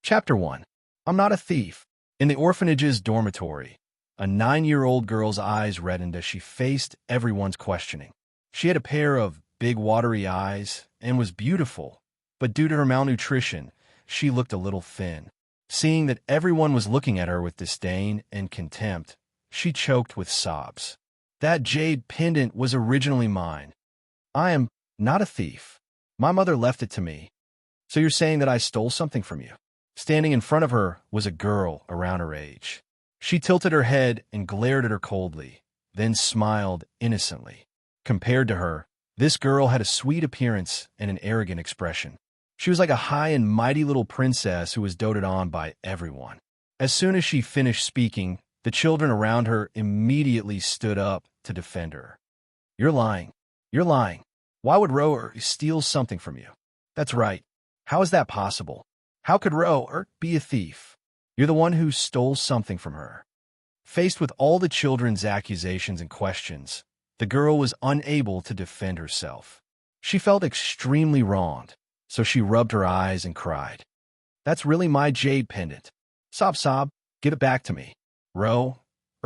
Chapter 1. I'm Not a Thief. In the orphanage's dormitory, a 9-year-old girl's eyes reddened as she faced everyone's questioning. She had a pair of big watery eyes and was beautiful, but due to her malnutrition, she looked a little thin. Seeing that everyone was looking at her with disdain and contempt, she choked with sobs. That jade pendant was originally mine. I am not a thief. My mother left it to me. So you're saying that I stole something from you? Standing in front of her was a girl around her age. She tilted her head and glared at her coldly, then smiled innocently. Compared to her, this girl had a sweet appearance and an arrogant expression. She was like a high and mighty little princess who was doted on by everyone. As soon as she finished speaking, the children around her immediately stood up to defend her. You're lying. You're lying. Why would Rower steal something from you? That's right. How is that possible? How could Rower be a thief? You're the one who stole something from her. Faced with all the children's accusations and questions, the girl was unable to defend herself. She felt extremely wronged, so she rubbed her eyes and cried. That's really my jade pendant. Sob, give it back to me. Rower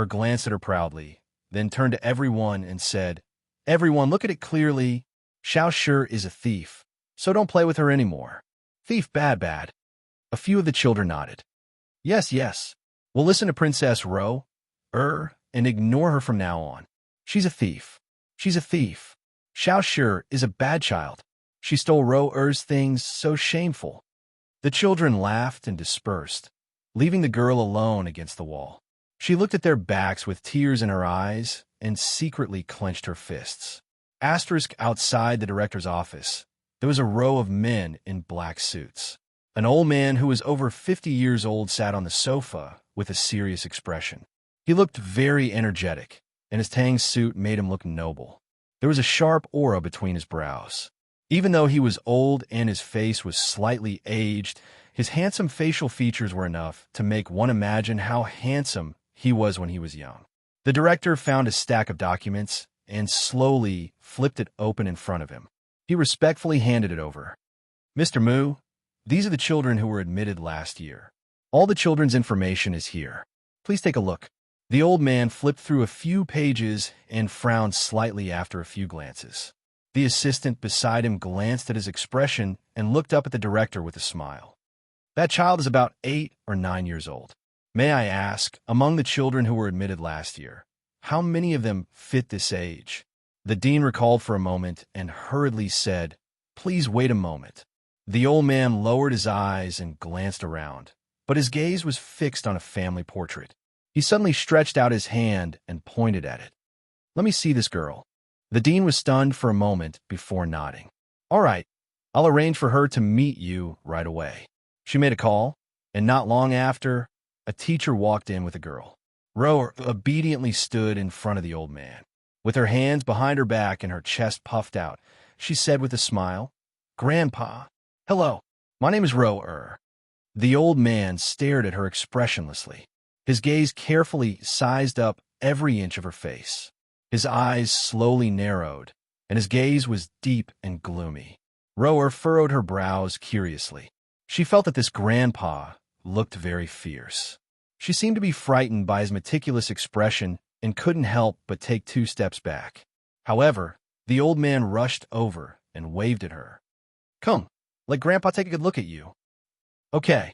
glanced at her proudly, then turned to everyone and said, Everyone, look at it clearly. Xiao Shi is a thief, so don't play with her anymore. Thief bad. A few of the children nodded. Yes. We'll listen to Princess Rower and ignore her from now on. She's a thief. Xiao Shi is a bad child. She stole Rower's things, so shameful. The children laughed and dispersed, leaving the girl alone against the wall. She looked at their backs with tears in her eyes and secretly clenched her fists. Outside the director's office, there was a row of men in black suits. An old man who was over 50 years old sat on the sofa with a serious expression. He looked very energetic, and his tang suit made him look noble. There was a sharp aura between his brows. Even though he was old and his face was slightly aged, his handsome facial features were enough to make one imagine how handsome he was when he was young. The director found a stack of documents and slowly flipped it open in front of him. He respectfully handed it over. Mr. Mu, these are the children who were admitted last year. All the children's information is here. Please take a look. The old man flipped through a few pages and frowned slightly after a few glances. The assistant beside him glanced at his expression and looked up at the director with a smile. That child is about 8 or 9 years old. May I ask, among the children who were admitted last year, how many of them fit this age? The dean recalled for a moment and hurriedly said, Please wait a moment. The old man lowered his eyes and glanced around, but his gaze was fixed on a family portrait. He suddenly stretched out his hand and pointed at it. Let me see this girl. The dean was stunned for a moment before nodding. All right, I'll arrange for her to meet you right away. She made a call, and not long after, a teacher walked in with a girl. Rower obediently stood in front of the old man. With her hands behind her back and her chest puffed out, she said with a smile, Grandpa, hello, my name is Rower. The old man stared at her expressionlessly. His gaze carefully sized up every inch of her face. His eyes slowly narrowed, and his gaze was deep and gloomy. Rower furrowed her brows curiously. She felt that this grandpa looked very fierce. She seemed to be frightened by his meticulous expression and couldn't help but take 2 steps back. However, the old man rushed over and waved at her. Come, let Grandpa take a good look at you. Okay.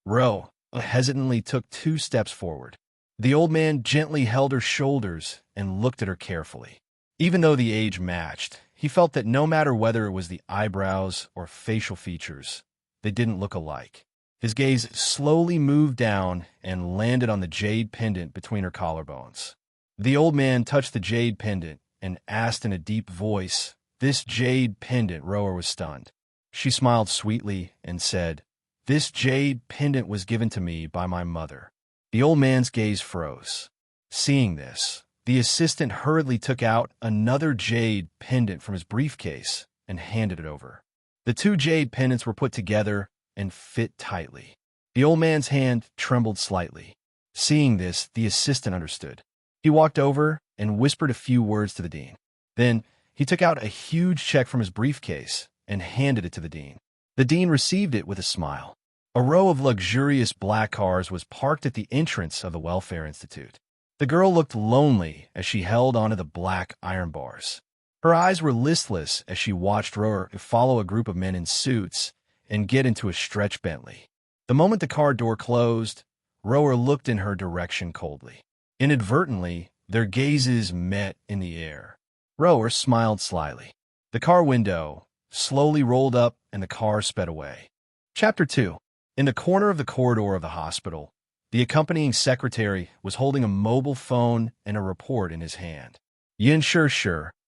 Rower hesitantly took 2 steps forward. The old man gently held her shoulders and looked at her carefully. Even though the age matched, he felt that no matter whether it was the eyebrows or facial features, they didn't look alike. His gaze slowly moved down and landed on the jade pendant between her collarbones. The old man touched the jade pendant and asked in a deep voice, This jade pendant? Rower was stunned. She smiled sweetly and said, This jade pendant was given to me by my mother. The old man's gaze froze. Seeing this, the assistant hurriedly took out another jade pendant from his briefcase and handed it over. The 2 jade pendants were put together and fit tightly. The old man's hand trembled slightly. Seeing this, the assistant understood. He walked over and whispered a few words to the dean. Then he took out a huge check from his briefcase and handed it to the dean. The dean received it with a smile. A row of luxurious black cars was parked at the entrance of the Welfare Institute. The girl looked lonely as she held onto the black iron bars. Her eyes were listless as she watched Rower follow a group of men in suits and get into a stretch Bentley. The moment the car door closed, Rower looked in her direction coldly. Inadvertently, their gazes met in the air. Rower smiled slyly. The car window slowly rolled up and the car sped away. Chapter 2. In the corner of the corridor of the hospital, the accompanying secretary was holding a mobile phone and a report in his hand. Yin Shi,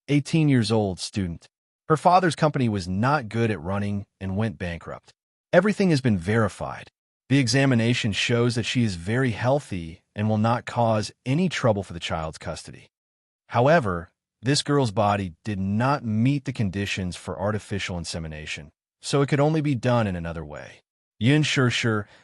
18 years old, student. Her father's company was not good at running and went bankrupt. Everything has been verified. The examination shows that she is very healthy and will not cause any trouble for the child's custody. However, this girl's body did not meet the conditions for artificial insemination, so it could only be done in another way. Yin Shi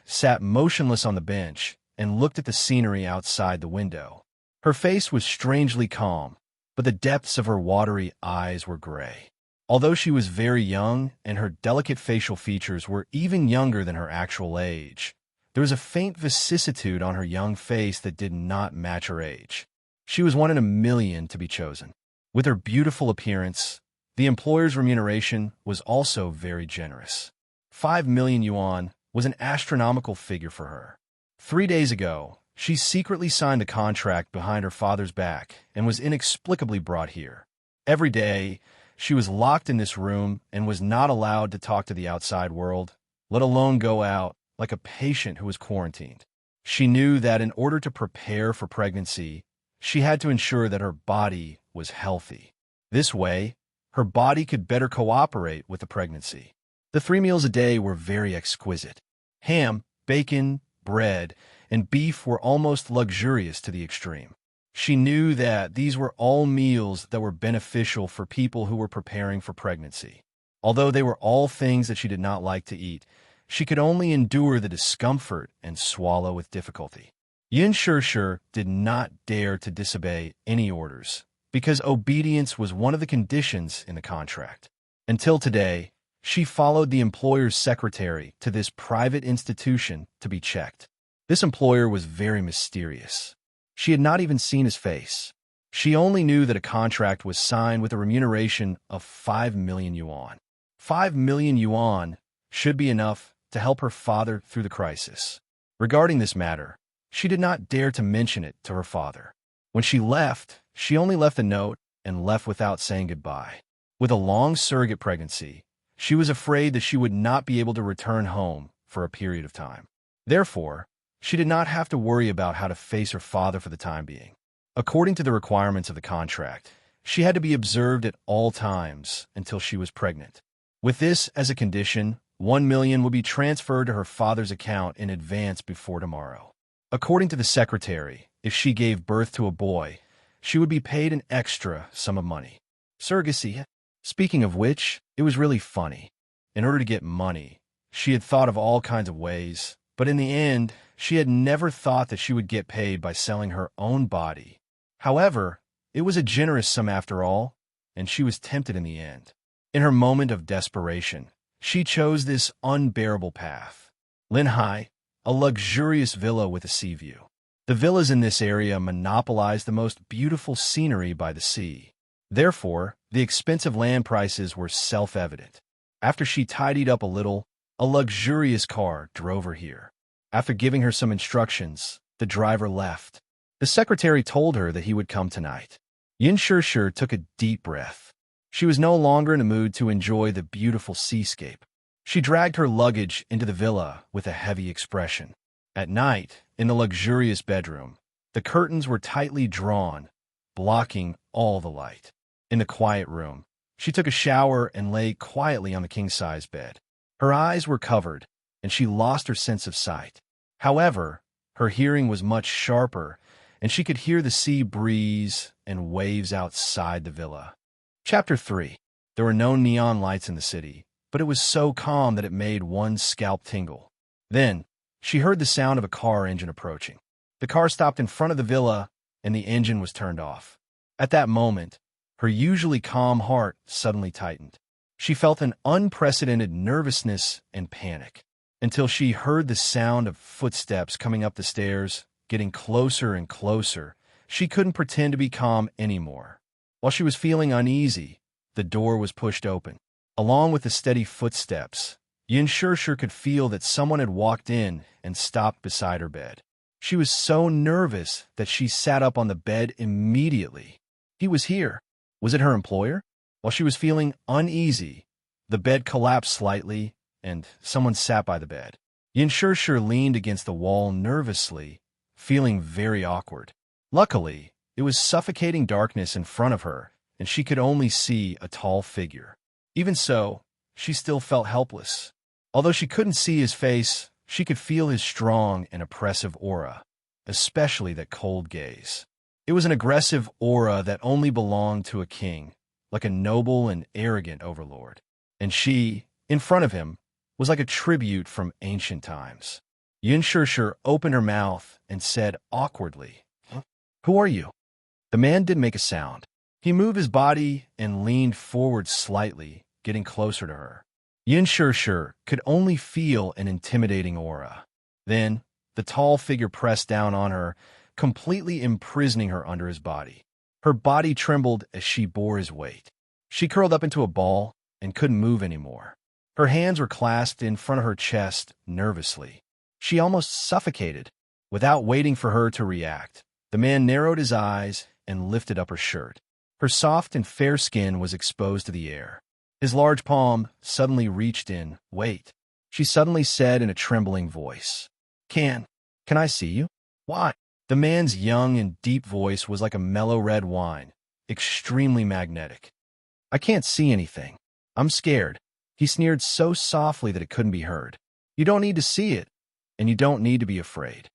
sat motionless on the bench and looked at the scenery outside the window. Her face was strangely calm, but the depths of her watery eyes were gray. Although she was very young and her delicate facial features were even younger than her actual age, there was a faint vicissitude on her young face that did not match her age. She was one in a million to be chosen. With her beautiful appearance, the employer's remuneration was also very generous. 5 million yuan was an astronomical figure for her. 3 days ago, she secretly signed the contract behind her father's back and was inexplicably brought here. Every day, she was locked in this room and was not allowed to talk to the outside world, let alone go out like a patient who was quarantined. She knew that in order to prepare for pregnancy, she had to ensure that her body was healthy. This way, her body could better cooperate with the pregnancy. The 3 meals a day were very exquisite. Ham, bacon, bread, and beef were almost luxurious to the extreme. She knew that these were all meals that were beneficial for people who were preparing for pregnancy. Although they were all things that she did not like to eat, she could only endure the discomfort and swallow with difficulty. Yin Shi did not dare to disobey any orders, because obedience was one of the conditions in the contract. Until today, she followed the employer's secretary to this private institution to be checked. This employer was very mysterious. She had not even seen his face. She only knew that a contract was signed with a remuneration of 5 million yuan. 5 million yuan should be enough to help her father through the crisis. Regarding this matter, she did not dare to mention it to her father. When she left, she only left a note and left without saying goodbye. With a long surrogate pregnancy, she was afraid that she would not be able to return home for a period of time. Therefore, she did not have to worry about how to face her father for the time being. According to the requirements of the contract, she had to be observed at all times until she was pregnant. With this as a condition, 1 million would be transferred to her father's account in advance before tomorrow. According to the secretary, if she gave birth to a boy, she would be paid an extra sum of money. Surrogacy. Speaking of which, it was really funny. In order to get money, she had thought of all kinds of ways, but in the end, she had never thought that she would get paid by selling her own body. However, it was a generous sum after all, and she was tempted in the end. In her moment of desperation, she chose this unbearable path. Linhai, a luxurious villa with a sea view. The villas in this area monopolized the most beautiful scenery by the sea. Therefore, the expensive land prices were self-evident. After she tidied up a little, a luxurious car drove her here. After giving her some instructions, the driver left. The secretary told her that he would come tonight. Yin Shi took a deep breath. She was no longer in a mood to enjoy the beautiful seascape. She dragged her luggage into the villa with a heavy expression. At night, in the luxurious bedroom, the curtains were tightly drawn, blocking all the light. In the quiet room, she took a shower and lay quietly on the king-size bed. Her eyes were covered, and she lost her sense of sight. However, her hearing was much sharper, and she could hear the sea breeze and waves outside the villa. Chapter 3. There were no neon lights in the city, but it was so calm that it made one's scalp tingle. Then, she heard the sound of a car engine approaching. The car stopped in front of the villa, and the engine was turned off. At that moment, her usually calm heart suddenly tightened. She felt an unprecedented nervousness and panic. until she heard the sound of footsteps coming up the stairs, getting closer and closer. She couldn't pretend to be calm anymore. While she was feeling uneasy, the door was pushed open. Along with the steady footsteps, Yin Shirshir could feel that someone had walked in and stopped beside her bed. She was so nervous that she sat up on the bed immediately. He was here. Was it her employer? While she was feeling uneasy, the bed collapsed slightly, and someone sat by the bed. Yin Shirshir leaned against the wall nervously, feeling very awkward. Luckily, it was suffocating darkness in front of her, and she could only see a tall figure. Even so, she still felt helpless. Although she couldn't see his face, she could feel his strong and oppressive aura, especially that cold gaze. It was an aggressive aura that only belonged to a king, like a noble and arrogant overlord. And she, in front of him, was like a tribute from ancient times. Yin Shirshir opened her mouth and said awkwardly, "Who are you?" The man didn't make a sound. He moved his body and leaned forward slightly, getting closer to her. Yin Shirshir could only feel an intimidating aura. Then, the tall figure pressed down on her, completely imprisoning her under his body. Her body trembled as she bore his weight. She curled up into a ball and couldn't move anymore. Her hands were clasped in front of her chest nervously. She almost suffocated. Without waiting for her to react, the man narrowed his eyes and lifted up her shirt. Her soft and fair skin was exposed to the air. His large palm suddenly reached in. "Wait," she suddenly said in a trembling voice. Can I see you?" "Why?" The man's young and deep voice was like a mellow red wine, extremely magnetic. "I can't see anything. I'm scared." He sneered so softly that it couldn't be heard. "You don't need to see it, and you don't need to be afraid."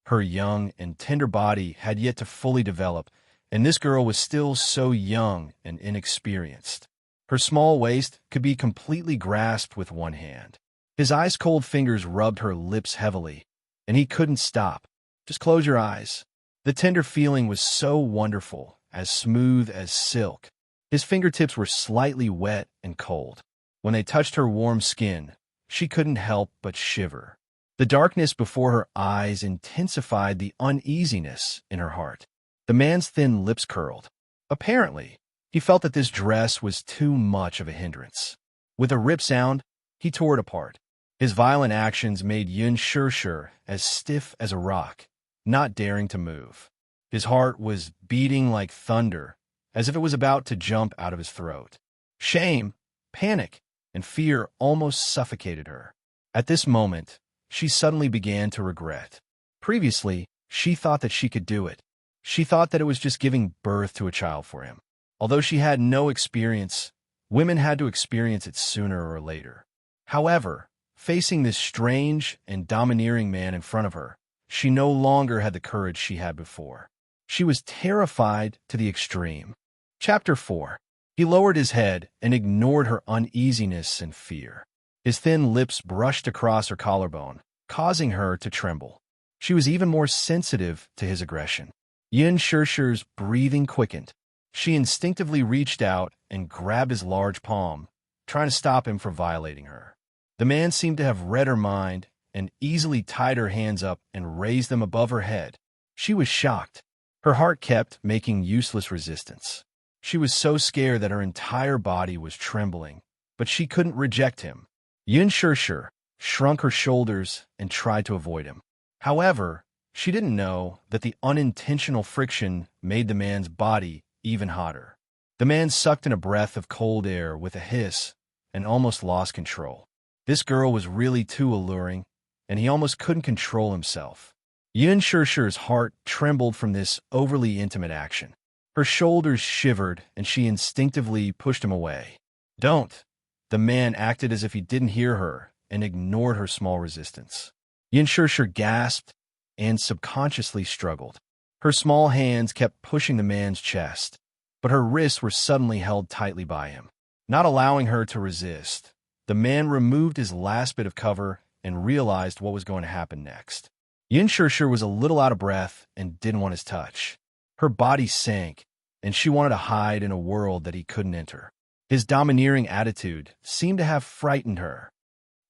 Her young and tender body had yet to fully develop, and this girl was still so young and inexperienced. Her small waist could be completely grasped with one hand. His ice-cold fingers rubbed her lips heavily, and he couldn't stop. "Just close your eyes." The tender feeling was so wonderful, as smooth as silk. His fingertips were slightly wet and cold. When they touched her warm skin, she couldn't help but shiver. The darkness before her eyes intensified the uneasiness in her heart. The man's thin lips curled. Apparently, he felt that this dress was too much of a hindrance. With a rip sound, he tore it apart. His violent actions made Yin Shirshir as stiff as a rock, not daring to move. His heart was beating like thunder, as if it was about to jump out of his throat. Shame, panic, and fear almost suffocated her. At this moment, she suddenly began to regret. Previously, she thought that she could do it. She thought that it was just giving birth to a child for him. Although she had no experience, women had to experience it sooner or later. However, facing this strange and domineering man in front of her, she no longer had the courage she had before. She was terrified to the extreme. Chapter 4. He lowered his head and ignored her uneasiness and fear. His thin lips brushed across her collarbone, causing her to tremble. She was even more sensitive to his aggression. Yin Shirshir's breathing quickened. She instinctively reached out and grabbed his large palm, trying to stop him from violating her. The man seemed to have read her mind and easily tied her hands up and raised them above her head. She was shocked. Her heart kept making useless resistance. She was so scared that her entire body was trembling, but she couldn't reject him. Yin Shirshir shrunk her shoulders and tried to avoid him. However, she didn't know that the unintentional friction made the man's body even hotter. The man sucked in a breath of cold air with a hiss and almost lost control. This girl was really too alluring, and he almost couldn't control himself. Yin Shirshir's heart trembled from this overly intimate action. Her shoulders shivered, and she instinctively pushed him away. "Don't!" The man acted as if he didn't hear her and ignored her small resistance. Yin Shirshir gasped and subconsciously struggled. Her small hands kept pushing the man's chest, but her wrists were suddenly held tightly by him. Not allowing her to resist, the man removed his last bit of cover and realized what was going to happen next. Yin Shirshir was a little out of breath and didn't want his touch. Her body sank, and she wanted to hide in a world that he couldn't enter. His domineering attitude seemed to have frightened her.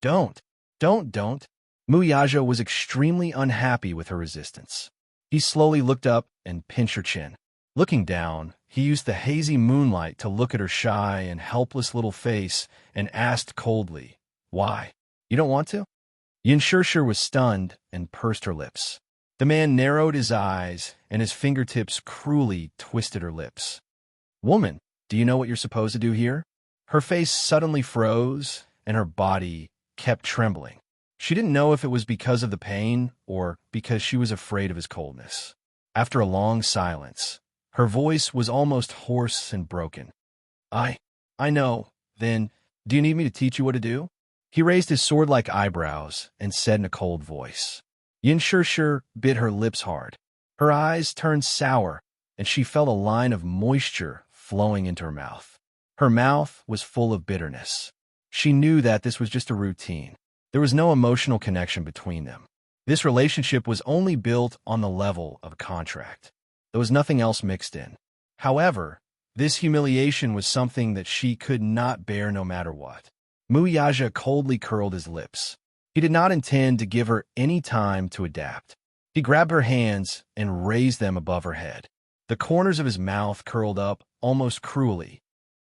Don't Don't. Muyaja was extremely unhappy with her resistance. He slowly looked up and pinched her chin. Looking down, he used the hazy moonlight to look at her shy and helpless little face and asked coldly, "Why? You don't want to?" Yin Shirshir was stunned and pursed her lips. The man narrowed his eyes, and his fingertips cruelly twisted her lips. "Woman, do you know what you're supposed to do here?" Her face suddenly froze, and her body kept trembling. She didn't know if it was because of the pain or because she was afraid of his coldness. After a long silence, her voice was almost hoarse and broken. I know. Then, do you need me to teach you what to do?" He raised his sword-like eyebrows and said in a cold voice. Yin Shirshir bit her lips hard. Her eyes turned sour, and she felt a line of moisture flowing into her mouth. Her mouth was full of bitterness. She knew that this was just a routine. There was no emotional connection between them. This relationship was only built on the level of a contract. There was nothing else mixed in. However, this humiliation was something that she could not bear no matter what. Muyaja coldly curled his lips. He did not intend to give her any time to adapt. He grabbed her hands and raised them above her head. The corners of his mouth curled up almost cruelly.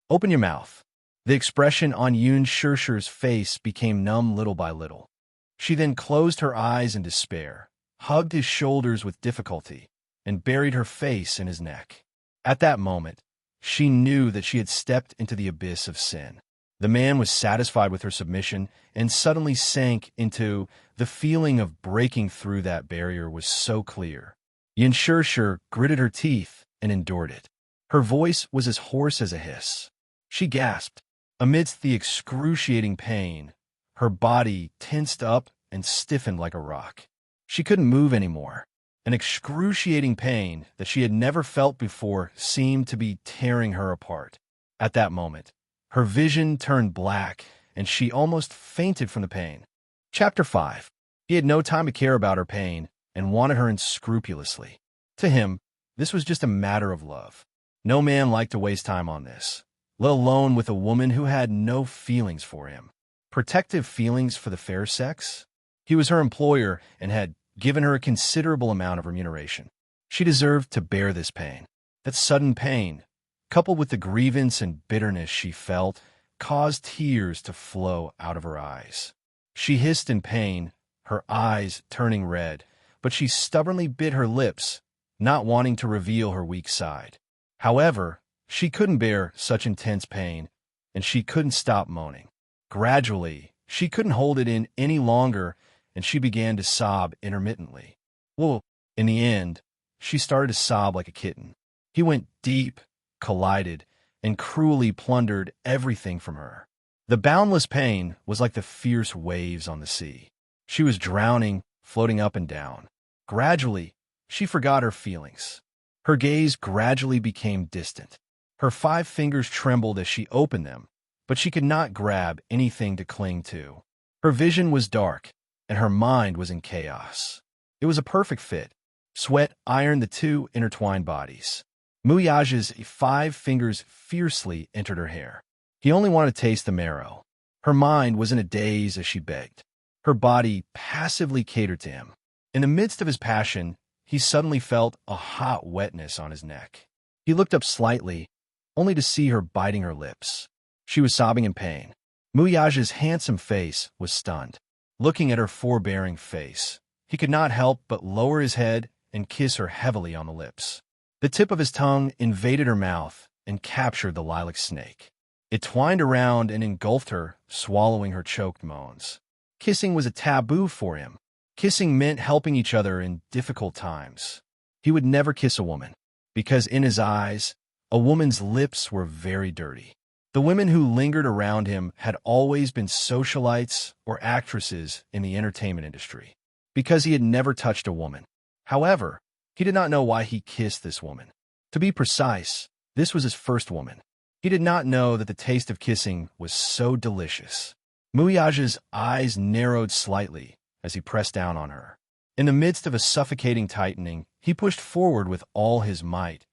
"Open your mouth." The expression on Yin Shirshir's face became numb little by little. She then closed her eyes in despair, hugged his shoulders with difficulty, and buried her face in his neck. At that moment, she knew that she had stepped into the abyss of sin. The man was satisfied with her submission and suddenly sank into the feeling of breaking through that barrier was so clear. Yin Shirshir gritted her teeth and endured it. Her voice was as hoarse as a hiss. She gasped. Amidst the excruciating pain, her body tensed up and stiffened like a rock. She couldn't move anymore. An excruciating pain that she had never felt before seemed to be tearing her apart. At that moment, her vision turned black, and she almost fainted from the pain. Chapter 5. He had no time to care about her pain and wanted her unscrupulously. To him, this was just a matter of love. No man liked to waste time on this, let alone with a woman who had no feelings for him. Protective feelings for the fair sex? He was her employer and had given her a considerable amount of remuneration. She deserved to bear this pain. That sudden pain, coupled with the grievance and bitterness she felt, caused tears to flow out of her eyes. She hissed in pain, her eyes turning red, but she stubbornly bit her lips, not wanting to reveal her weak side. However, she couldn't bear such intense pain, and she couldn't stop moaning. Gradually, she couldn't hold it in any longer, and she began to sob intermittently. Well, in the end, she started to sob like a kitten. He went deep, collided, and cruelly plundered everything from her. The boundless pain was like the fierce waves on the sea. She was drowning, floating up and down. Gradually, she forgot her feelings. Her gaze gradually became distant. Her 5 fingers trembled as she opened them, but she could not grab anything to cling to. Her vision was dark, and her mind was in chaos. It was a perfect fit. Sweat ironed the 2 intertwined bodies. Muyaja's 5 fingers fiercely entered her hair. He only wanted to taste the marrow. Her mind was in a daze as she begged. Her body passively catered to him. In the midst of his passion, he suddenly felt a hot wetness on his neck. He looked up slightly, only to see her biting her lips. She was sobbing in pain. Muyaja's handsome face was stunned. Looking at her forbearing face, he could not help but lower his head and kiss her heavily on the lips. The tip of his tongue invaded her mouth and captured the lilac snake. It twined around and engulfed her, swallowing her choked moans. Kissing was a taboo for him. Kissing meant helping each other in difficult times. He would never kiss a woman, because in his eyes, a woman's lips were very dirty. The women who lingered around him had always been socialites or actresses in the entertainment industry, because he had never touched a woman. However, he did not know why he kissed this woman. To be precise, this was his first woman. He did not know that the taste of kissing was so delicious. Muyaja's eyes narrowed slightly as he pressed down on her. In the midst of a suffocating tightening, he pushed forward with all his might.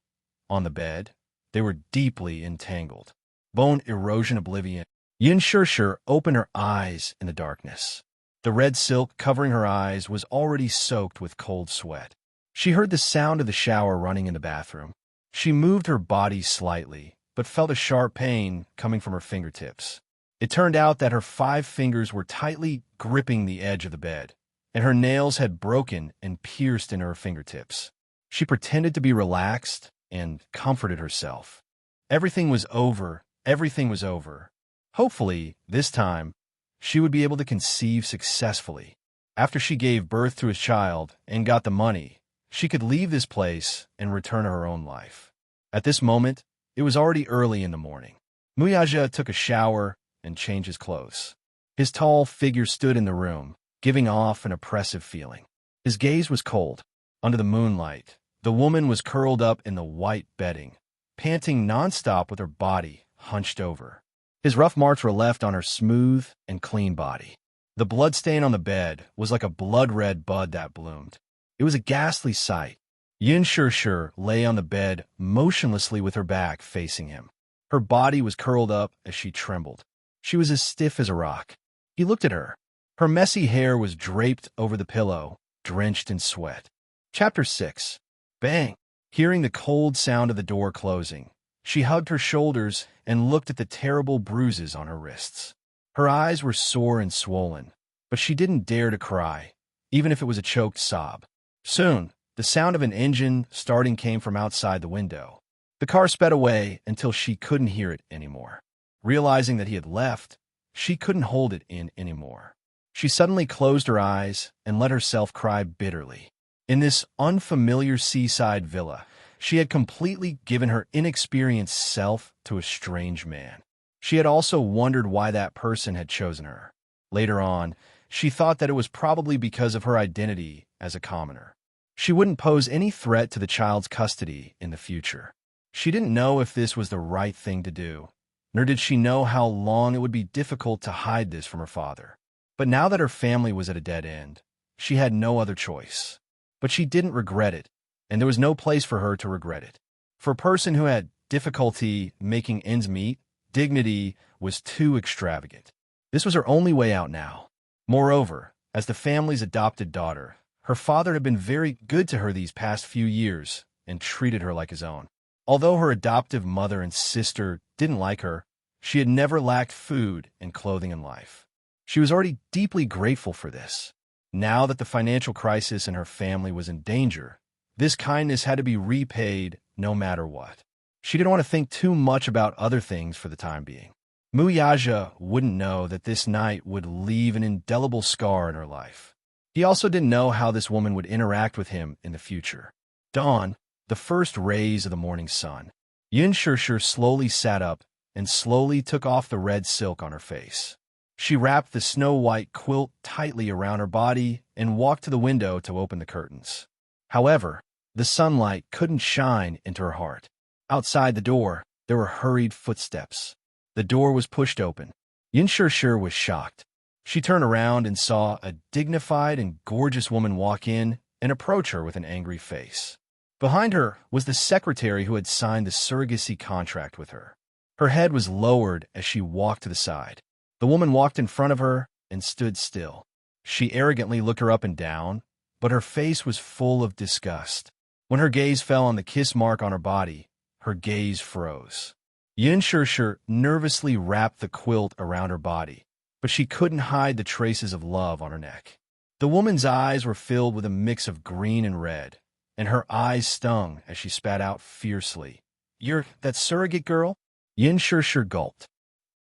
On the bed, they were deeply entangled. Bone erosion oblivion. Yin Shirshir opened her eyes in the darkness. The red silk covering her eyes was already soaked with cold sweat. She heard the sound of the shower running in the bathroom. She moved her body slightly, but felt a sharp pain coming from her fingertips. It turned out that her 5 fingers were tightly gripping the edge of the bed, and her nails had broken and pierced into her fingertips. She pretended to be relaxed and comforted herself. Everything was over. Everything was over. Hopefully, this time, she would be able to conceive successfully. After she gave birth to his child and got the money, she could leave this place and return to her own life. At this moment, it was already early in the morning. Muyaja took a shower and changed his clothes. His tall figure stood in the room, giving off an oppressive feeling. His gaze was cold. Under the moonlight, the woman was curled up in the white bedding, panting nonstop with her body hunched over. His rough marks were left on her smooth and clean body. The blood stain on the bed was like a blood-red bud that bloomed. It was a ghastly sight. Yin Shishir lay on the bed motionlessly with her back facing him. Her body was curled up as she trembled. She was as stiff as a rock. He looked at her. Her messy hair was draped over the pillow, drenched in sweat. Chapter 6. Bang! Hearing the cold sound of the door closing, she hugged her shoulders and looked at the terrible bruises on her wrists. Her eyes were sore and swollen, but she didn't dare to cry, even if it was a choked sob. Soon, the sound of an engine starting came from outside the window. The car sped away until she couldn't hear it anymore. Realizing that he had left, she couldn't hold it in anymore. She suddenly closed her eyes and let herself cry bitterly. In this unfamiliar seaside villa, she had completely given her inexperienced self to a strange man. She had also wondered why that person had chosen her. Later on, she thought that it was probably because of her identity as a commoner. She wouldn't pose any threat to the child's custody in the future. She didn't know if this was the right thing to do, nor did she know how long it would be difficult to hide this from her father. But now that her family was at a dead end, she had no other choice. But she didn't regret it, and there was no place for her to regret it. For a person who had difficulty making ends meet, dignity was too extravagant. This was her only way out now. Moreover, as the family's adopted daughter, her father had been very good to her these past few years and treated her like his own. Although her adoptive mother and sister didn't like her, she had never lacked food and clothing in life. She was already deeply grateful for this. Now that the financial crisis in her family was in danger, this kindness had to be repaid no matter what. She didn't want to think too much about other things for the time being. Muyaja wouldn't know that this night would leave an indelible scar in her life. He also didn't know how this woman would interact with him in the future. Dawn, the first rays of the morning sun. Yin Shishir slowly sat up and slowly took off the red silk on her face. She wrapped the snow-white quilt tightly around her body and walked to the window to open the curtains. However, the sunlight couldn't shine into her heart. Outside the door, there were hurried footsteps. The door was pushed open. Yin Shishir was shocked. She turned around and saw a dignified and gorgeous woman walk in and approach her with an angry face. Behind her was the secretary who had signed the surrogacy contract with her. Her head was lowered as she walked to the side. The woman walked in front of her and stood still. She arrogantly looked her up and down, but her face was full of disgust. When her gaze fell on the kiss mark on her body, her gaze froze. Yin Shishir nervously wrapped the quilt around her body, but she couldn't hide the traces of love on her neck. The woman's eyes were filled with a mix of green and red, and her eyes stung as she spat out fiercely. "You're that surrogate girl?" Yin Shishir gulped.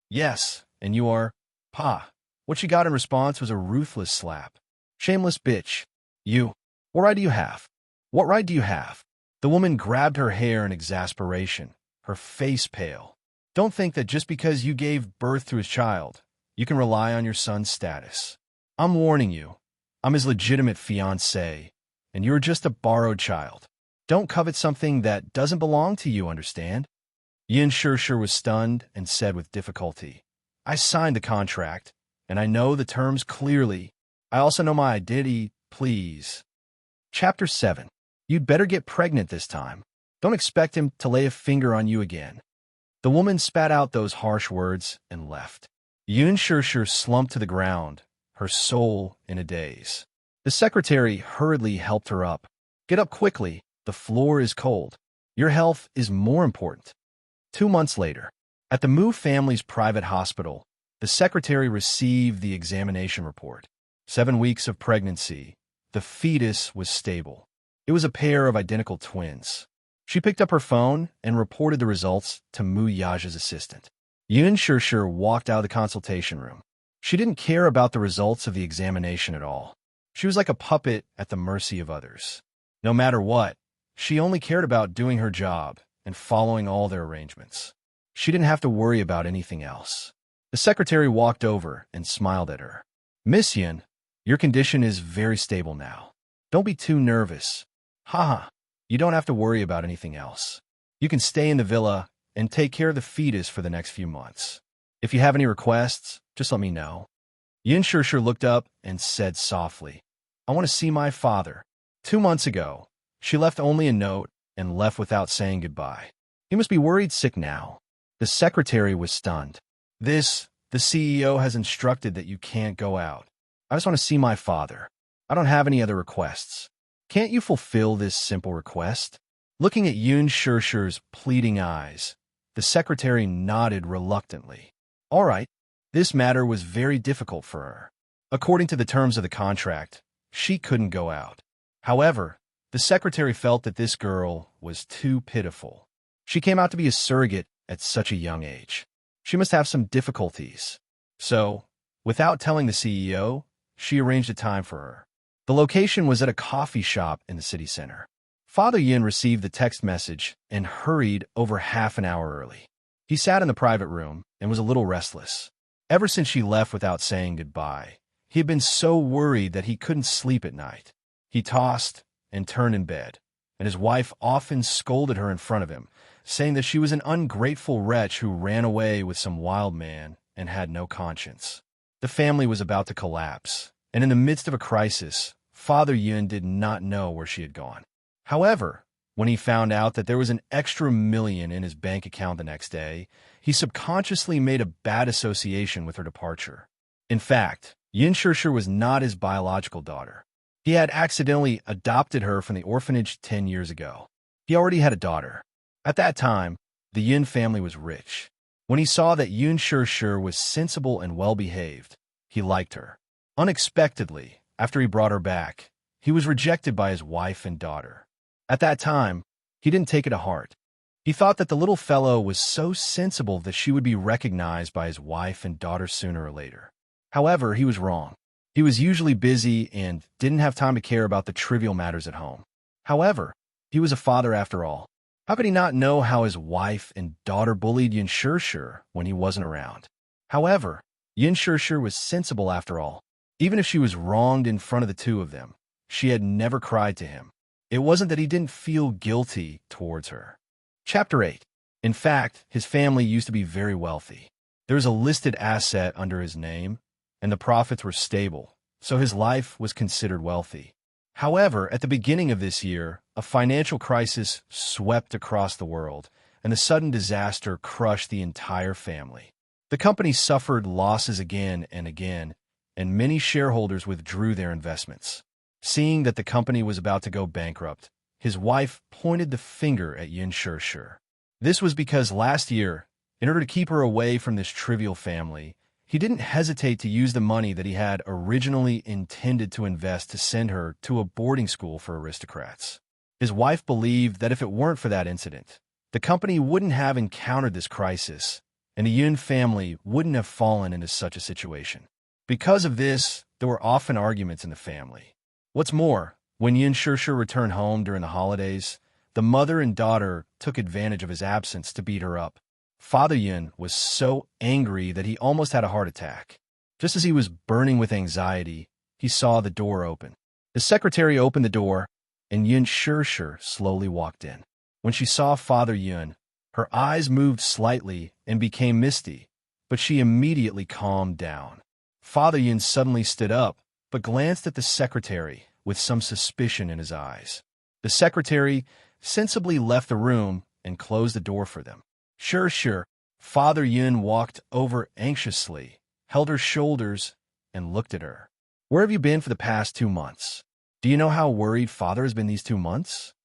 "Yes, and you are, Pa." What she got in response was a ruthless slap. "Shameless bitch. You. What right do you have? What right do you have?" The woman grabbed her hair in exasperation, her face pale. "Don't think that just because you gave birth to his child, you can rely on your son's status. I'm warning you, I'm his legitimate fiancé, and you're just a borrowed child. Don't covet something that doesn't belong to you, understand?" Yin Shishir was stunned and said with difficulty, "I signed the contract, and I know the terms clearly. I also know my identity, please." Chapter 7. You'd better get pregnant this time. Don't expect him to lay a finger on you again. The woman spat out those harsh words and left. Yin Shishir slumped to the ground, her soul in a daze. The secretary hurriedly helped her up. "Get up quickly. The floor is cold. Your health is more important." 2 months later, at the Mu family's private hospital, the secretary received the examination report. 7 weeks of pregnancy. The fetus was stable. It was a pair of identical twins. She picked up her phone and reported the results to Mu Yaja's assistant. Yun Shishir walked out of the consultation room. She didn't care about the results of the examination at all. She was like a puppet at the mercy of others. No matter what, she only cared about doing her job and following all their arrangements. She didn't have to worry about anything else. The secretary walked over and smiled at her. "Miss Yun, your condition is very stable now. Don't be too nervous. Haha, you don't have to worry about anything else. You can stay in the villa and take care of the fetus for the next few months. If you have any requests, just let me know." Yun Shishir looked up and said softly, "I want to see my father." 2 months ago, she left only a note and left without saying goodbye. He must be worried sick now. The secretary was stunned. The CEO has instructed that you can't go out. I just want to see my father. I don't have any other requests. Can't you fulfill this simple request?" Looking at Yun Shishir's pleading eyes, the secretary nodded reluctantly. All right. This matter was very difficult for her. According to the terms of the contract, she couldn't go out. However, the secretary felt that this girl was too pitiful. She came out to be a surrogate at such a young age. She must have some difficulties. So, without telling the CEO, she arranged a time for her. The location was at a coffee shop in the city center. Father Yin received the text message and hurried over half an hour early. He sat in the private room and was a little restless. Ever since she left without saying goodbye, he had been so worried that he couldn't sleep at night. He tossed and turned in bed, and his wife often scolded her in front of him, saying that she was an ungrateful wretch who ran away with some wild man and had no conscience. The family was about to collapse, and in the midst of a crisis, Father Yun did not know where she had gone. However, when he found out that there was an extra $1 million in his bank account the next day, he subconsciously made a bad association with her departure. In fact, Yun Shishir was not his biological daughter. He had accidentally adopted her from the orphanage 10 years ago. He already had a daughter. At that time, the Yun family was rich. When he saw that Yun Shishir was sensible and well-behaved, he liked her. Unexpectedly, after he brought her back, he was rejected by his wife and daughter. At that time, he didn't take it to heart. He thought that the little fellow was so sensible that she would be recognized by his wife and daughter sooner or later. However, he was wrong. He was usually busy and didn't have time to care about the trivial matters at home. However, he was a father after all. How could he not know how his wife and daughter bullied Yun Shishir when he wasn't around? However, Yun Shishir was sensible after all. Even if she was wronged in front of the two of them, she had never cried to him. It wasn't that he didn't feel guilty towards her. Chapter 8. In fact, his family used to be very wealthy. There was a listed asset under his name, and the profits were stable, so his life was considered wealthy. However, at the beginning of this year, a financial crisis swept across the world, and the sudden disaster crushed the entire family. The company suffered losses again and again, and many shareholders withdrew their investments. Seeing that the company was about to go bankrupt, his wife pointed the finger at Yun Shishir. This was because last year, in order to keep her away from this trivial family, he didn't hesitate to use the money that he had originally intended to invest to send her to a boarding school for aristocrats. His wife believed that if it weren't for that incident, the company wouldn't have encountered this crisis, and the Yun family wouldn't have fallen into such a situation. Because of this, there were often arguments in the family. What's more, when Yun Shishir returned home during the holidays, the mother and daughter took advantage of his absence to beat her up. Father Yun was so angry that he almost had a heart attack. Just as he was burning with anxiety, he saw the door open. The secretary opened the door, and Yun Shishir slowly walked in. When she saw Father Yun, her eyes moved slightly and became misty, but she immediately calmed down. Father Yun suddenly stood up, but glanced at the secretary with some suspicion in his eyes. The secretary sensibly left the room and closed the door for them. Sure. Father Yun walked over anxiously, held her shoulders, and looked at her. Where have you been for the past 2 months? Do you know how worried Father has been these 2 months?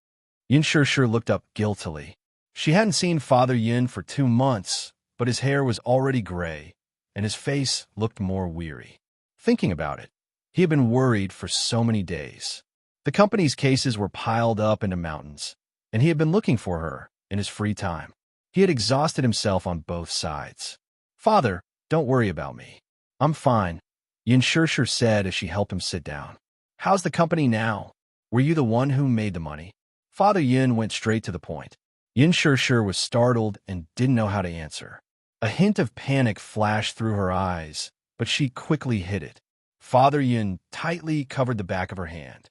Yin Sure looked up guiltily. She hadn't seen Father Yin for 2 months, but his hair was already gray, and his face looked more weary. Thinking about it, he had been worried for so many days. The company's cases were piled up into mountains, and he had been looking for her in his free time. He had exhausted himself on both sides. Father, don't worry about me. I'm fine, Yin Sure said as she helped him sit down. How's the company now? Were you the one who made the money? Father Yin went straight to the point. Yin Sure was startled and didn't know how to answer. A hint of panic flashed through her eyes, but she quickly hid it. Father Yin tightly covered the back of her hand.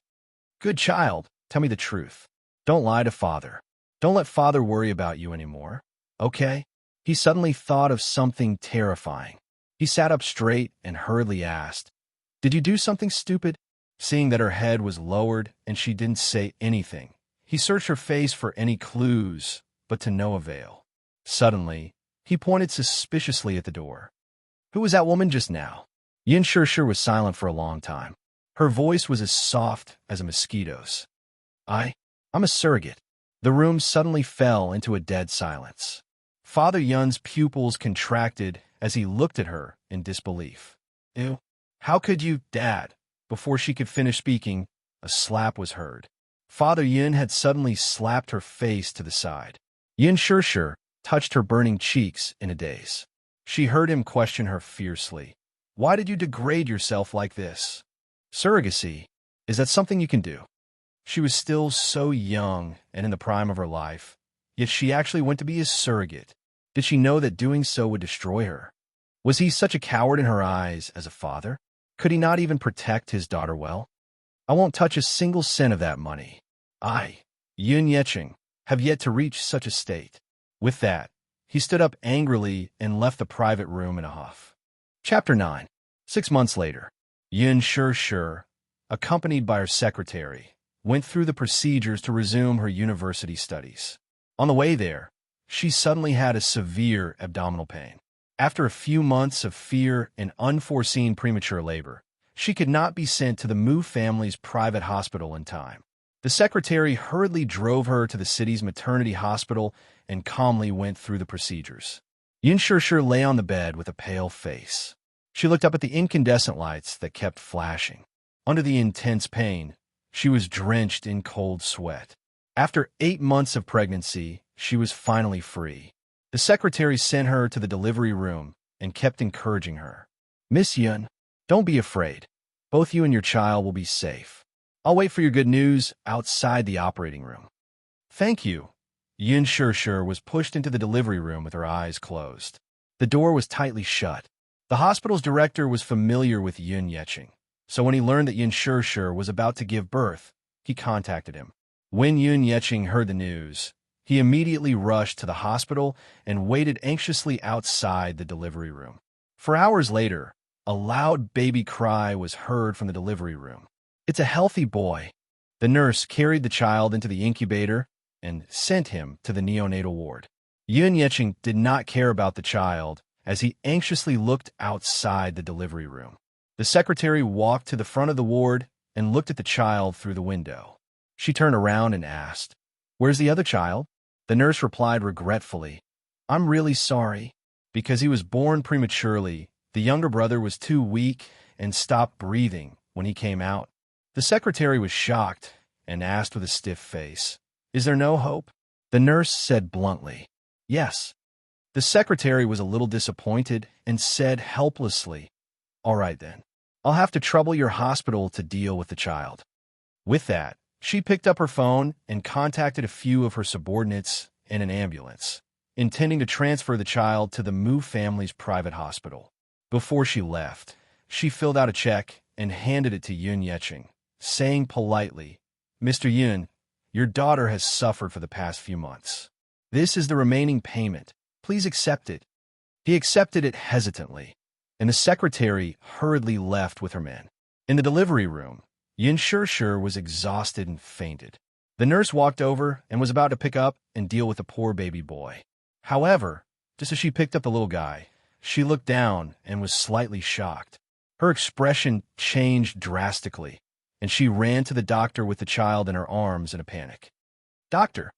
Good child, tell me the truth. Don't lie to Father. Don't let Father worry about you anymore. Okay? He suddenly thought of something terrifying. He sat up straight and hurriedly asked, Did you do something stupid? Seeing that her head was lowered and she didn't say anything, he searched her face for any clues, but to no avail. Suddenly, he pointed suspiciously at the door. Who was that woman just now? Yin Sure was silent for a long time. Her voice was as soft as a mosquito's. I'm a surrogate. The room suddenly fell into a dead silence. Father Yun's pupils contracted as he looked at her in disbelief. Ew. How could you, Dad? Before she could finish speaking, a slap was heard. Father Yun had suddenly slapped her face to the side. Yin Sure touched her burning cheeks in a daze. She heard him question her fiercely. Why did you degrade yourself like this? Surrogacy, is that something you can do? She was still so young and in the prime of her life, yet she actually went to be his surrogate. Did she know that doing so would destroy her? Was he such a coward in her eyes as a father? Could he not even protect his daughter well? I won't touch a single cent of that money. I, Yun Yecheng, have yet to reach such a state. With that, he stood up angrily and left the private room in a huff. Chapter 9. 6 months later, Yin Sure, accompanied by her secretary, went through the procedures to resume her university studies. On the way there, she suddenly had a severe abdominal pain. After a few months of fear and unforeseen premature labor, she could not be sent to the Mu family's private hospital in time. The secretary hurriedly drove her to the city's maternity hospital and calmly went through the procedures. Yin Sure lay on the bed with a pale face. She looked up at the incandescent lights that kept flashing. Under the intense pain, she was drenched in cold sweat. After 8 months of pregnancy, she was finally free. The secretary sent her to the delivery room and kept encouraging her. Miss Yun, don't be afraid. Both you and your child will be safe. I'll wait for your good news outside the operating room. Thank you. Yin Sure was pushed into the delivery room with her eyes closed. The door was tightly shut. The hospital's director was familiar with Yun Yecheng, so when he learned that Yin Sure was about to give birth, he contacted him. When Yun Yecheng heard the news, he immediately rushed to the hospital and waited anxiously outside the delivery room. For hours later, a loud baby cry was heard from the delivery room. It's a healthy boy. The nurse carried the child into the incubator and sent him to the neonatal ward. Yun Yecheng did not care about the child as he anxiously looked outside the delivery room. The secretary walked to the front of the ward and looked at the child through the window. She turned around and asked, Where's the other child? The nurse replied regretfully, I'm really sorry. Because he was born prematurely, the younger brother was too weak and stopped breathing when he came out. The secretary was shocked and asked with a stiff face, Is there no hope? The nurse said bluntly, Yes. The secretary was a little disappointed and said helplessly, All right then. I'll have to trouble your hospital to deal with the child. With that, she picked up her phone and contacted a few of her subordinates and an ambulance, intending to transfer the child to the Mu family's private hospital. Before she left, she filled out a check and handed it to Yun Yecheng, saying politely, Mr. Yun, your daughter has suffered for the past few months. This is the remaining payment. Please accept it. He accepted it hesitantly, and the secretary hurriedly left with her men. In the delivery room, Yin Sure was exhausted and fainted. The nurse walked over and was about to pick up and deal with the poor baby boy. However, just as she picked up the little guy, she looked down and was slightly shocked. Her expression changed drastically, and she ran to the doctor with the child in her arms in a panic. Doctor.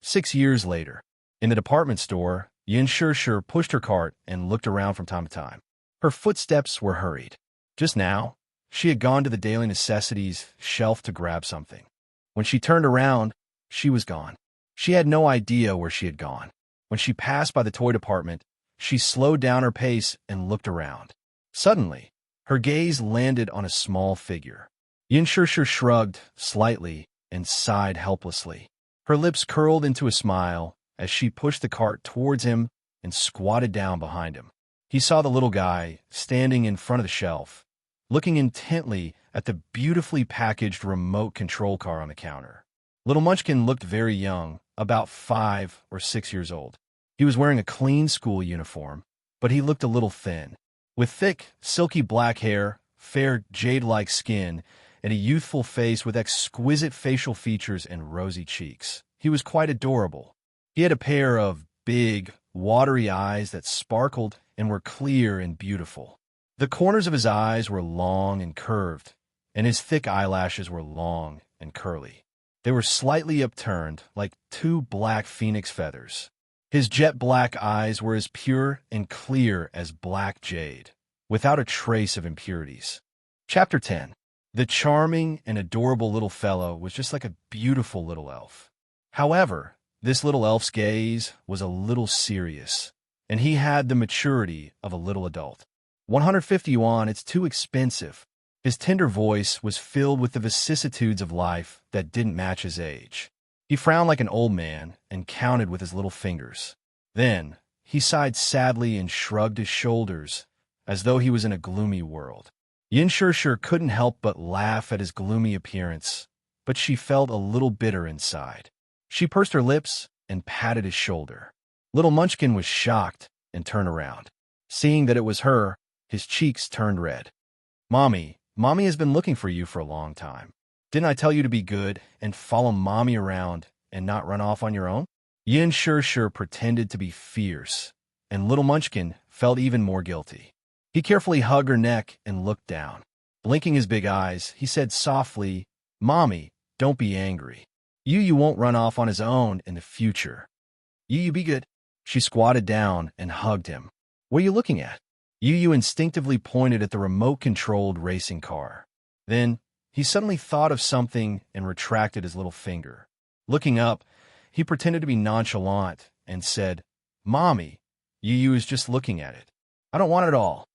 6 years later, in the department store, Yin Shishir pushed her cart and looked around from time to time. Her footsteps were hurried. Just now, she had gone to the daily necessities shelf to grab something. When she turned around, she was gone. She had no idea where she had gone. When she passed by the toy department, she slowed down her pace and looked around. Suddenly, her gaze landed on a small figure. Yin Shishir shrugged slightly and sighed helplessly. Her lips curled into a smile as she pushed the cart towards him and squatted down behind him. He saw the little guy standing in front of the shelf, looking intently at the beautifully packaged remote control car on the counter. Little Munchkin looked very young, about 5 or 6 years old. He was wearing a clean school uniform, but he looked a little thin. With thick, silky black hair, fair jade-like skin, and a youthful face with exquisite facial features and rosy cheeks, he was quite adorable. He had a pair of big, watery eyes that sparkled and were clear and beautiful. The corners of his eyes were long and curved, and his thick eyelashes were long and curly. They were slightly upturned, like 2 black phoenix feathers. His jet-black eyes were as pure and clear as black jade, without a trace of impurities. Chapter 10. The charming and adorable little fellow was just like a beautiful little elf. However, this little elf's gaze was a little serious, and he had the maturity of a little adult. 150 yuan, it's too expensive. His tender voice was filled with the vicissitudes of life that didn't match his age. He frowned like an old man and counted with his little fingers. Then, he sighed sadly and shrugged his shoulders, as though he was in a gloomy world. Yin Shishir couldn't help but laugh at his gloomy appearance, but she felt a little bitter inside. She pursed her lips and patted his shoulder. Little Munchkin was shocked and turned around. Seeing that it was her, his cheeks turned red. Mommy has been looking for you for a long time. Didn't I tell you to be good and follow Mommy around and not run off on your own? Yin Shishir pretended to be fierce, and Little Munchkin felt even more guilty. He carefully hugged her neck and looked down. Blinking his big eyes, he said softly, Mommy, don't be angry. You won't run off on his own in the future. You be good. She squatted down and hugged him. What are you looking at? Yu instinctively pointed at the remote-controlled racing car. Then, he suddenly thought of something and retracted his little finger. Looking up, he pretended to be nonchalant and said, Mommy, Yu is just looking at it. I don't want it all.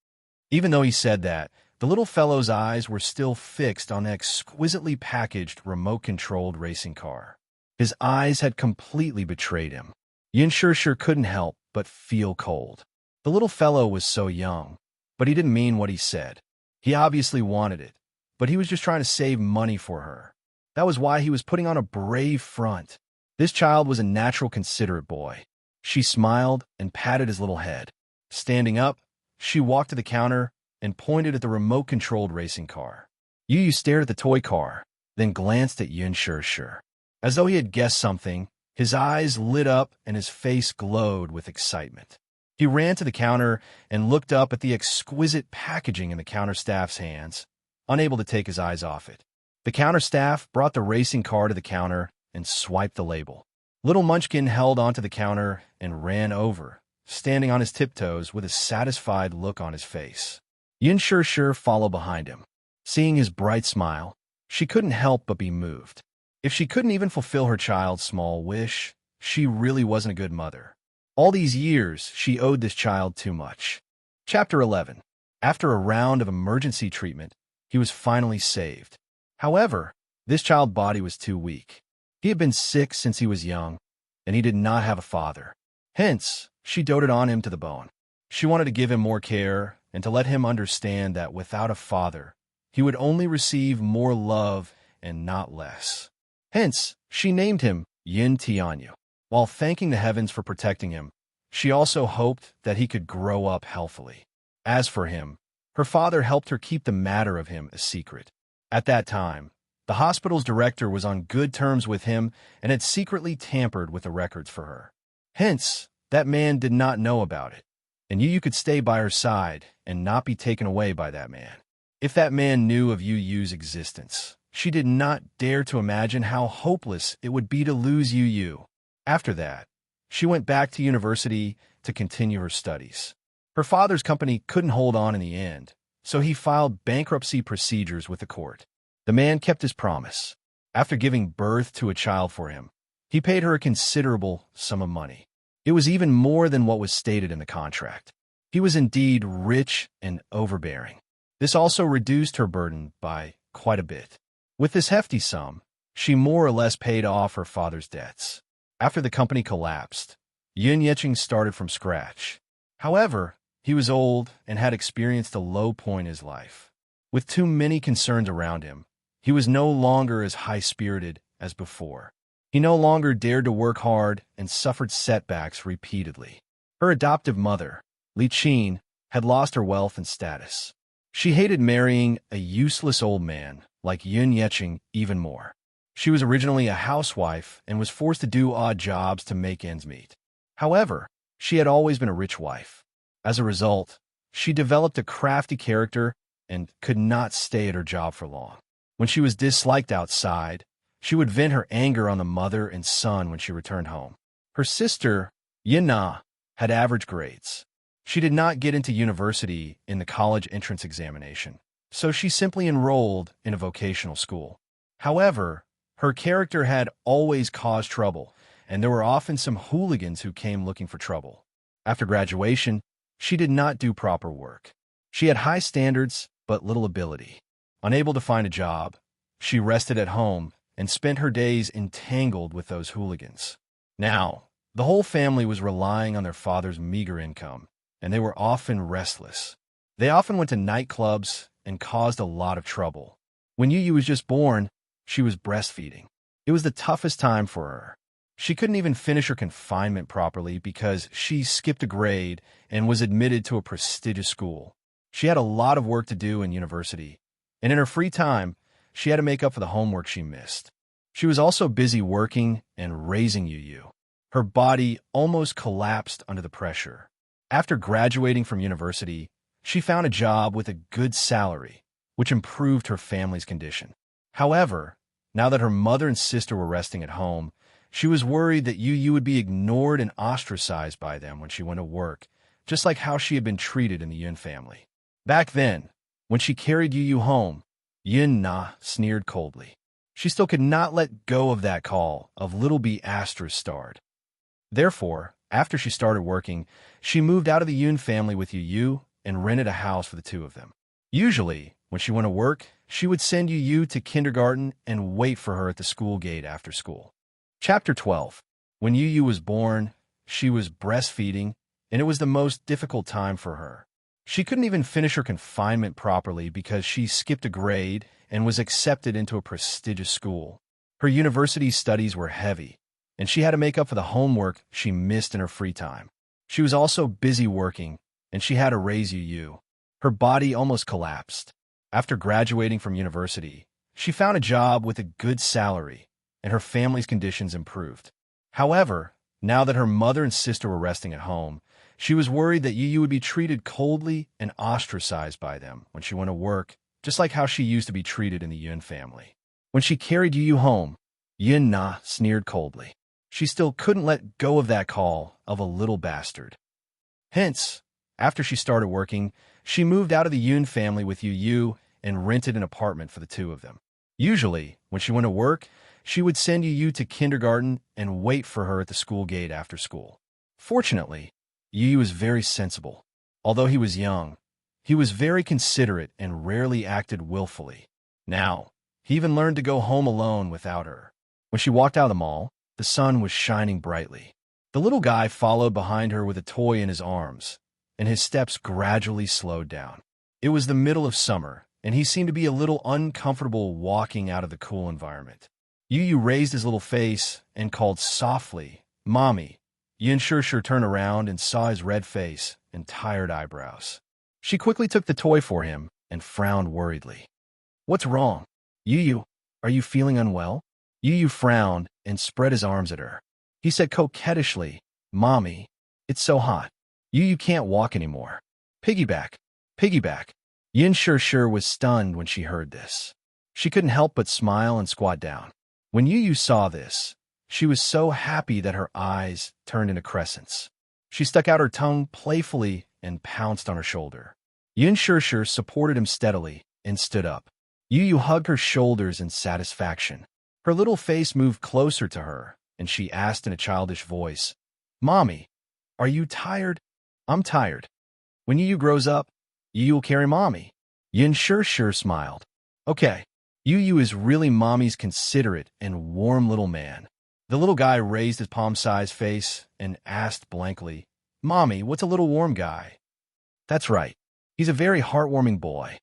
Even though he said that, the little fellow's eyes were still fixed on the exquisitely packaged remote-controlled racing car. His eyes had completely betrayed him. Yin Shishir couldn't help but feel cold. The little fellow was so young, but he didn't mean what he said. He obviously wanted it, but he was just trying to save money for her. That was why he was putting on a brave front. This child was a natural, considerate boy. She smiled and patted his little head. Standing up, she walked to the counter and pointed at the remote-controlled racing car. Yu stared at the toy car, then glanced at Yin Shishir. As though he had guessed something, his eyes lit up and his face glowed with excitement. He ran to the counter and looked up at the exquisite packaging in the counter staff's hands, unable to take his eyes off it. The counter staff brought the racing car to the counter and swiped the label. Little Munchkin held onto the counter and ran over, standing on his tiptoes with a satisfied look on his face. Yin Shishir followed behind him. Seeing his bright smile, she couldn't help but be moved. If she couldn't even fulfill her child's small wish, she really wasn't a good mother. All these years, she owed this child too much. Chapter 11. After a round of emergency treatment, he was finally saved. However, this child's body was too weak. He had been sick since he was young, and he did not have a father. Hence, she doted on him to the bone. She wanted to give him more care and to let him understand that without a father, he would only receive more love and not less. Hence, she named him Yin Tianyu. While thanking the heavens for protecting him, she also hoped that he could grow up healthily. As for him, her father helped her keep the matter of him a secret. At that time, the hospital's director was on good terms with him and had secretly tampered with the records for her. Hence, that man did not know about it, and Yu could stay by her side and not be taken away by that man. If that man knew of Yu Yu's existence, she did not dare to imagine how hopeless it would be to lose Yu Yu. After that, she went back to university to continue her studies. Her father's company couldn't hold on in the end, so he filed bankruptcy procedures with the court. The man kept his promise. After giving birth to a child for him, he paid her a considerable sum of money. It was even more than what was stated in the contract. He was indeed rich and overbearing. This also reduced her burden by quite a bit. With this hefty sum, she more or less paid off her father's debts. After the company collapsed, Yun Yeching started from scratch. However, he was old and had experienced a low point in his life. With too many concerns around him, he was no longer as high-spirited as before. He no longer dared to work hard and suffered setbacks repeatedly. Her adoptive mother, Li Qin, had lost her wealth and status. She hated marrying a useless old man like Yun Yeching even more. She was originally a housewife and was forced to do odd jobs to make ends meet. However, she had always been a rich wife. As a result, she developed a crafty character and could not stay at her job for long. When she was disliked outside, she would vent her anger on the mother and son when she returned home. Her sister, Yin Na, had average grades. She did not get into university in the college entrance examination, so she simply enrolled in a vocational school. However, her character had always caused trouble, and there were often some hooligans who came looking for trouble. After graduation, she did not do proper work. She had high standards, but little ability. Unable to find a job, she rested at home and spent her days entangled with those hooligans. Now, the whole family was relying on their father's meager income, and they were often restless. They often went to nightclubs and caused a lot of trouble. When Yu Yu was just born, she was breastfeeding. It was the toughest time for her. She couldn't even finish her confinement properly because she skipped a grade and was admitted to a prestigious school. She had a lot of work to do in university, and in her free time, she had to make up for the homework she missed. She was also busy working and raising Yu Yu. Her body almost collapsed under the pressure. After graduating from university, she found a job with a good salary, which improved her family's condition. However, now that her mother and sister were resting at home, she was worried that Yu Yu would be ignored and ostracized by them when she went to work, just like how she had been treated in the Yun family. Back then, when she carried Yu Yu home, Yun Na sneered coldly. She still could not let go of that call of little B asterisk starred. Therefore, after she started working, she moved out of the Yun family with Yu Yu and rented a house for the two of them. Usually, when she went to work, she would send Yu Yu to kindergarten and wait for her at the school gate after school. Chapter 12. When Yu Yu was born, she was breastfeeding, and it was the most difficult time for her. She couldn't even finish her confinement properly because she skipped a grade and was accepted into a prestigious school. Her university studies were heavy, and she had to make up for the homework she missed in her free time. She was also busy working, and she had to raise Yu Yu. Her body almost collapsed. After graduating from university, she found a job with a good salary, and her family's conditions improved. However, now that her mother and sister were resting at home, she was worried that Yu Yu would be treated coldly and ostracized by them when she went to work, just like how she used to be treated in the Yun family. When she carried Yu Yu home, Yun Na sneered coldly. She still couldn't let go of that call of a little bastard. Hence, after she started working, she moved out of the Yun family with Yu Yu and rented an apartment for the two of them. Usually, when she went to work, she would send Yu Yu to kindergarten and wait for her at the school gate after school. Fortunately, Yu Yu was very sensible. Although he was young, he was very considerate and rarely acted willfully. Now, he even learned to go home alone without her. When she walked out of the mall, the sun was shining brightly. The little guy followed behind her with a toy in his arms, and his steps gradually slowed down. It was the middle of summer, and he seemed to be a little uncomfortable walking out of the cool environment. Yu Yu raised his little face and called softly, "Mommy." Yin Sure turned around and saw his red face and tired eyebrows. She quickly took the toy for him and frowned worriedly. "What's wrong? Yu Yu, are you feeling unwell?" Yu Yu frowned and spread his arms at her. He said coquettishly, "Mommy, it's so hot. Yu Yu can't walk anymore. Piggyback, piggyback." Yin Sure was stunned when she heard this. She couldn't help but smile and squat down. When Yu saw this, she was so happy that her eyes turned into crescents. She stuck out her tongue playfully and pounced on her shoulder. Yin Sure supported him steadily and stood up. Yu hugged her shoulders in satisfaction. Her little face moved closer to her, and she asked in a childish voice, "Mommy, are you tired?" "I'm tired. When Yu grows up, Yu will carry Mommy." Yin Sure smiled. "Okay, Yu is really Mommy's considerate and warm little man." The little guy raised his palm-sized face and asked blankly, "Mommy, what's a little warm guy?" "That's right. He's a very heartwarming boy."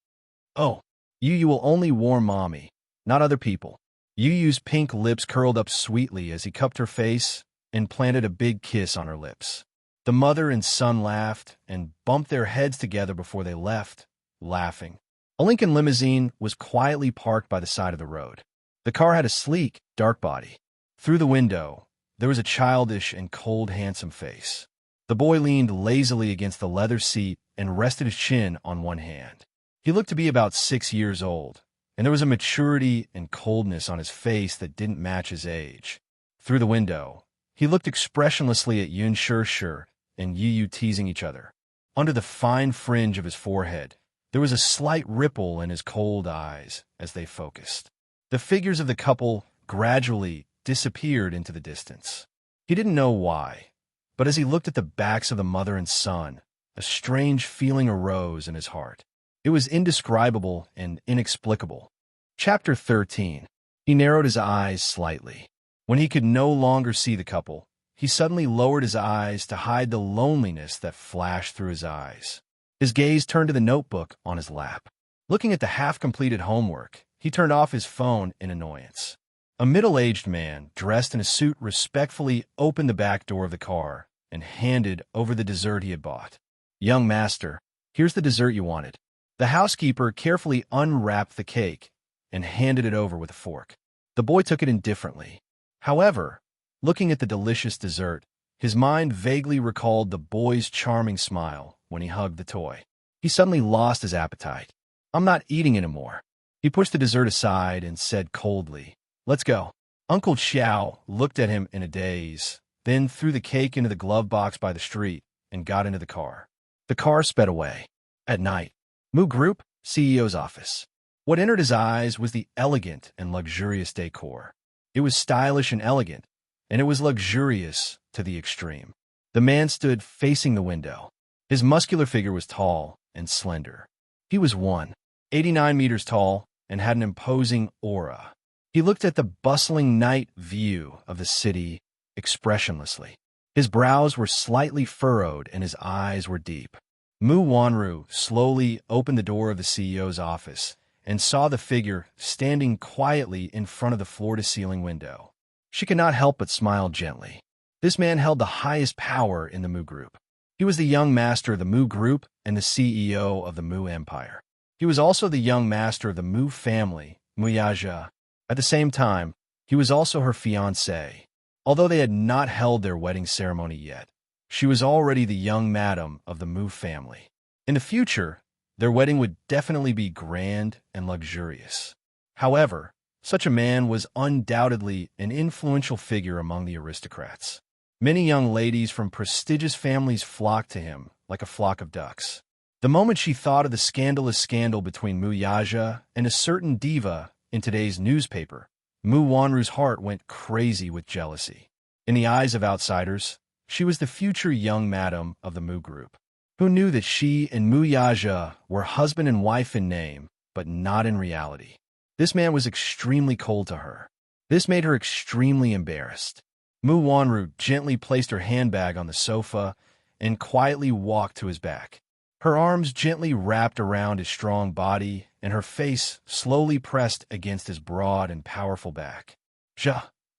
"Oh, Yu will only warm Mommy, not other people." Yu's pink lips curled up sweetly as he cupped her face and planted a big kiss on her lips. The mother and son laughed and bumped their heads together before they left, laughing. A Lincoln limousine was quietly parked by the side of the road. The car had a sleek, dark body. Through the window, there was a childish and cold, handsome face. The boy leaned lazily against the leather seat and rested his chin on one hand. He looked to be about 6 years old, and there was a maturity and coldness on his face that didn't match his age. Through the window, he looked expressionlessly at Yin Sure and Yu teasing each other. Under the fine fringe of his forehead, there was a slight ripple in his cold eyes as they focused. The figures of the couple gradually disappeared into the distance. He didn't know why, but as he looked at the backs of the mother and son, a strange feeling arose in his heart. It was indescribable and inexplicable. Chapter 13. He narrowed his eyes slightly. When he could no longer see the couple, he suddenly lowered his eyes to hide the loneliness that flashed through his eyes. His gaze turned to the notebook on his lap. Looking at the half-completed homework, he turned off his phone in annoyance. A middle-aged man, dressed in a suit, respectfully opened the back door of the car and handed over the dessert he had bought. "Young master, here's the dessert you wanted." The housekeeper carefully unwrapped the cake and handed it over with a fork. The boy took it indifferently. However, looking at the delicious dessert, his mind vaguely recalled the boy's charming smile when he hugged the toy. He suddenly lost his appetite. "I'm not eating anymore." He pushed the dessert aside and said coldly, "Let's go." Uncle Xiao looked at him in a daze, then threw the cake into the glove box by the street and got into the car. The car sped away. At night, Mu Group, CEO's office. What entered his eyes was the elegant and luxurious decor. It was stylish and elegant, and it was luxurious to the extreme. The man stood facing the window. His muscular figure was tall and slender. He was 189 meters tall and had an imposing aura. He looked at the bustling night view of the city expressionlessly. His brows were slightly furrowed and his eyes were deep. Mu Wanru slowly opened the door of the CEO's office and saw the figure standing quietly in front of the floor-to-ceiling window. She could not help but smile gently. This man held the highest power in the Mu Group. He was the young master of the Mu Group and the CEO of the Mu Empire. He was also the young master of the Mu family, Muyaja. At the same time, he was also her fiancé. Although they had not held their wedding ceremony yet, she was already the young madam of the Mu family. In the future, their wedding would definitely be grand and luxurious. However, such a man was undoubtedly an influential figure among the aristocrats. Many young ladies from prestigious families flocked to him like a flock of ducks. The moment she thought of the scandalous scandal between Mu Yaja and a certain diva in today's newspaper, Mu Wanru's heart went crazy with jealousy. In the eyes of outsiders, she was the future young madam of the Mu Group. Who knew that she and Mu Yaja were husband and wife in name, but not in reality? This man was extremely cold to her. This made her extremely embarrassed. Mu Wanru gently placed her handbag on the sofa and quietly walked to his back. Her arms gently wrapped around his strong body, and her face slowly pressed against his broad and powerful back.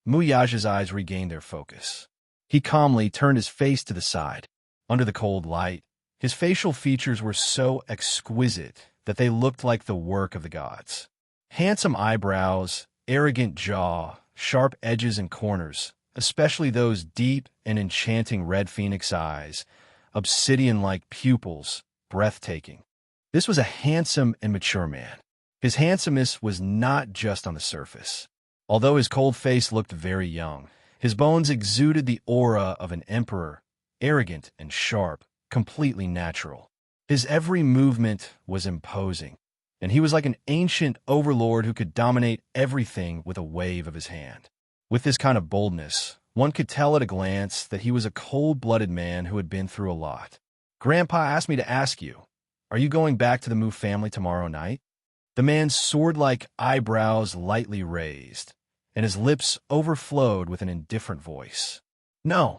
Mu Yaja's eyes regained their focus. He calmly turned his face to the side. Under the cold light, his facial features were so exquisite that they looked like the work of the gods. Handsome eyebrows, arrogant jaw, sharp edges and corners, especially those deep and enchanting red phoenix eyes, obsidian-like pupils, breathtaking. This was a handsome and mature man. His handsomeness was not just on the surface. Although his cold face looked very young, his bones exuded the aura of an emperor, arrogant and sharp, completely natural. His every movement was imposing, and he was like an ancient overlord who could dominate everything with a wave of his hand. With this kind of boldness, one could tell at a glance that he was a cold-blooded man who had been through a lot. "Grandpa asked me to ask you, are you going back to the Mu family tomorrow night?" The man's sword-like eyebrows lightly raised, and his lips overflowed with an indifferent voice. "No."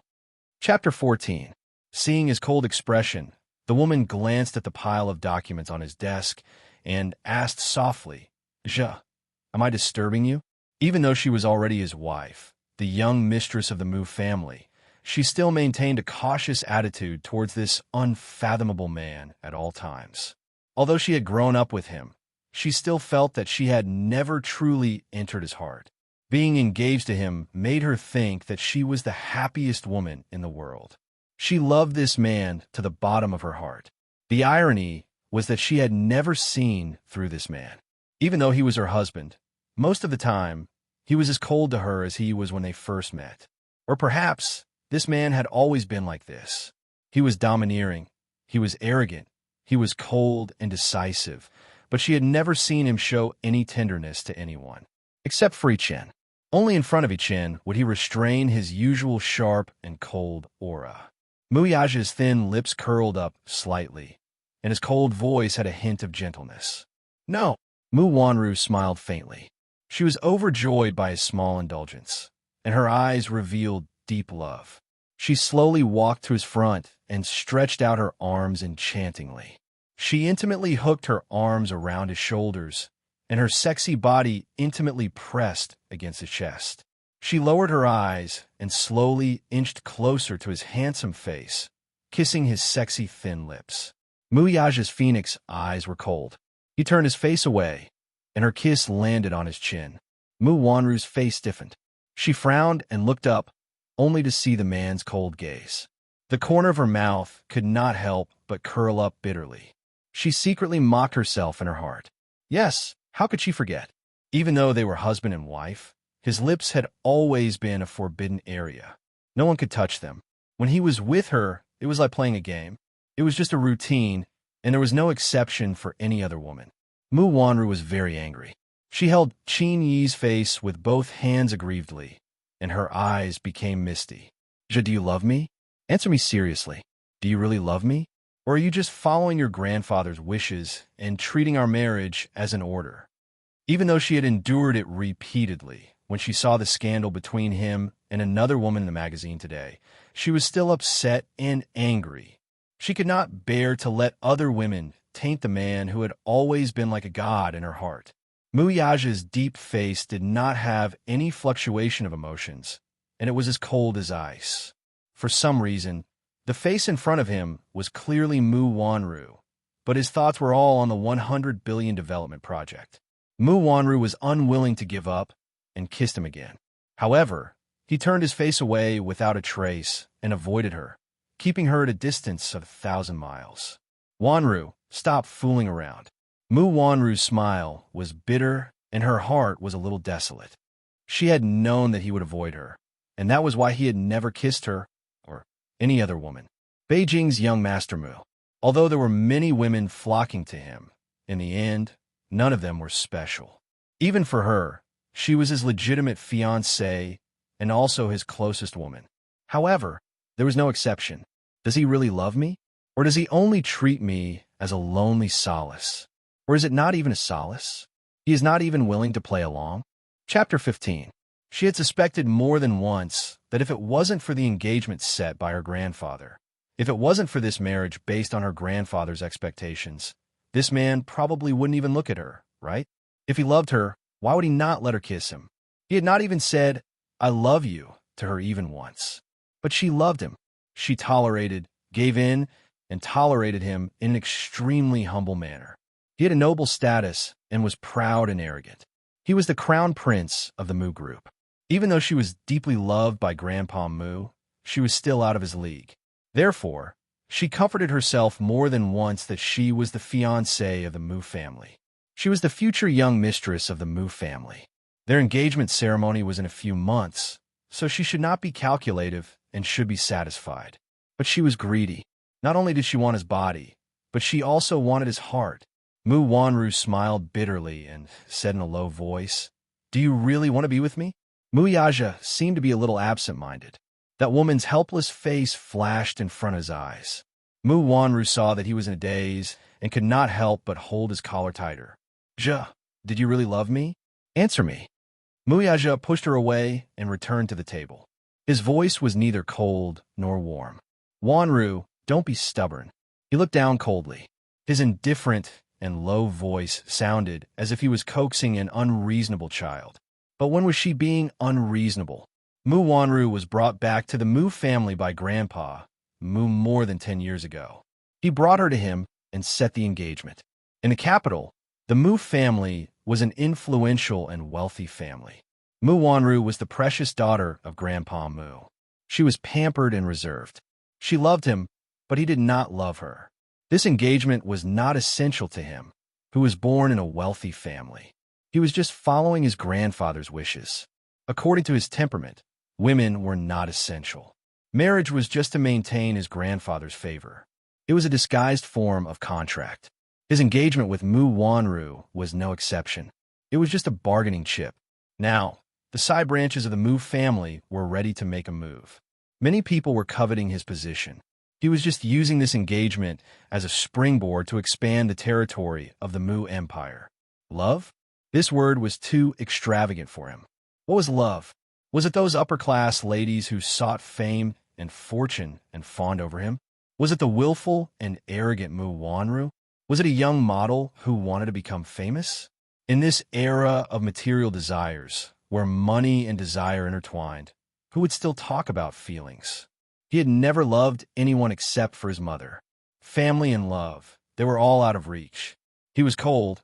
Chapter 14. Seeing his cold expression, the woman glanced at the pile of documents on his desk and asked softly, am I disturbing you?" Even though she was already his wife, the young mistress of the Mu family, she still maintained a cautious attitude towards this unfathomable man at all times. Although she had grown up with him, she still felt that she had never truly entered his heart. Being engaged to him made her think that she was the happiest woman in the world. She loved this man to the bottom of her heart. The irony was that she had never seen through this man. Even though he was her husband, most of the time, he was as cold to her as he was when they first met. Or perhaps this man had always been like this. He was domineering, he was arrogant, he was cold and decisive, but she had never seen him show any tenderness to anyone, except for Chen. Only in front of Chen would he restrain his usual sharp and cold aura. Muyaja's thin lips curled up slightly, and his cold voice had a hint of gentleness. "No." Mu Wanru smiled faintly. She was overjoyed by his small indulgence, and her eyes revealed deep love. She slowly walked to his front and stretched out her arms enchantingly. She intimately hooked her arms around his shoulders, and her sexy body intimately pressed against his chest. She lowered her eyes and slowly inched closer to his handsome face, kissing his sexy thin lips. Muyaja's phoenix eyes were cold. He turned his face away, and her kiss landed on his chin. Mu Wanru's face stiffened. She frowned and looked up, only to see the man's cold gaze. The corner of her mouth could not help but curl up bitterly. She secretly mocked herself in her heart. Yes, how could she forget? Even though they were husband and wife, his lips had always been a forbidden area. No one could touch them. When he was with her, it was like playing a game. It was just a routine, and there was no exception for any other woman. Mu Wanru was very angry. She held Qin Yi's face with both hands aggrievedly, and her eyes became misty. "Do you love me? Answer me seriously. Do you really love me? Or are you just following your grandfather's wishes and treating our marriage as an order?" Even though she had endured it repeatedly, when she saw the scandal between him and another woman in the magazine today, she was still upset and angry. She could not bear to let other women taint the man who had always been like a god in her heart. Muyaja's deep face did not have any fluctuation of emotions, and it was as cold as ice. For some reason, the face in front of him was clearly Mu Wanru, but his thoughts were all on the 100 billion development project. Mu Wanru was unwilling to give up and kissed him again. However, he turned his face away without a trace and avoided her, keeping her at a distance of 1,000 miles. "Wanru, stop fooling around." Mu Wanru's smile was bitter, and her heart was a little desolate. She had known that he would avoid her, and that was why he had never kissed her or any other woman. Beijing's young Master Mu. Although there were many women flocking to him, in the end, none of them were special. Even for her, she was his legitimate fiancée and also his closest woman. However, there was no exception. Does he really love me? Or does he only treat me as a lonely solace? Or is it not even a solace? He is not even willing to play along? Chapter 15. She had suspected more than once that if it wasn't for the engagement set by her grandfather, if it wasn't for this marriage based on her grandfather's expectations, this man probably wouldn't even look at her, right? If he loved her, why would he not let her kiss him? He had not even said, "I love you," to her even once. But she loved him. She tolerated, gave in, and tolerated him in an extremely humble manner. He had a noble status and was proud and arrogant. He was the crown prince of the Mu group. Even though she was deeply loved by Grandpa Mu, she was still out of his league. Therefore, She comforted herself more than once that she was the fiancée of the Mu family. She was the future young mistress of the Mu family. Their engagement ceremony was in a few months, so she should not be calculative and should be satisfied. But she was greedy. Not only did she want his body, but she also wanted his heart. Mu Wanru smiled bitterly and said in a low voice, "Do you really want to be with me?" Mu Yaja seemed to be a little absent-minded. That woman's helpless face flashed in front of his eyes. Mu Wanru saw that he was in a daze and could not help but hold his collar tighter. "Ja, did you really love me? Answer me." Mu Yaja pushed her away and returned to the table. His voice was neither cold nor warm. "Wanru, don't be stubborn." He looked down coldly. His indifferent and low voice sounded as if he was coaxing an unreasonable child. But when was she being unreasonable? Mu Wanru was brought back to the Mu family by Grandpa Mu more than 10 years ago. He brought her to him and set the engagement. In the capital, the Mu family was an influential and wealthy family. Mu Wanru was the precious daughter of Grandpa Mu. She was pampered and reserved. She loved him, but he did not love her. This engagement was not essential to him, who was born in a wealthy family. He was just following his grandfather's wishes. According to his temperament, women were not essential. Marriage was just to maintain his grandfather's favor. It was a disguised form of contract. His engagement with Mu Wanru was no exception. It was just a bargaining chip. Now, the side branches of the Mu family were ready to make a move. Many people were coveting his position. He was just using this engagement as a springboard to expand the territory of the Mu Empire. Love? This word was too extravagant for him. What was love? Was it those upper-class ladies who sought fame and fortune and fawned over him? Was it the willful and arrogant Mu Wanru? Was it a young model who wanted to become famous? In this era of material desires, where money and desire intertwined, who would still talk about feelings? He had never loved anyone except for his mother. Family and love, they were all out of reach. He was cold,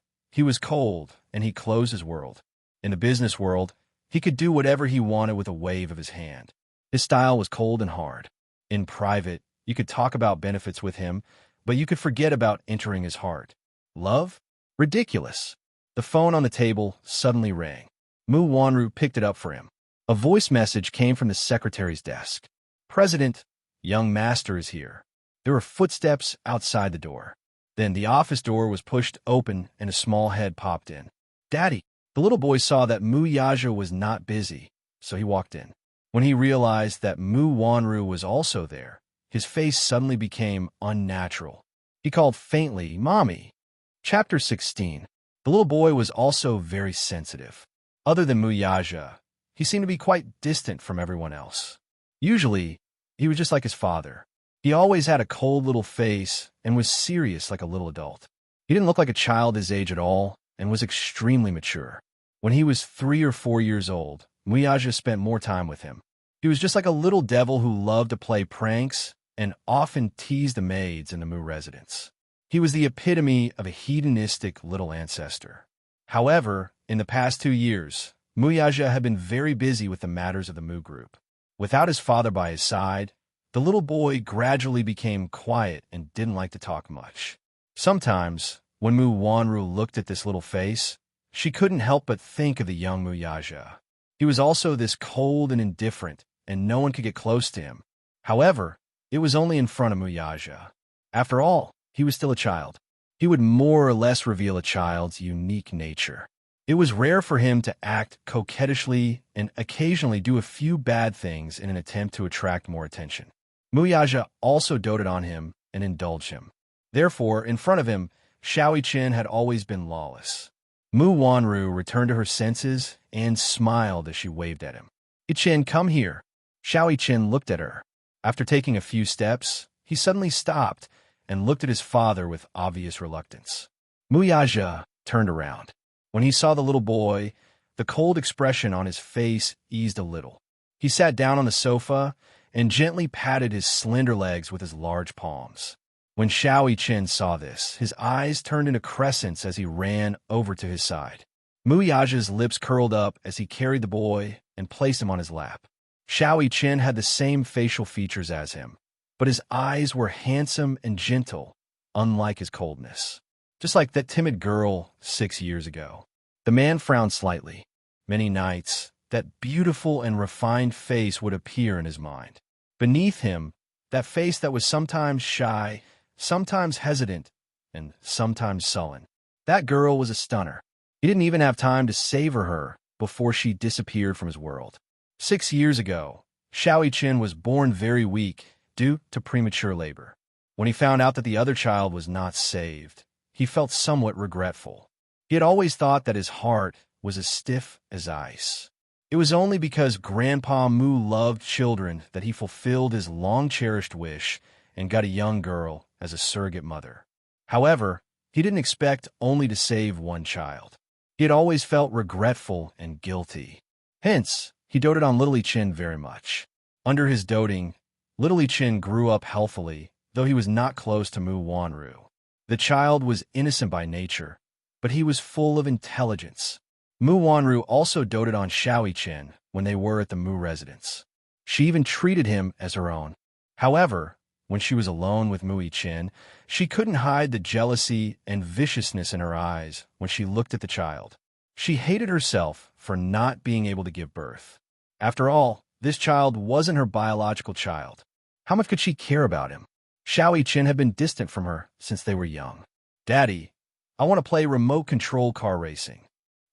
and he closed his world. In the business world, he could do whatever he wanted with a wave of his hand. His style was cold and hard. In private, you could talk about benefits with him, but you could forget about entering his heart. Love? Ridiculous. The phone on the table suddenly rang. Mu Wanru picked it up for him. A voice message came from the secretary's desk. "President, young master is here." There were footsteps outside the door. Then the office door was pushed open and a small head popped in. "Daddy." The little boy saw that Mu Yaja was not busy, so he walked in. When he realized that Mu Wanru was also there, his face suddenly became unnatural. He called faintly, "Mommy." Chapter 16. The little boy was also very sensitive. Other than Mu Yaja, he seemed to be quite distant from everyone else. Usually, he was just like his father. He always had a cold little face and was serious like a little adult. He didn't look like a child his age at all and was extremely mature. When he was 3 or 4 years old, Mu Yaja spent more time with him. He was just like a little devil who loved to play pranks and often teased the maids in the Mu residence. He was the epitome of a hedonistic little ancestor. However, in the past 2 years, Mu Yaja had been very busy with the matters of the Mu group. Without his father by his side, the little boy gradually became quiet and didn't like to talk much. Sometimes, when Mu Wanru looked at this little face, she couldn't help but think of the young Mu Yaja. He was also this cold and indifferent, and no one could get close to him. However, it was only in front of Mu Yaja. After all, he was still a child. He would more or less reveal a child's unique nature. It was rare for him to act coquettishly and occasionally do a few bad things in an attempt to attract more attention. Mu Yaja also doted on him and indulged him. Therefore, in front of him, Xiao Chen had always been lawless. Mu Wanru returned to her senses and smiled as she waved at him. "Chen, come here." Xiao Chen looked at her. After taking a few steps, he suddenly stopped and looked at his father with obvious reluctance. Mu Yaja turned around. When he saw the little boy, the cold expression on his face eased a little. He sat down on the sofa and gently patted his slender legs with his large palms. When Xiao Chen saw this, his eyes turned into crescents as he ran over to his side. Mu Yaja's lips curled up as he carried the boy and placed him on his lap. Xiao Chen had the same facial features as him. but his eyes were handsome and gentle, unlike his coldness. Just like that timid girl 6 years ago. The man frowned slightly. Many nights, that beautiful and refined face would appear in his mind. Beneath him, that face that was sometimes shy, sometimes hesitant, and sometimes sullen. That girl was a stunner. He didn't even have time to savor her before she disappeared from his world. 6 years ago, Xiao Chen was born very weak due to premature labor. When he found out that the other child was not saved, he felt somewhat regretful. He had always thought that his heart was as stiff as ice. It was only because Grandpa Mu loved children that he fulfilled his long-cherished wish and got a young girl as a surrogate mother. However, he didn't expect only to save one child. He had always felt regretful and guilty. Hence, he doted on Little Chen very much. Under his doting, Little Chen grew up healthily, though he was not close to Mu Wanru. The child was innocent by nature, but he was full of intelligence. Mu Wanru also doted on Xiao Chen when they were at the Mu residence. She even treated him as her own. However, when she was alone with Mu Chen, she couldn't hide the jealousy and viciousness in her eyes when she looked at the child. She hated herself for not being able to give birth. After all, this child wasn't her biological child. How much could she care about him? Xiao Chen had been distant from her since they were young. Daddy, I want to play remote control car racing.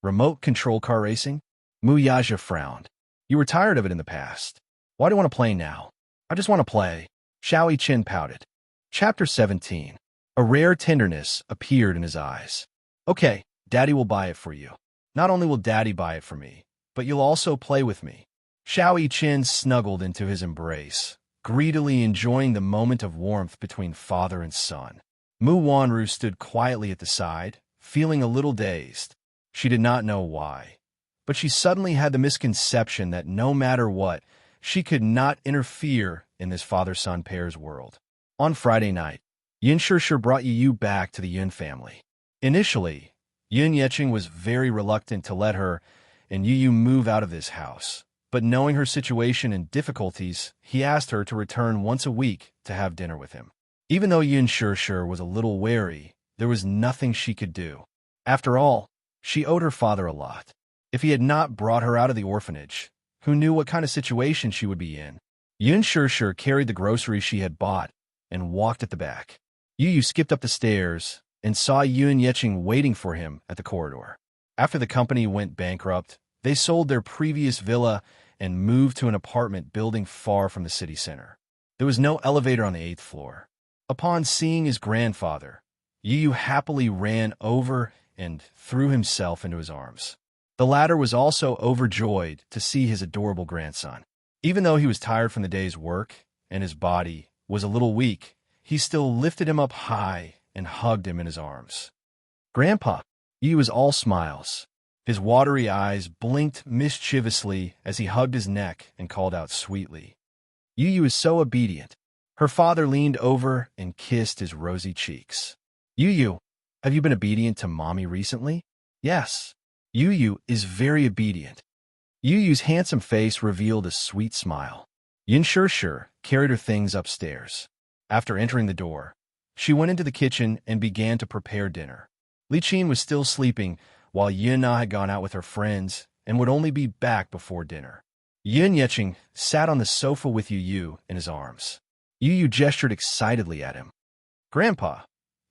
Remote control car racing? Mu Yaja frowned. You were tired of it in the past. Why do you want to play now? I just want to play. Xiao Chen pouted. Chapter 17. A rare tenderness appeared in his eyes. Okay, Daddy will buy it for you. Not only will Daddy buy it for me, but you'll also play with me. Xiao Chen snuggled into his embrace, greedily enjoying the moment of warmth between father and son. Mu Wanru stood quietly at the side, feeling a little dazed. She did not know why, but she suddenly had the misconception that no matter what, she could not interfere in this father-son pair's world. On Friday night, Yin Shishir brought Yu back to the Yun family. Initially, Yun Yeching was very reluctant to let her and Yu move out of this house, but knowing her situation and difficulties, he asked her to return once a week to have dinner with him. Even though Yin Shishir was a little wary, there was nothing she could do. After all, she owed her father a lot. If he had not brought her out of the orphanage, who knew what kind of situation she would be in? Yun Shishir carried the groceries she had bought and walked at the back. Yu skipped up the stairs and saw Yun Yeching waiting for him at the corridor. After the company went bankrupt, they sold their previous villa and moved to an apartment building far from the city center. There was no elevator on the 8th floor. Upon seeing his grandfather, Yu happily ran over and threw himself into his arms. The latter was also overjoyed to see his adorable grandson. Even though he was tired from the day's work and his body was a little weak, he still lifted him up high and hugged him in his arms. Grandpa, Yu was all smiles. His watery eyes blinked mischievously as he hugged his neck and called out sweetly. Yu is so obedient. Her father leaned over and kissed his rosy cheeks. Yu, have you been obedient to Mommy recently? Yes. Yu is very obedient. Yu's handsome face revealed a sweet smile. Yin Shishir carried her things upstairs. After entering the door, she went into the kitchen and began to prepare dinner. Li Qin was still sleeping, while Yun Na had gone out with her friends and would only be back before dinner. Yun Yeching sat on the sofa with Yu in his arms. Yu gestured excitedly at him. Grandpa,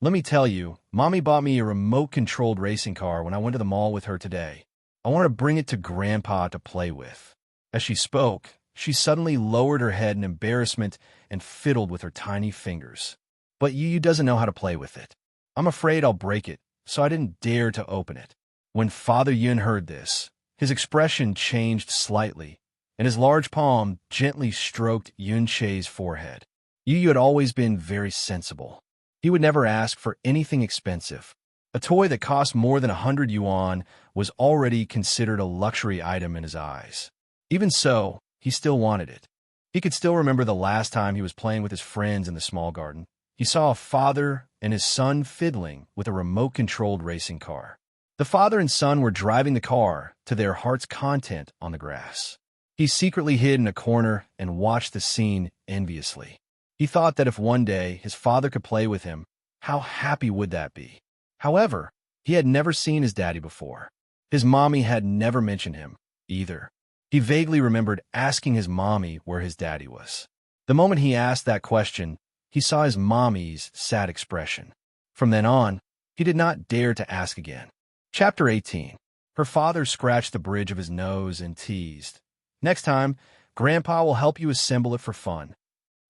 let me tell you, Mommy bought me a remote-controlled racing car when I went to the mall with her today. I wanted to bring it to Grandpa to play with. As she spoke, she suddenly lowered her head in embarrassment and fiddled with her tiny fingers. But Yu doesn't know how to play with it. I'm afraid I'll break it, so I didn't dare to open it. When Father Yun heard this, his expression changed slightly, and his large palm gently stroked Yun Che's forehead. Yu had always been very sensible. He would never ask for anything expensive. A toy that cost more than 100 yuan was already considered a luxury item in his eyes. Even so, he still wanted it. He could still remember the last time he was playing with his friends in the small garden. He saw a father and his son fiddling with a remote-controlled racing car. The father and son were driving the car to their heart's content on the grass. He secretly hid in a corner and watched the scene enviously. He thought that if one day his father could play with him, how happy would that be? However, he had never seen his daddy before. His mommy had never mentioned him, either. He vaguely remembered asking his mommy where his daddy was. The moment he asked that question, he saw his mommy's sad expression. From then on, he did not dare to ask again. Chapter 18. Her father scratched the bridge of his nose and teased, "Next time, Grandpa will help you assemble it for fun."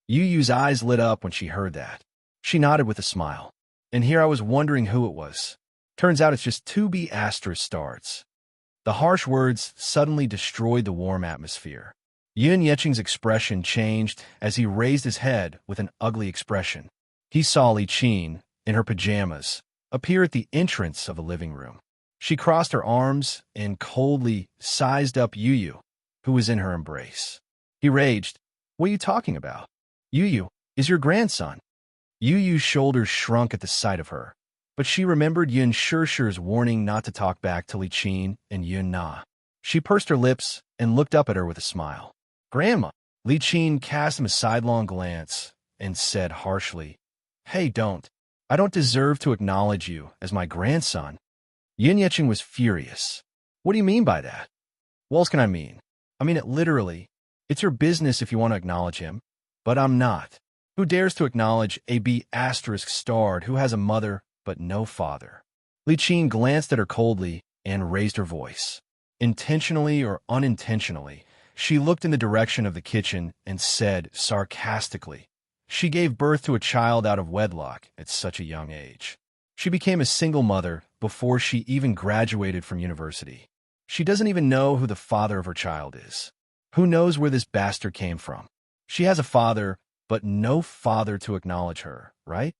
Yu Yu's eyes lit up when she heard that. She nodded with a smile. And here I was wondering who it was. Turns out it's just 2B asterisk stars. The harsh words suddenly destroyed the warm atmosphere. Yun Yeching's expression changed as he raised his head with an ugly expression. He saw Li Qin, in her pajamas, appear at the entrance of the living room. She crossed her arms and coldly sized up Yu Yu, who was in her embrace. He raged, "What are you talking about? Yu Yu is your grandson." Yu Yu's shoulders shrunk at the sight of her, but she remembered Yun Shishir's warning not to talk back to Li Qin and Yun Na. She pursed her lips and looked up at her with a smile. "Grandma." Li Qin cast him a sidelong glance and said harshly, "Hey, don't. I don't deserve to acknowledge you as my grandson." Yun Yeching was furious. "What do you mean by that?" "What else can I mean? I mean it literally. It's your business if you want to acknowledge him, but I'm not. Who dares to acknowledge a B asterisk starred who has a mother but no father?" Li Qin glanced at her coldly and raised her voice. Intentionally or unintentionally, she looked in the direction of the kitchen and said sarcastically, "She gave birth to a child out of wedlock at such a young age. She became a single mother before she even graduated from university. She doesn't even know who the father of her child is. Who knows where this bastard came from? She has a father, but no father to acknowledge her, right?"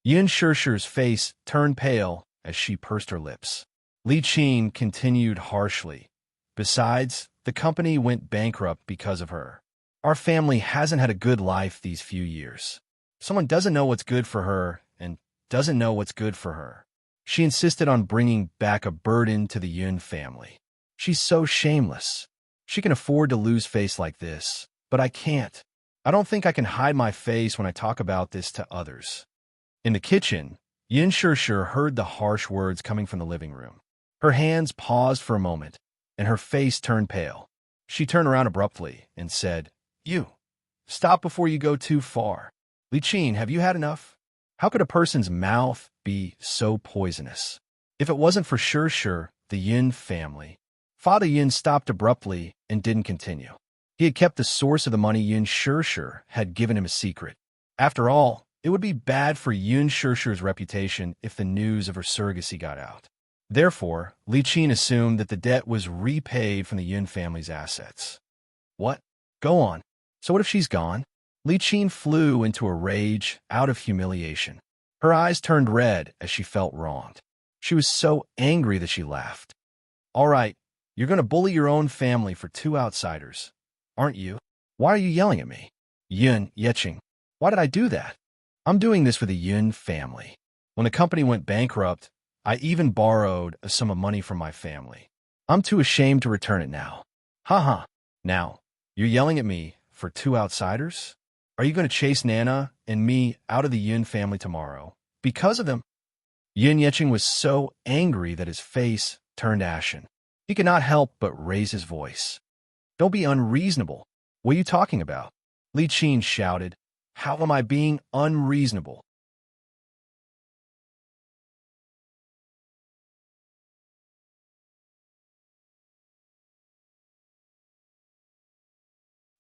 Yun Shishir's face turned pale as she pursed her lips. Li Qin continued harshly, "Besides, the company went bankrupt because of her. Our family hasn't had a good life these few years. Someone doesn't know what's good for her and doesn't know what's good for her. She insisted on bringing back a burden to the Yun family. She's so shameless. She can afford to lose face like this, but I can't. I don't think I can hide my face when I talk about this to others." In the kitchen, Yun Shishir heard the harsh words coming from the living room. Her hands paused for a moment, and her face turned pale. She turned around abruptly and said, "You, stop before you go too far. Li Qin, have you had enough? How could a person's mouth be so poisonous? If it wasn't for Shishir, the Yun family..." Father Yun stopped abruptly and didn't continue. He had kept the source of the money Yun Shishir had given him a secret. After all, it would be bad for Yun Shishir's reputation if the news of her surrogacy got out. Therefore, Li Qin assumed that the debt was repaid from the Yun family's assets. "What? Go on. So what if she's gone?" Li Qin flew into a rage out of humiliation. Her eyes turned red as she felt wronged. She was so angry that she laughed. "All right, you're going to bully your own family for 2 outsiders, aren't you? Why are you yelling at me? Yun Yeching, why did I do that? I'm doing this for the Yun family. When the company went bankrupt, I even borrowed a sum of money from my family. I'm too ashamed to return it now. Haha. Now, you're yelling at me for 2 outsiders? Are you going to chase Nana and me out of the Yun family tomorrow because of them?" Yun Yeching was so angry that his face turned ashen. He could not help but raise his voice. "Don't be unreasonable. What are you talking about?" Li Qin shouted. "How am I being unreasonable?"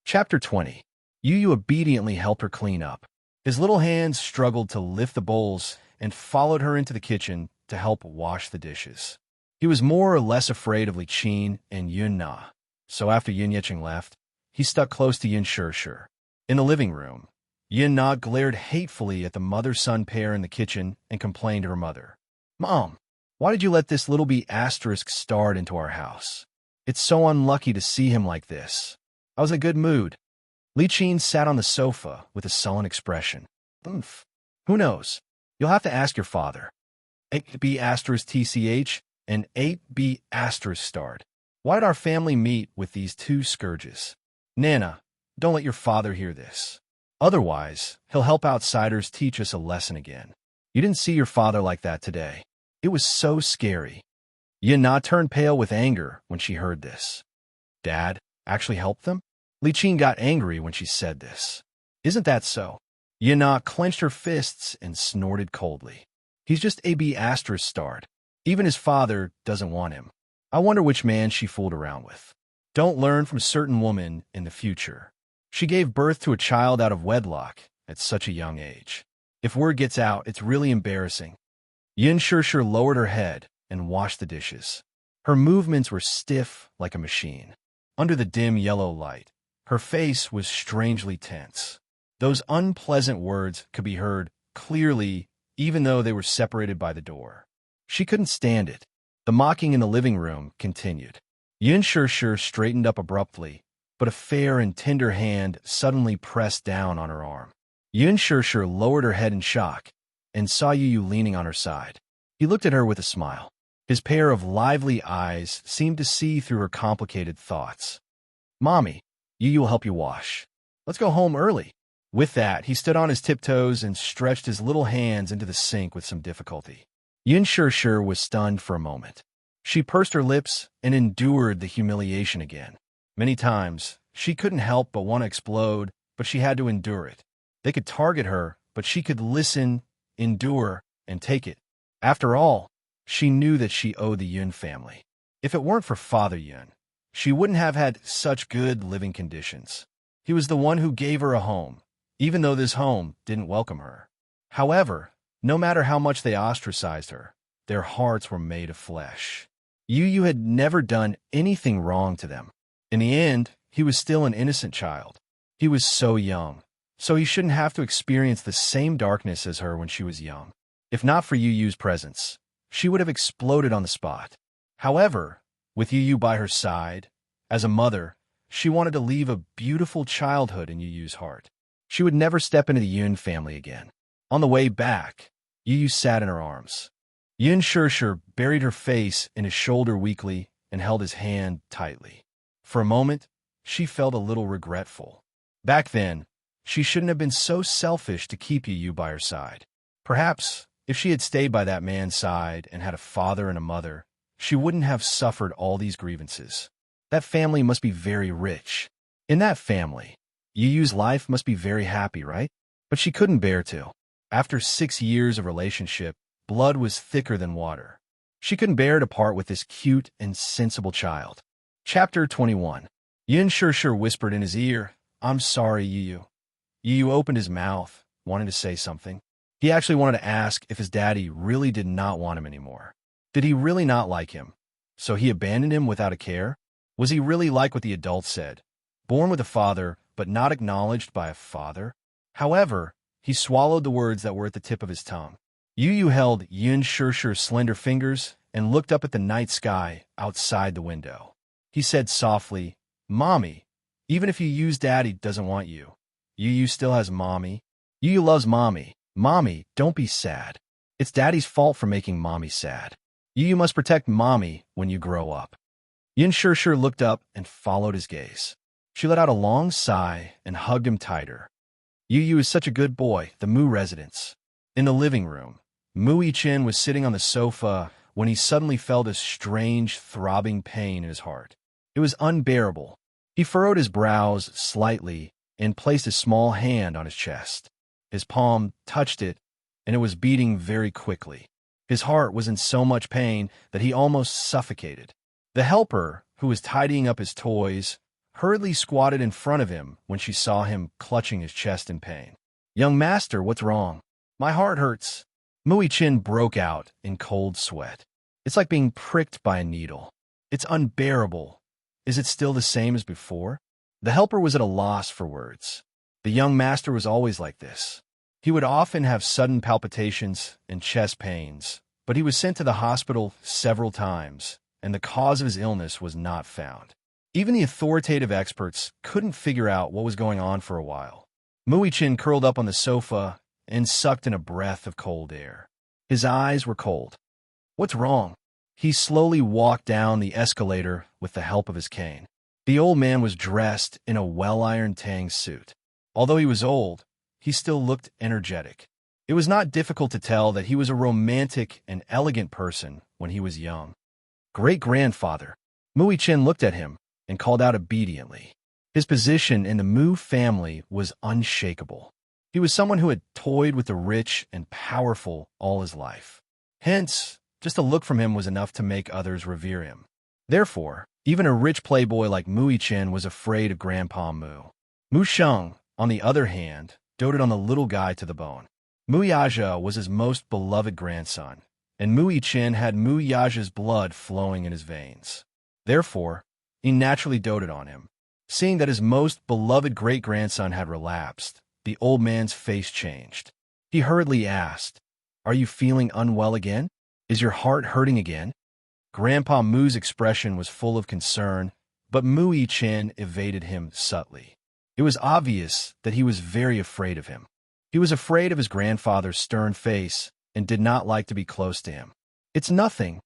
Chapter 20. Yu Yu obediently helped her clean up. His little hands struggled to lift the bowls and followed her into the kitchen to help wash the dishes. He was more or less afraid of Li Qin and Yun Na, so after Yun Yeching left, he stuck close to Yun Shishir. In the living room, Yun Na glared hatefully at the mother-son pair in the kitchen and complained to her mother. "Mom, why did you let this little B asterisk start into our house? It's so unlucky to see him like this. I was in a good mood." Li Qin sat on the sofa with a sullen expression. "Oomph. Who knows? You'll have to ask your father." 8B asterisk TCH and 8B asterisk starred. Why did our family meet with these 2 scourges? Nana, don't let your father hear this. Otherwise, he'll help outsiders teach us a lesson again. You didn't see your father like that today. It was so scary. Yana turned pale with anger when she heard this. Dad actually helped them? Li Qin got angry when she said this. Isn't that so? Yana clenched her fists and snorted coldly. He's just AB Astra's starred. Even his father doesn't want him. I wonder which man she fooled around with. Don't learn from a certain woman in the future. She gave birth to a child out of wedlock at such a young age. If word gets out, it's really embarrassing. Yin Shishir lowered her head and washed the dishes. Her movements were stiff like a machine. Under the dim yellow light, her face was strangely tense. Those unpleasant words could be heard clearly even though they were separated by the door. She couldn't stand it. The mocking in the living room continued. Yin Shishir straightened up abruptly, but a fair and tender hand suddenly pressed down on her arm. Yin Shishir lowered her head in shock and saw Yu leaning on her side. He looked at her with a smile. His pair of lively eyes seemed to see through her complicated thoughts. Mommy, Yu will help you wash. Let's go home early. With that, he stood on his tiptoes and stretched his little hands into the sink with some difficulty. Yin Shishir was stunned for a moment. She pursed her lips and endured the humiliation again. Many times, she couldn't help but want to explode, but she had to endure it. They could target her, but she could listen, endure, and take it. After all, she knew that she owed the Yun family. If it weren't for Father Yun, she wouldn't have had such good living conditions. He was the one who gave her a home, even though this home didn't welcome her. However, no matter how much they ostracized her, their hearts were made of flesh. Yu had never done anything wrong to them. In the end, he was still an innocent child. He was so young, so he shouldn't have to experience the same darkness as her when she was young. If not for Yu's presence, she would have exploded on the spot. However, with Yu by her side, as a mother, she wanted to leave a beautiful childhood in Yu's heart. She would never step into the Yun family again. On the way back, Yu sat in her arms. Yin Shishir buried her face in his shoulder weakly and held his hand tightly. For a moment, she felt a little regretful. Back then, she shouldn't have been so selfish to keep Yu by her side. Perhaps, if she had stayed by that man's side and had a father and a mother, she wouldn't have suffered all these grievances. That family must be very rich. In that family, Yu's life must be very happy, right? But she couldn't bear to. After 6 years of relationship, blood was thicker than water. She couldn't bear to part with this cute and sensible child. Chapter 21. Yin Shishir whispered in his ear, I'm sorry, Yu. Yu opened his mouth, wanting to say something. He actually wanted to ask if his daddy really did not want him anymore. Did he really not like him? So he abandoned him without a care? Was he really like what the adults said? Born with a father, but not acknowledged by a father? However, he swallowed the words that were at the tip of his tongue. Yu held Yin Shishir's slender fingers and looked up at the night sky outside the window. He said softly, Mommy, even if Yu's daddy doesn't want you, Yu still has Mommy. Yu loves Mommy. Mommy, don't be sad. It's Daddy's fault for making Mommy sad. Yu must protect Mommy when you grow up. Yin Shishir looked up and followed his gaze. She let out a long sigh and hugged him tighter. Yu is such a good boy, the Mu residence. In the living room, Mu Yichin was sitting on the sofa when he suddenly felt a strange, throbbing pain in his heart. It was unbearable. He furrowed his brows slightly and placed a small hand on his chest. His palm touched it, and it was beating very quickly. His heart was in so much pain that he almost suffocated. The helper, who was tidying up his toys, hurriedly squatted in front of him when she saw him clutching his chest in pain. Young master, what's wrong? My heart hurts. Mu Yichin broke out in cold sweat. It's like being pricked by a needle. It's unbearable. Is it still the same as before? The helper was at a loss for words. The young master was always like this. He would often have sudden palpitations and chest pains, but he was sent to the hospital several times, and the cause of his illness was not found. Even the authoritative experts couldn't figure out what was going on for a while. Mu Yichin curled up on the sofa and sucked in a breath of cold air. His eyes were cold. What's wrong? He slowly walked down the escalator with the help of his cane. The old man was dressed in a well-ironed tang suit. Although he was old, he still looked energetic. It was not difficult to tell that he was a romantic and elegant person when he was young. Great-grandfather. Mu Chen looked at him and called out obediently. His position in the Mu family was unshakable. He was someone who had toyed with the rich and powerful all his life. Hence, just a look from him was enough to make others revere him. Therefore, even a rich playboy like Mu Chen was afraid of Grandpa Mu. Mu Sheng, on the other hand, doted on the little guy to the bone. Mu Yaja was his most beloved grandson, and Mu Chen had Mu Yaja's blood flowing in his veins. Therefore, he naturally doted on him. Seeing that his most beloved great-grandson had relapsed, the old man's face changed. He hurriedly asked, "Are you feeling unwell again? Is your heart hurting again?" Grandpa Mu's expression was full of concern, but Mu Chen evaded him subtly. It was obvious that he was very afraid of him. He was afraid of his grandfather's stern face and did not like to be close to him. "It's nothing.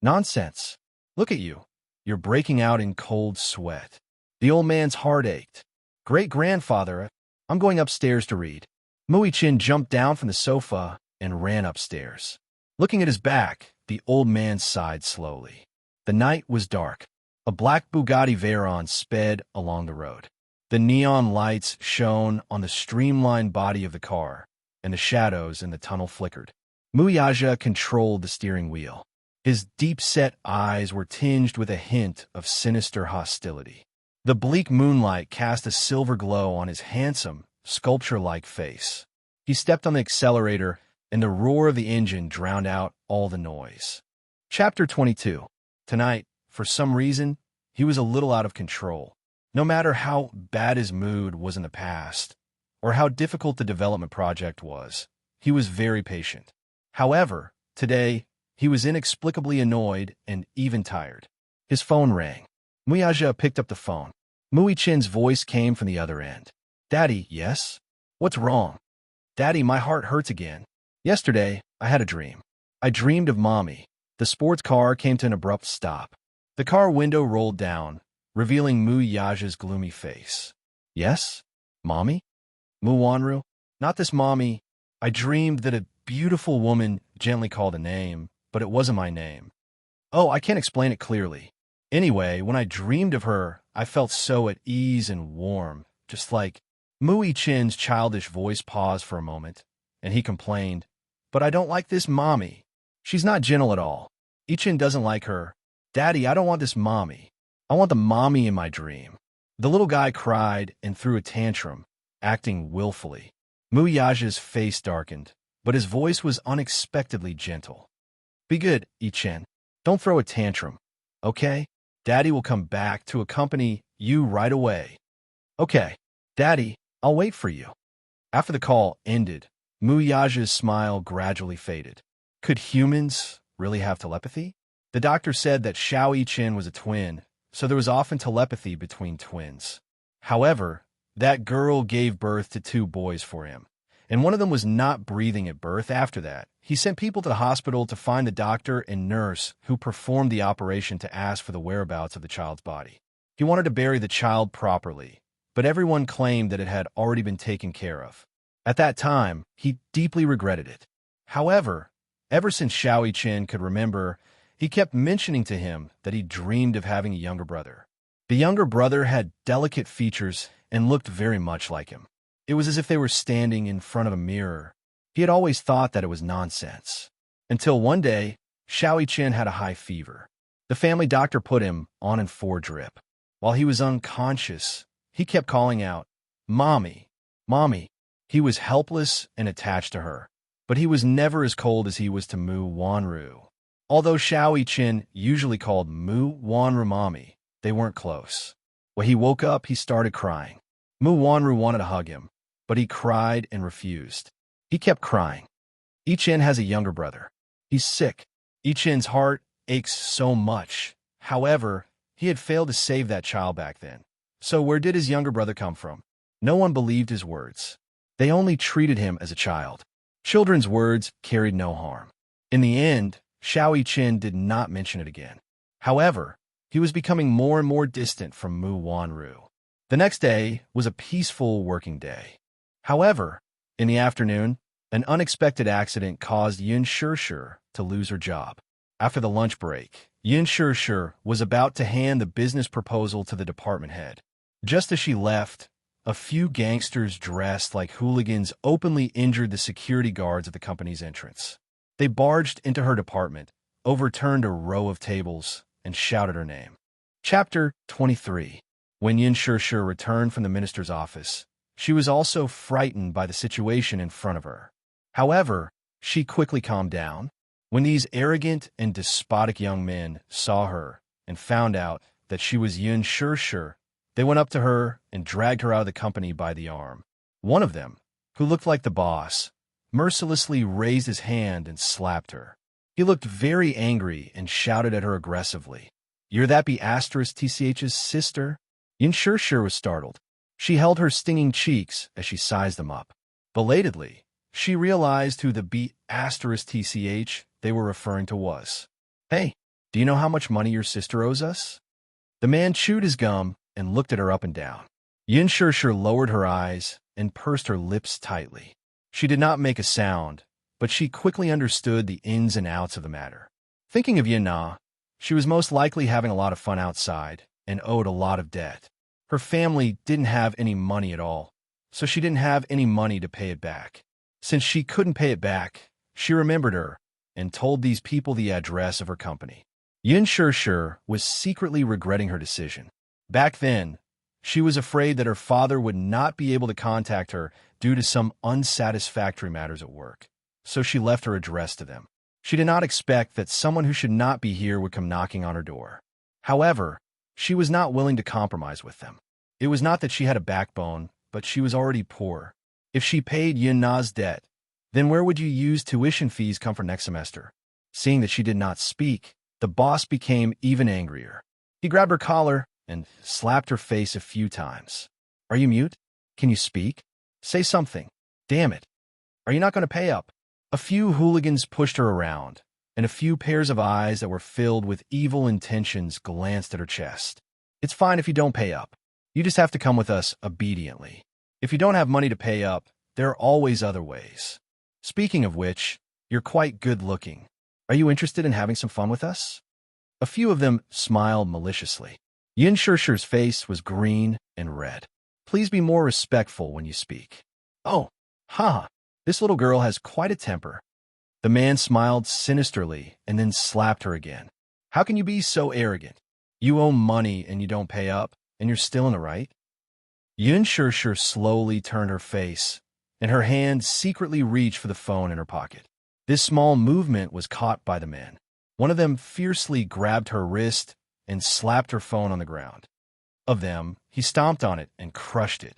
Nonsense. Look at you. You're breaking out in cold sweat." The old man's heart ached. "Great-grandfather, I'm going upstairs to read." Mu Chen jumped down from the sofa and ran upstairs. Looking at his back, the old man sighed slowly. The night was dark. A black Bugatti Veyron sped along the road. The neon lights shone on the streamlined body of the car, and the shadows in the tunnel flickered. Mu Yaja controlled the steering wheel. His deep-set eyes were tinged with a hint of sinister hostility. The bleak moonlight cast a silver glow on his handsome, sculpture-like face. He stepped on the accelerator, and the roar of the engine drowned out all the noise. Chapter 22. Tonight, for some reason, he was a little out of control. No matter how bad his mood was in the past, or how difficult the development project was, he was very patient. However, today, he was inexplicably annoyed and even tired. His phone rang. Mu Yaja picked up the phone. Mu Chen's voice came from the other end. "Daddy, yes? What's wrong?" "Daddy, my heart hurts again. Yesterday, I had a dream. I dreamed of Mommy." The sports car came to an abrupt stop. The car window rolled down, revealing Mu Yaja's gloomy face. "Yes? Mommy? Mu Wanru? Not this Mommy. I dreamed that a beautiful woman gently called a name, but it wasn't my name. Oh, I can't explain it clearly. Anyway, when I dreamed of her, I felt so at ease and warm, just like..." Mu Chen's childish voice paused for a moment, and he complained, "But I don't like this Mommy. She's not gentle at all. Chen doesn't like her. Daddy, I don't want this Mommy. I want the Mommy in my dream." The little guy cried and threw a tantrum, acting willfully. Mu Yaja's face darkened, but his voice was unexpectedly gentle. "Be good, Chen. Don't throw a tantrum, okay? Daddy will come back to accompany you right away." "Okay, Daddy, I'll wait for you." After the call ended, Mu Yaja's smile gradually faded. Could humans really have telepathy? The doctor said that Xiao Chen was a twin, so there was often telepathy between twins. However, that girl gave birth to 2 boys for him, and one of them was not breathing at birth after that. He sent people to the hospital to find the doctor and nurse who performed the operation to ask for the whereabouts of the child's body. He wanted to bury the child properly, but everyone claimed that it had already been taken care of. At that time, he deeply regretted it. However, ever since Xiao Chen could remember, he kept mentioning to him that he dreamed of having a younger brother. The younger brother had delicate features and looked very much like him. It was as if they were standing in front of a mirror. He had always thought that it was nonsense. Until one day, Xiao Chen had a high fever. The family doctor put him on an 4-drip. While he was unconscious, he kept calling out, "Mommy, Mommy." He was helpless and attached to her, but he was never as cold as he was to Mu Wanru. Although Xiao Chen usually called Mu Wanru Mommy, they weren't close. When he woke up, he started crying. Mu Wanru wanted to hug him, but he cried and refused. He kept crying. Chen has a younger brother. He's sick. Chen's heart aches so much. However, he had failed to save that child back then. So where did his younger brother come from? No one believed his words. They only treated him as a child. Children's words carried no harm. In the end, Xiao Chen did not mention it again. However, he was becoming more and more distant from Mu Wanru. The next day was a peaceful working day. However, In the afternoon, an unexpected accident caused Yin Shirshir to lose her job. After the lunch break, Yin Shirshir was about to hand the business proposal to the department head. Just as she left, a few gangsters dressed like hooligans openly injured the security guards at the company's entrance. They barged into her department, overturned a row of tables, and shouted her name. Chapter 23. When Yin Shirshir returned from the minister's office, she was also frightened by the situation in front of her. However, she quickly calmed down. When these arrogant and despotic young men saw her and found out that she was Yin Shirshir, they went up to her and dragged her out of the company by the arm. One of them, who looked like the boss, mercilessly raised his hand and slapped her. He looked very angry and shouted at her aggressively. "You're that B*****''''''''''''''''''''''''''''''''''''''''''''''''''''''''''''''''''''''''''''''''''''''''''''''''''''''''''''''''''*, Yin Shirshir was startled. She held her stinging cheeks as she sized them up. Belatedly, she realized who the B******** they were referring to was. "Hey, do you know how much money your sister owes us?" The man chewed his gum and looked at her up and down. Yin Shirshir lowered her eyes and pursed her lips tightly. She did not make a sound, but she quickly understood the ins and outs of the matter. Thinking of Yin Na, she was most likely having a lot of fun outside and owed a lot of debt. Her family didn't have any money at all, so she didn't have any money to pay it back. Since she couldn't pay it back, she remembered her and told these people the address of her company. Yin Shirshir was secretly regretting her decision. Back then, she was afraid that her father would not be able to contact her due to some unsatisfactory matters at work, so she left her address to them. She did not expect that someone who should not be here would come knocking on her door. However, she was not willing to compromise with them. It was not that she had a backbone, but she was already poor. If she paid Yin Na's debt, then where would you use tuition fees come for next semester? Seeing that she did not speak, the boss became even angrier. He grabbed her collar and slapped her face a few times. "Are you mute? Can you speak? Say something. Damn it. Are you not going to pay up?" A few hooligans pushed her around, and a few pairs of eyes that were filled with evil intentions glanced at her chest. "It's fine if you don't pay up. You just have to come with us obediently. If you don't have money to pay up, there are always other ways. Speaking of which, you're quite good-looking. Are you interested in having some fun with us?" A few of them smiled maliciously. Yin Shirshir's face was green and red. "Please be more respectful when you speak." "Oh, this little girl has quite a temper." The man smiled sinisterly and then slapped her again. "How can you be so arrogant? You owe money and you don't pay up, and you're still in the right?" Yin Shirshir slowly turned her face, and her hand secretly reached for the phone in her pocket. This small movement was caught by the men. One of them fiercely grabbed her wrist and slapped her phone on the ground. Of them, he stomped on it and crushed it.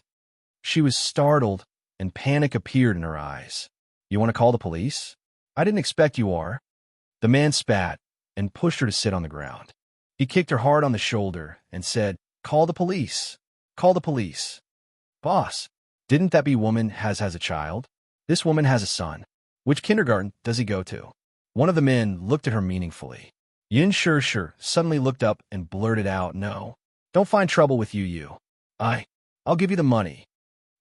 She was startled, and panic appeared in her eyes. "You want to call the police?" "I didn't expect you are." The man spat and pushed her to sit on the ground. He kicked her hard on the shoulder and said, "Call the police. Call the police." "Boss, didn't that be woman has a child? This woman has a son. Which kindergarten does he go to?" One of the men looked at her meaningfully. Yin Shirshir suddenly looked up and blurted out, "No, don't find trouble with you. I'll give you the money."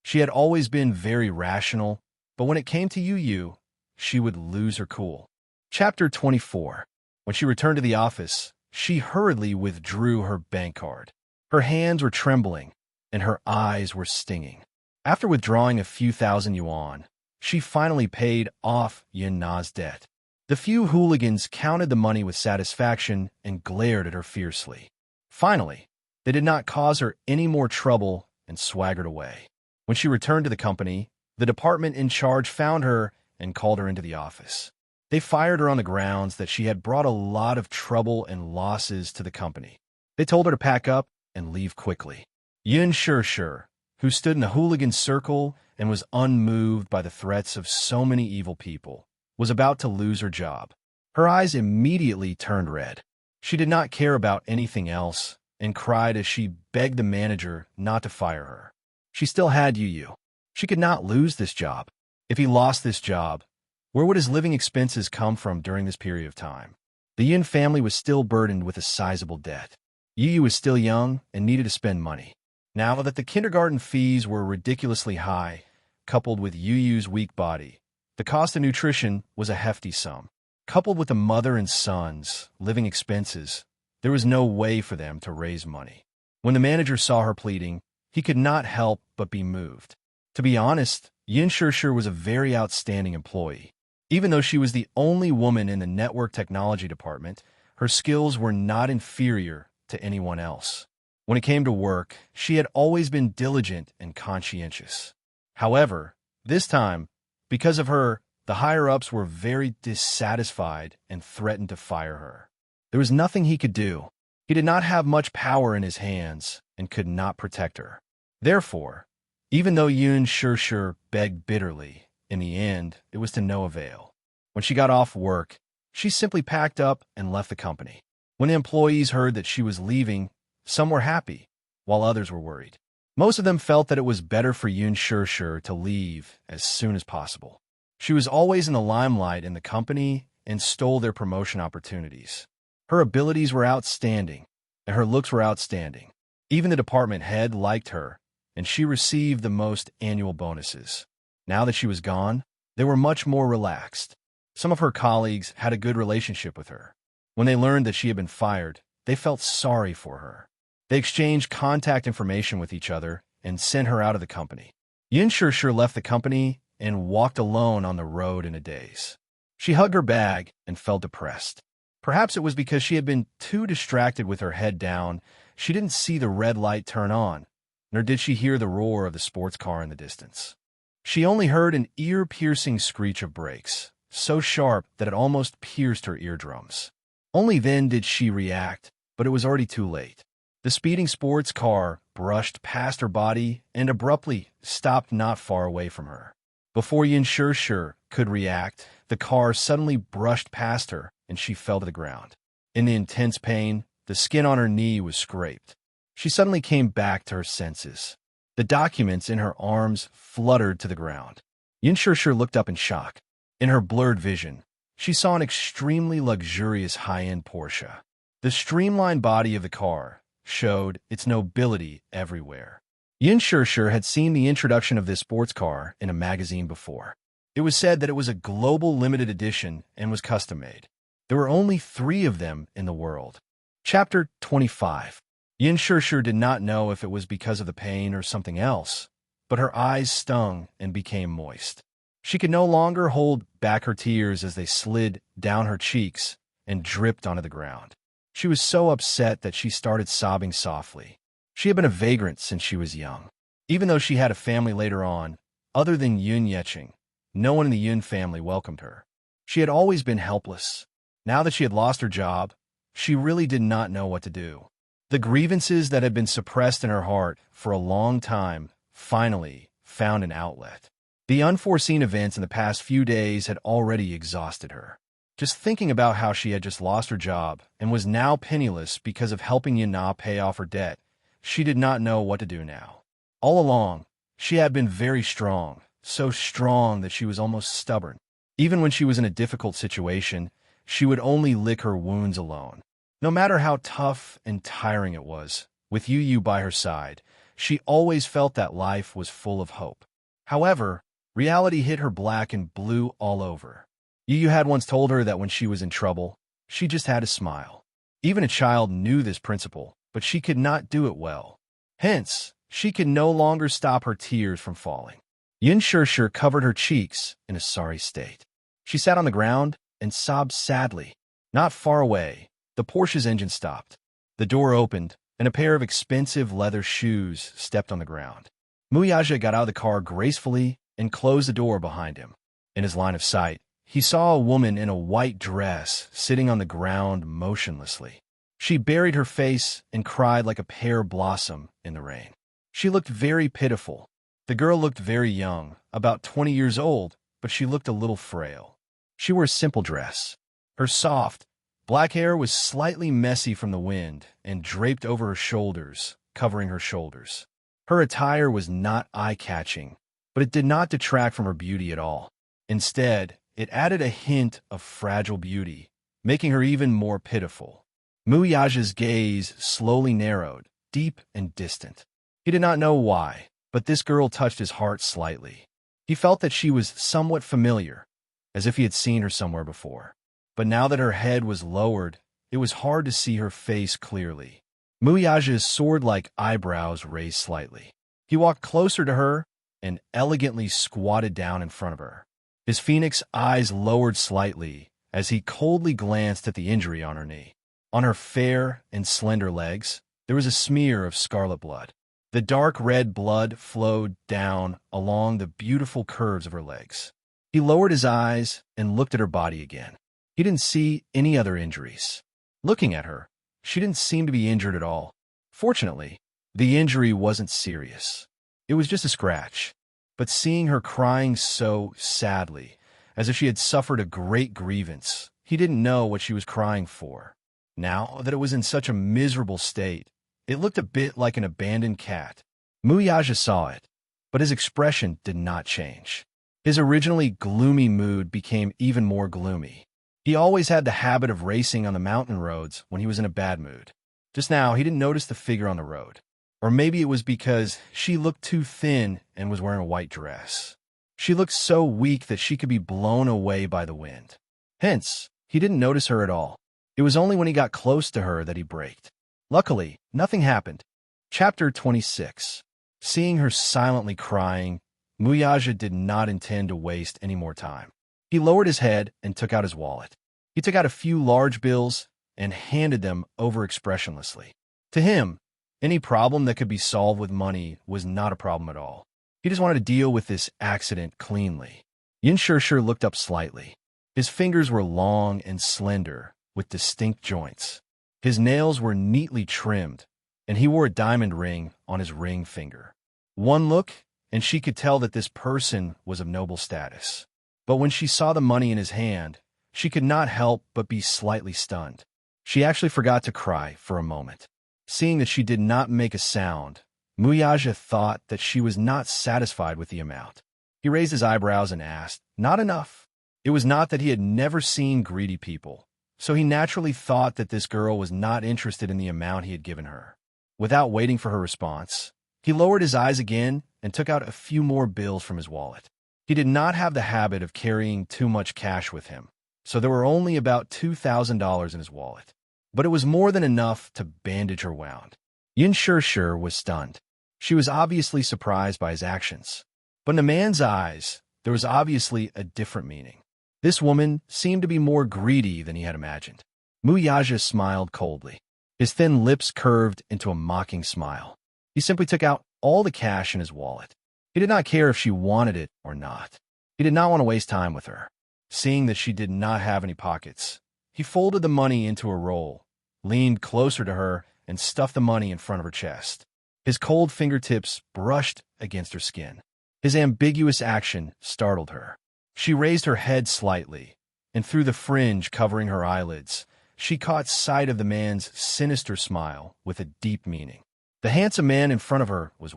She had always been very rational, but when it came to Yu, she would lose her cool. Chapter 24. When she returned to the office, she hurriedly withdrew her bank card. Her hands were trembling, and her eyes were stinging. After withdrawing a few thousand yuan, she finally paid off Yin Na's debt. The few hooligans counted the money with satisfaction and glared at her fiercely. Finally, they did not cause her any more trouble and swaggered away. When she returned to the company, the department in charge found her and called her into the office. They fired her on the grounds that she had brought a lot of trouble and losses to the company. They told her to pack up and leave quickly. Yin Shirshir, who stood in a hooligan circle and was unmoved by the threats of so many evil people, was about to lose her job. Her eyes immediately turned red. She did not care about anything else and cried as she begged the manager not to fire her. She still had Yu. She could not lose this job. If he lost this job, where would his living expenses come from during this period of time? The Yin family was still burdened with a sizable debt. Yu was still young and needed to spend money. Now that the kindergarten fees were ridiculously high, coupled with Yu Yu's weak body. The cost of nutrition was a hefty sum. Coupled with the mother and son's living expenses, there was no way for them to raise money. When the manager saw her pleading, he could not help but be moved. To be honest, Yin Shishir was a very outstanding employee. Even though she was the only woman in the network technology department, her skills were not inferior to anyone else. When it came to work, she had always been diligent and conscientious. However, this time, because of her, the higher-ups were very dissatisfied and threatened to fire her. There was nothing he could do. He did not have much power in his hands and could not protect her. Therefore, even though Yun Shishir begged bitterly, in the end, it was to no avail. When she got off work, she simply packed up and left the company. When the employees heard that she was leaving, some were happy, while others were worried. Most of them felt that it was better for Yun Shishir to leave as soon as possible. She was always in the limelight in the company and stole their promotion opportunities. Her abilities were outstanding, and her looks were outstanding. Even the department head liked her, and she received the most annual bonuses. Now that she was gone, they were much more relaxed. Some of her colleagues had a good relationship with her. When they learned that she had been fired, they felt sorry for her. They exchanged contact information with each other and sent her out of the company. Yin Shishir left the company and walked alone on the road in a daze. She hugged her bag and felt depressed. Perhaps it was because she had been too distracted with her head down. She didn't see the red light turn on, nor did she hear the roar of the sports car in the distance. She only heard an ear-piercing screech of brakes, so sharp that it almost pierced her eardrums. Only then did she react, but it was already too late. The speeding sports car brushed past her body and abruptly stopped not far away from her. Before Yin Shishir could react, the car suddenly brushed past her and she fell to the ground. In the intense pain, the skin on her knee was scraped. She suddenly came back to her senses. The documents in her arms fluttered to the ground. Yin Shishir looked up in shock. In her blurred vision, she saw an extremely luxurious high-end Porsche. The streamlined body of the car showed its nobility everywhere. Yin Shishir had seen the introduction of this sports car in a magazine before. It was said that it was a global limited edition and was custom-made. There were only 3 of them in the world. Chapter 25. Yin Shishir did not know if it was because of the pain or something else, but her eyes stung and became moist. She could no longer hold back her tears as they slid down her cheeks and dripped onto the ground. She was so upset that she started sobbing softly. She had been a vagrant since she was young. Even though she had a family later on, other than Yun Yeching, no one in the Yun family welcomed her. She had always been helpless. Now that she had lost her job, she really did not know what to do. The grievances that had been suppressed in her heart for a long time finally found an outlet. The unforeseen events in the past few days had already exhausted her. Just thinking about how she had just lost her job and was now penniless because of helping Yana pay off her debt, she did not know what to do now. All along, she had been very strong, so strong that she was almost stubborn. Even when she was in a difficult situation, she would only lick her wounds alone. No matter how tough and tiring it was, with Yu Yu by her side, she always felt that life was full of hope. However, reality hit her black and blue all over. Yu Yu had once told her that when she was in trouble, she just had to smile. Even a child knew this principle, but she could not do it well. Hence, she could no longer stop her tears from falling. Yin Shishir covered her cheeks in a sorry state. She sat on the ground and sobbed sadly. Not far away, the Porsche's engine stopped. The door opened, and a pair of expensive leather shoes stepped on the ground. Muyaja got out of the car gracefully and closed the door behind him. In his line of sight, he saw a woman in a white dress sitting on the ground motionlessly. She buried her face and cried like a pear blossom in the rain. She looked very pitiful. The girl looked very young, about 20 years old, but she looked a little frail. She wore a simple dress. Her soft, black hair was slightly messy from the wind and draped over her shoulders, covering her shoulders. Her attire was not eye-catching, but it did not detract from her beauty at all. Instead, it added a hint of fragile beauty, making her even more pitiful. Muyaja's gaze slowly narrowed, deep and distant. He did not know why, but this girl touched his heart slightly. He felt that she was somewhat familiar, as if he had seen her somewhere before. But now that her head was lowered, it was hard to see her face clearly. Muyaja's sword-like eyebrows raised slightly. He walked closer to her and elegantly squatted down in front of her. His phoenix eyes lowered slightly as he coldly glanced at the injury on her knee. On her fair and slender legs, there was a smear of scarlet blood. The dark red blood flowed down along the beautiful curves of her legs. He lowered his eyes and looked at her body again. He didn't see any other injuries. Looking at her, she didn't seem to be injured at all. Fortunately, the injury wasn't serious. It was just a scratch. But seeing her crying so sadly, as if she had suffered a great grievance, he didn't know what she was crying for. Now that it was in such a miserable state, it looked a bit like an abandoned cat. Muyaja saw it, but his expression did not change. His originally gloomy mood became even more gloomy. He always had the habit of racing on the mountain roads when he was in a bad mood. Just now, he didn't notice the figure on the road. Or maybe it was because she looked too thin and was wearing a white dress. She looked so weak that she could be blown away by the wind. Hence, he didn't notice her at all. It was only when he got close to her that he braked. Luckily, nothing happened. Chapter 26. Seeing her silently crying, Muyaja did not intend to waste any more time. He lowered his head and took out his wallet. He took out a few large bills and handed them over expressionlessly. To him, any problem that could be solved with money was not a problem at all. He just wanted to deal with this accident cleanly. Yin Shishir looked up slightly. His fingers were long and slender, with distinct joints. His nails were neatly trimmed, and he wore a diamond ring on his ring finger. One look, and she could tell that this person was of noble status. But when she saw the money in his hand, she could not help but be slightly stunned. She actually forgot to cry for a moment. Seeing that she did not make a sound, Muyaja thought that she was not satisfied with the amount. He raised his eyebrows and asked, "Not enough?" It was not that he had never seen greedy people, so he naturally thought that this girl was not interested in the amount he had given her. Without waiting for her response, he lowered his eyes again and took out a few more bills from his wallet. He did not have the habit of carrying too much cash with him, so there were only about $2,000 in his wallet. But it was more than enough to bandage her wound. Yin Shishir was stunned. She was obviously surprised by his actions. But in a man's eyes, there was obviously a different meaning. This woman seemed to be more greedy than he had imagined. Muyaja smiled coldly. His thin lips curved into a mocking smile. He simply took out all the cash in his wallet. He did not care if she wanted it or not. He did not want to waste time with her. Seeing that she did not have any pockets, he folded the money into a roll, leaned closer to her, and stuffed the money in front of her chest. His cold fingertips brushed against her skin. His ambiguous action startled her. She raised her head slightly, and through the fringe covering her eyelids, she caught sight of the man's sinister smile with a deep meaning. The handsome man in front of her was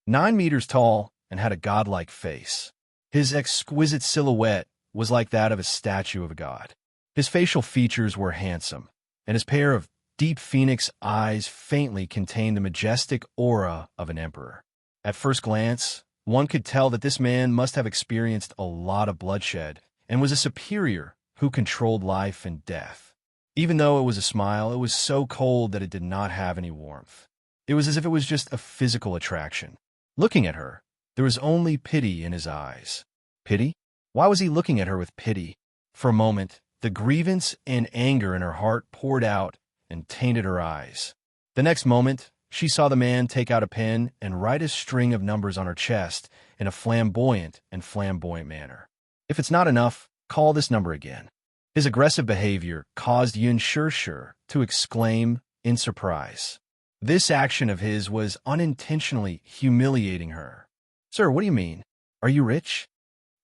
9 meters tall and had a godlike face. His exquisite silhouette was like that of a statue of a god. His facial features were handsome, and his pair of deep phoenix eyes faintly contained the majestic aura of an emperor. At first glance, one could tell that this man must have experienced a lot of bloodshed and was a superior who controlled life and death. Even though it was a smile, it was so cold that it did not have any warmth. It was as if it was just a physical attraction. Looking at her, there was only pity in his eyes. Pity? Why was he looking at her with pity? For a moment, the grievance and anger in her heart poured out and tainted her eyes. The next moment, she saw the man take out a pen and write a string of numbers on her chest in a flamboyant manner. If it's not enough, call this number again. His aggressive behavior caused Yin Shishir to exclaim in surprise. This action of his was unintentionally humiliating her. "Sir, what do you mean? Are you rich?"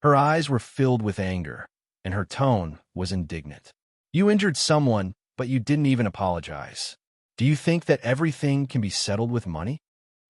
Her eyes were filled with anger, and her tone was indignant. "You injured someone, but you didn't even apologize. Do you think that everything can be settled with money?"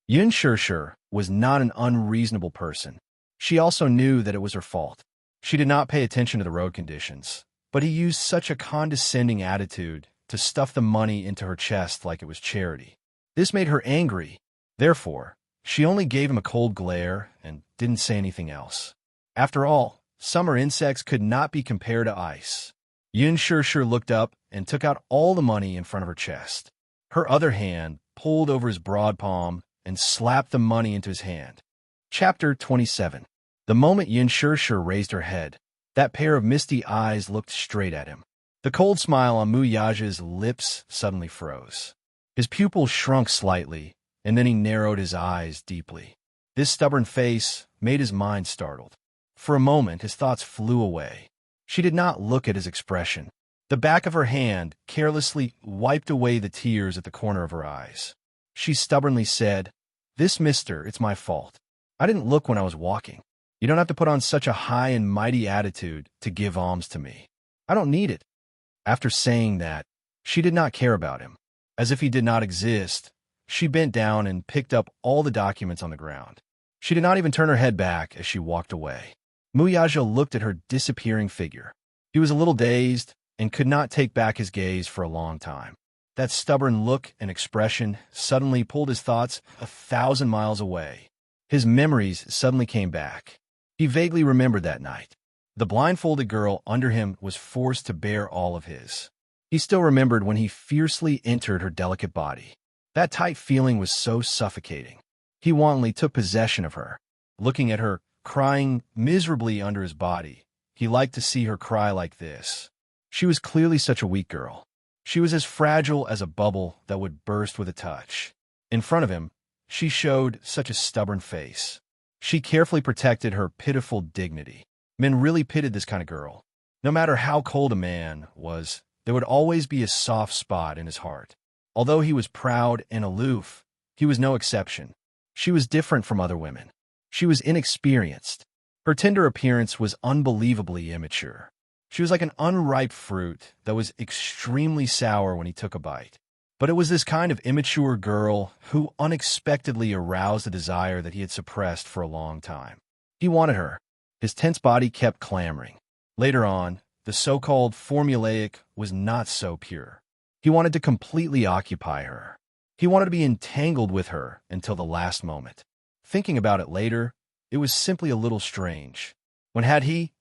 Yin Shishir was not an unreasonable person. She also knew that it was her fault. She did not pay attention to the road conditions, but he used such a condescending attitude to stuff the money into her chest like it was charity. This made her angry. Therefore, She only gave him a cold glare and didn't say anything else. After all, summer insects could not be compared to ice. Yun Shir looked up and took out all the money in front of her chest. Her other hand pulled over his broad palm and slapped the money into his hand. Chapter 27. The moment Yun Shir raised her head, that pair of misty eyes looked straight at him. The cold smile on Mu Yaja's lips suddenly froze. His pupils shrunk slightly, and then he narrowed his eyes deeply. This stubborn face made his mind startled. For a moment, his thoughts flew away. She did not look at his expression. The back of her hand carelessly wiped away the tears at the corner of her eyes. She stubbornly said, "This, mister, it's my fault. I didn't look when I was walking. You don't have to put on such a high and mighty attitude to give alms to me. I don't need it." After saying that, she did not care about him. As if he did not exist, she bent down and picked up all the documents on the ground. She did not even turn her head back as she walked away. Muyaja looked at her disappearing figure. He was a little dazed and could not take back his gaze for a long time. That stubborn look and expression suddenly pulled his thoughts 1,000 miles away. His memories suddenly came back. He vaguely remembered that night. The blindfolded girl under him was forced to bear all of his. He still remembered when he fiercely entered her delicate body. That tight feeling was so suffocating. He wantonly took possession of her. Looking at her, crying miserably under his body, he liked to see her cry like this. She was clearly such a weak girl. She was as fragile as a bubble that would burst with a touch. In front of him, she showed such a stubborn face. She carefully protected her pitiful dignity. Men really pitied this kind of girl. No matter how cold a man was, there would always be a soft spot in his heart. Although he was proud and aloof, he was no exception. She was different from other women. She was inexperienced. Her tender appearance was unbelievably immature. She was like an unripe fruit that was extremely sour when he took a bite. But it was this kind of immature girl who unexpectedly aroused a desire that he had suppressed for a long time. He wanted her. His tense body kept clamoring. Later on, the so-called formulaic was not so pure. He wanted to completely occupy her. He wanted to be entangled with her until the last moment. Thinking about it later, it was simply a little strange. When had he,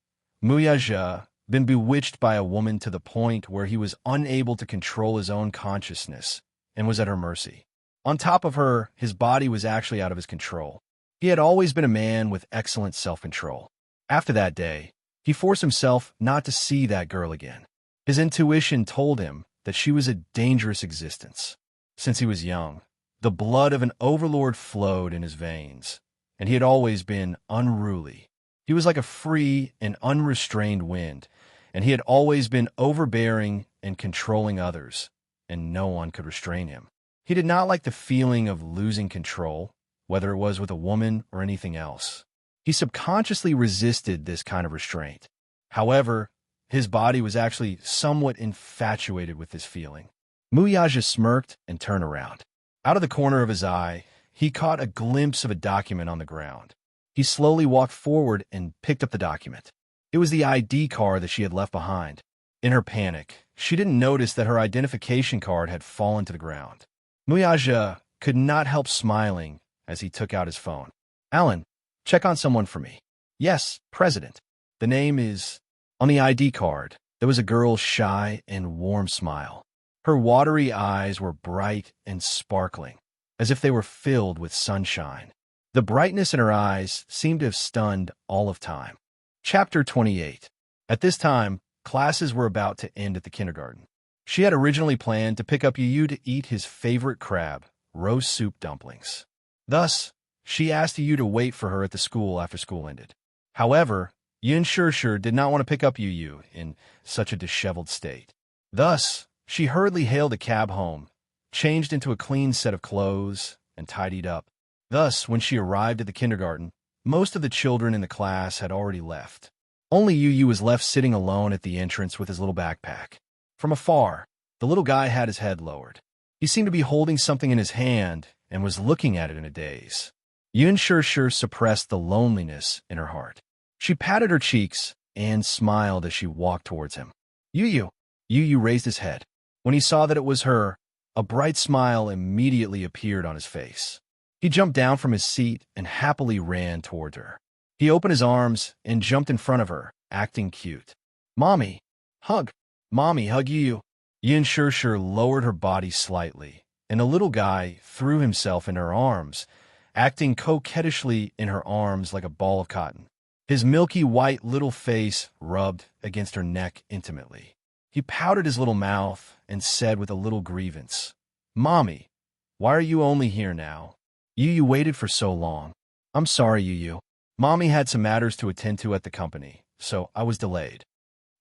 Muyaja, been bewitched by a woman to the point where he was unable to control his own consciousness and was at her mercy? On top of her, his body was actually out of his control. He had always been a man with excellent self-control. After that day, he forced himself not to see that girl again. His intuition told him that she was a dangerous existence. Since he was young, the blood of an overlord flowed in his veins, and he had always been unruly. He was like a free and unrestrained wind, and he had always been overbearing and controlling others, and no one could restrain him. He did not like the feeling of losing control, whether it was with a woman or anything else. He subconsciously resisted this kind of restraint. However, his body was actually somewhat infatuated with this feeling. Muyaja smirked and turned around. Out of the corner of his eye, he caught a glimpse of a document on the ground. He slowly walked forward and picked up the document. It was the ID card that she had left behind. In her panic, she didn't notice that her identification card had fallen to the ground. Muyaja could not help smiling as he took out his phone. "Alan, check on someone for me." "Yes, President. The name is..." On the ID card, there was a girl's shy and warm smile. Her watery eyes were bright and sparkling, as if they were filled with sunshine. The brightness in her eyes seemed to have stunned all of time. Chapter 28. At this time, classes were about to end at the kindergarten. She had originally planned to pick up Yu to eat his favorite crab, roast soup dumplings. Thus, she asked Yu to wait for her at the school after school ended. However, Yun Shir did not want to pick up Yu in such a disheveled state. Thus, she hurriedly hailed a cab home, changed into a clean set of clothes, and tidied up. Thus, when she arrived at the kindergarten, most of the children in the class had already left. Only Yu was left sitting alone at the entrance with his little backpack. From afar, the little guy had his head lowered. He seemed to be holding something in his hand and was looking at it in a daze. Yun Shir suppressed the loneliness in her heart. She patted her cheeks and smiled as she walked towards him. Yu raised his head. When he saw that it was her, a bright smile immediately appeared on his face. He jumped down from his seat and happily ran toward her. He opened his arms and jumped in front of her, acting cute. Mommy, hug. Mommy, hug you. Yin Shirshir lowered her body slightly, and the little guy threw himself in her arms, acting coquettishly in her arms like a ball of cotton. His milky white little face rubbed against her neck intimately. He pouted his little mouth and said with a little grievance, Mommy, why are you only here now? You waited for so long. I'm sorry, Yu. Mommy had some matters to attend to at the company, so I was delayed.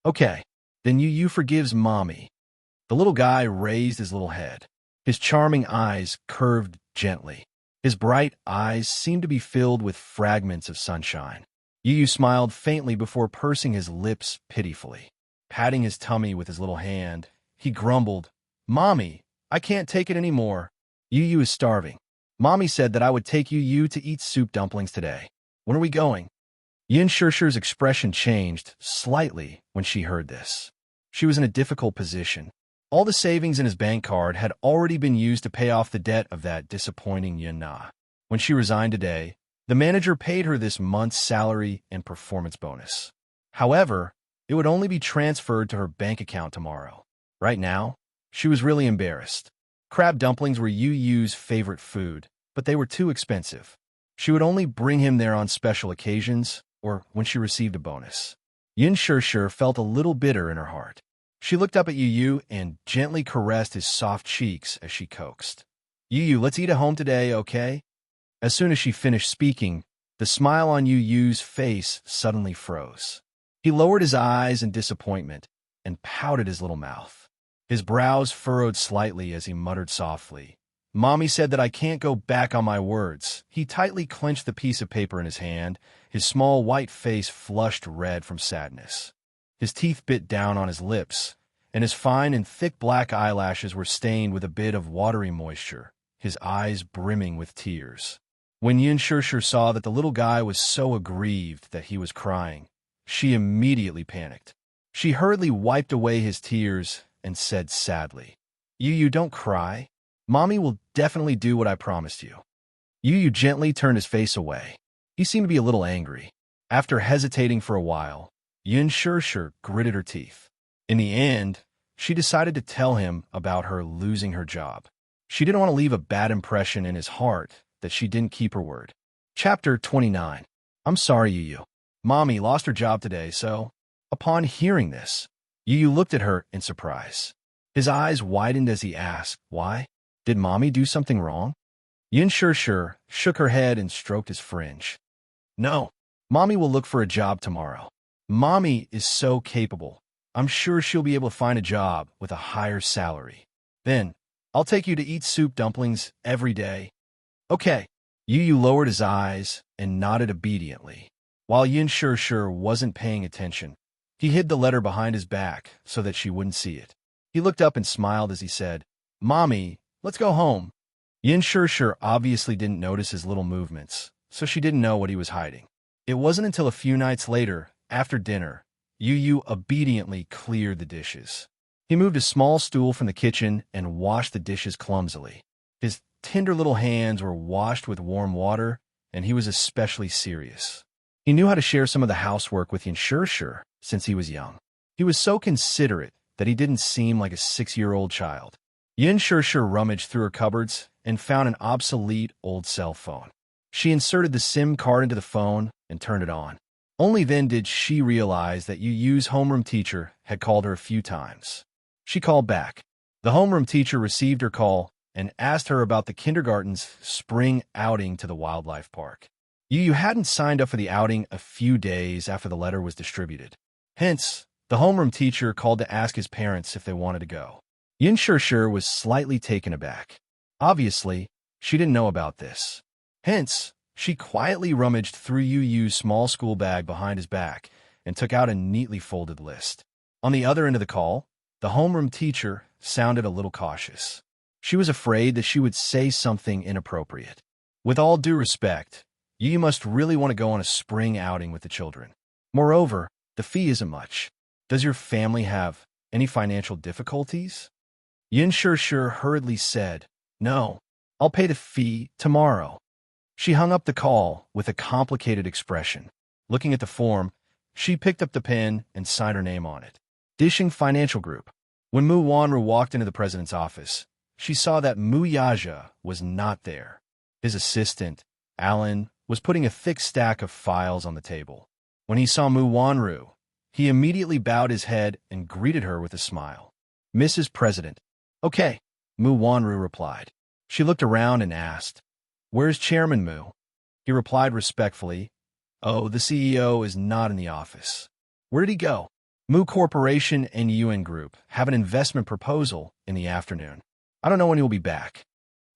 Okay, then Yu forgives Mommy. The little guy raised his little head. His charming eyes curved gently. His bright eyes seemed to be filled with fragments of sunshine. Yu smiled faintly before pursing his lips pitifully. Patting his tummy with his little hand, he grumbled, Mommy, I can't take it anymore. Yu is starving. Mommy said that I would take Yu to eat soup dumplings today. When are we going? Yin Shirshir's expression changed slightly when she heard this. She was in a difficult position. All the savings in his bank card had already been used to pay off the debt of that disappointing Yin Na. When she resigned today, the manager paid her this month's salary and performance bonus. However, it would only be transferred to her bank account tomorrow. Right now, she was really embarrassed. Crab dumplings were Yu's favorite food, but they were too expensive. She would only bring him there on special occasions or when she received a bonus. Yin Shirshir felt a little bitter in her heart. She looked up at Yu and gently caressed his soft cheeks as she coaxed. Yu, let's eat at home today, okay? As soon as she finished speaking, the smile on Yu's face suddenly froze. He lowered his eyes in disappointment and pouted his little mouth. His brows furrowed slightly as he muttered softly, Mommy said that I can't go back on my words. He tightly clenched the piece of paper in his hand, his small white face flushed red from sadness. His teeth bit down on his lips, and his fine and thick black eyelashes were stained with a bit of watery moisture, his eyes brimming with tears. When Yin Shirshir saw that the little guy was so aggrieved that he was crying, she immediately panicked. She hurriedly wiped away his tears and said sadly, Yu, don't cry. Mommy will definitely do what I promised you. Yu gently turned his face away. He seemed to be a little angry. After hesitating for a while, Yin Shirshir gritted her teeth. In the end, she decided to tell him about her losing her job. She didn't want to leave a bad impression in his heart that she didn't keep her word. Chapter 29. I'm sorry, Yu. Mommy lost her job today, so... Upon hearing this, Yu looked at her in surprise. His eyes widened as he asked, Why? Did Mommy do something wrong? Yin Shirshir shook her head and stroked his fringe. No, Mommy will look for a job tomorrow. Mommy is so capable. I'm sure she'll be able to find a job with a higher salary. Then, I'll take you to eat soup dumplings every day. Okay. Yu lowered his eyes and nodded obediently. While Yin Shirshir wasn't paying attention, he hid the letter behind his back so that she wouldn't see it. He looked up and smiled as he said, Mommy, let's go home. Yin Shirshir obviously didn't notice his little movements, so she didn't know what he was hiding. It wasn't until a few nights later, after dinner, Yu obediently cleared the dishes. He moved a small stool from the kitchen and washed the dishes clumsily. His tender little hands were washed with warm water, and he was especially serious. He knew how to share some of the housework with Yin Shirshir since he was young. He was so considerate that he didn't seem like a 6-year-old child. Yin Shirshir rummaged through her cupboards and found an obsolete old cell phone. She inserted the SIM card into the phone and turned it on. Only then did she realize that Yu's homeroom teacher had called her a few times. She called back. The homeroom teacher received her call and asked her about the kindergarten's spring outing to the wildlife park. Yu hadn't signed up for the outing a few days after the letter was distributed. Hence, the homeroom teacher called to ask his parents if they wanted to go. Yin Shirshir was slightly taken aback. Obviously, she didn't know about this. Hence, she quietly rummaged through Yu's small school bag behind his back and took out a neatly folded list. On the other end of the call, the homeroom teacher sounded a little cautious. She was afraid that she would say something inappropriate. With all due respect, Yu must really want to go on a spring outing with the children. Moreover, the fee isn't much. Does your family have any financial difficulties? Yin Shirshir hurriedly said, No, I'll pay the fee tomorrow. She hung up the call with a complicated expression. Looking at the form, she picked up the pen and signed her name on it. Dishing Financial Group. When Mu Wanru walked into the president's office, she saw that Mu Yaja was not there. His assistant, Alan, was putting a thick stack of files on the table. When he saw Mu Wanru, he immediately bowed his head and greeted her with a smile. "Mrs. President." "Okay," Mu Wanru replied. She looked around and asked, "Where's Chairman Mu?" He replied respectfully, "Oh, the CEO is not in the office." "Where did he go?" "Mu Corporation and UN Group have an investment proposal in the afternoon. I don't know when he will be back."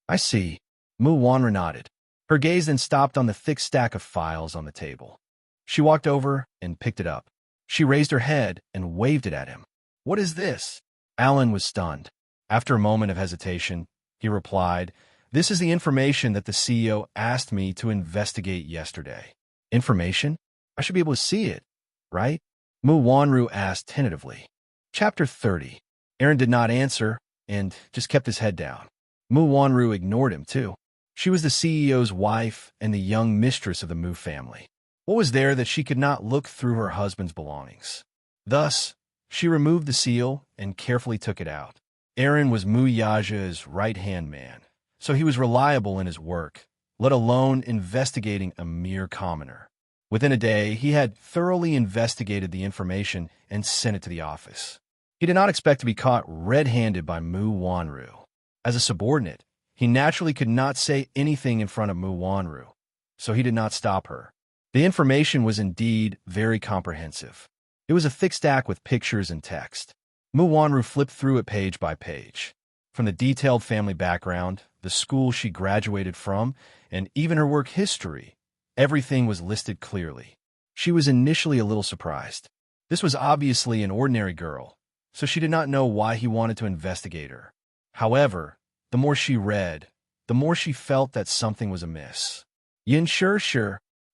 "I see." Mu Wanru nodded. Her gaze then stopped on the thick stack of files on the table. She walked over and picked it up. She raised her head and waved it at him. "What is this?" Alan was stunned. After a moment of hesitation, he replied, "This is the information that the CEO asked me to investigate yesterday." "Information? I should be able to see it, right?" Mu Wanru asked tentatively. Chapter 30. Aaron did not answer and just kept his head down. Mu Wanru ignored him, too. She was the CEO's wife and the young mistress of the Mu family. What was there that she could not look through her husband's belongings? Thus, she removed the seal and carefully took it out. Aaron was Mu Yaja's right-hand man, so he was reliable in his work, let alone investigating a mere commoner. Within a day, he had thoroughly investigated the information and sent it to the office. He did not expect to be caught red-handed by Mu Wanru. As a subordinate, he naturally could not say anything in front of Mu Wanru, so he did not stop her. The information was indeed very comprehensive. It was a thick stack with pictures and text. Mu Wanru flipped through it page by page. From the detailed family background, the school she graduated from, and even her work history, everything was listed clearly. She was initially a little surprised. This was obviously an ordinary girl, so she did not know why he wanted to investigate her. However, the more she read, the more she felt that something was amiss. Yin Sure.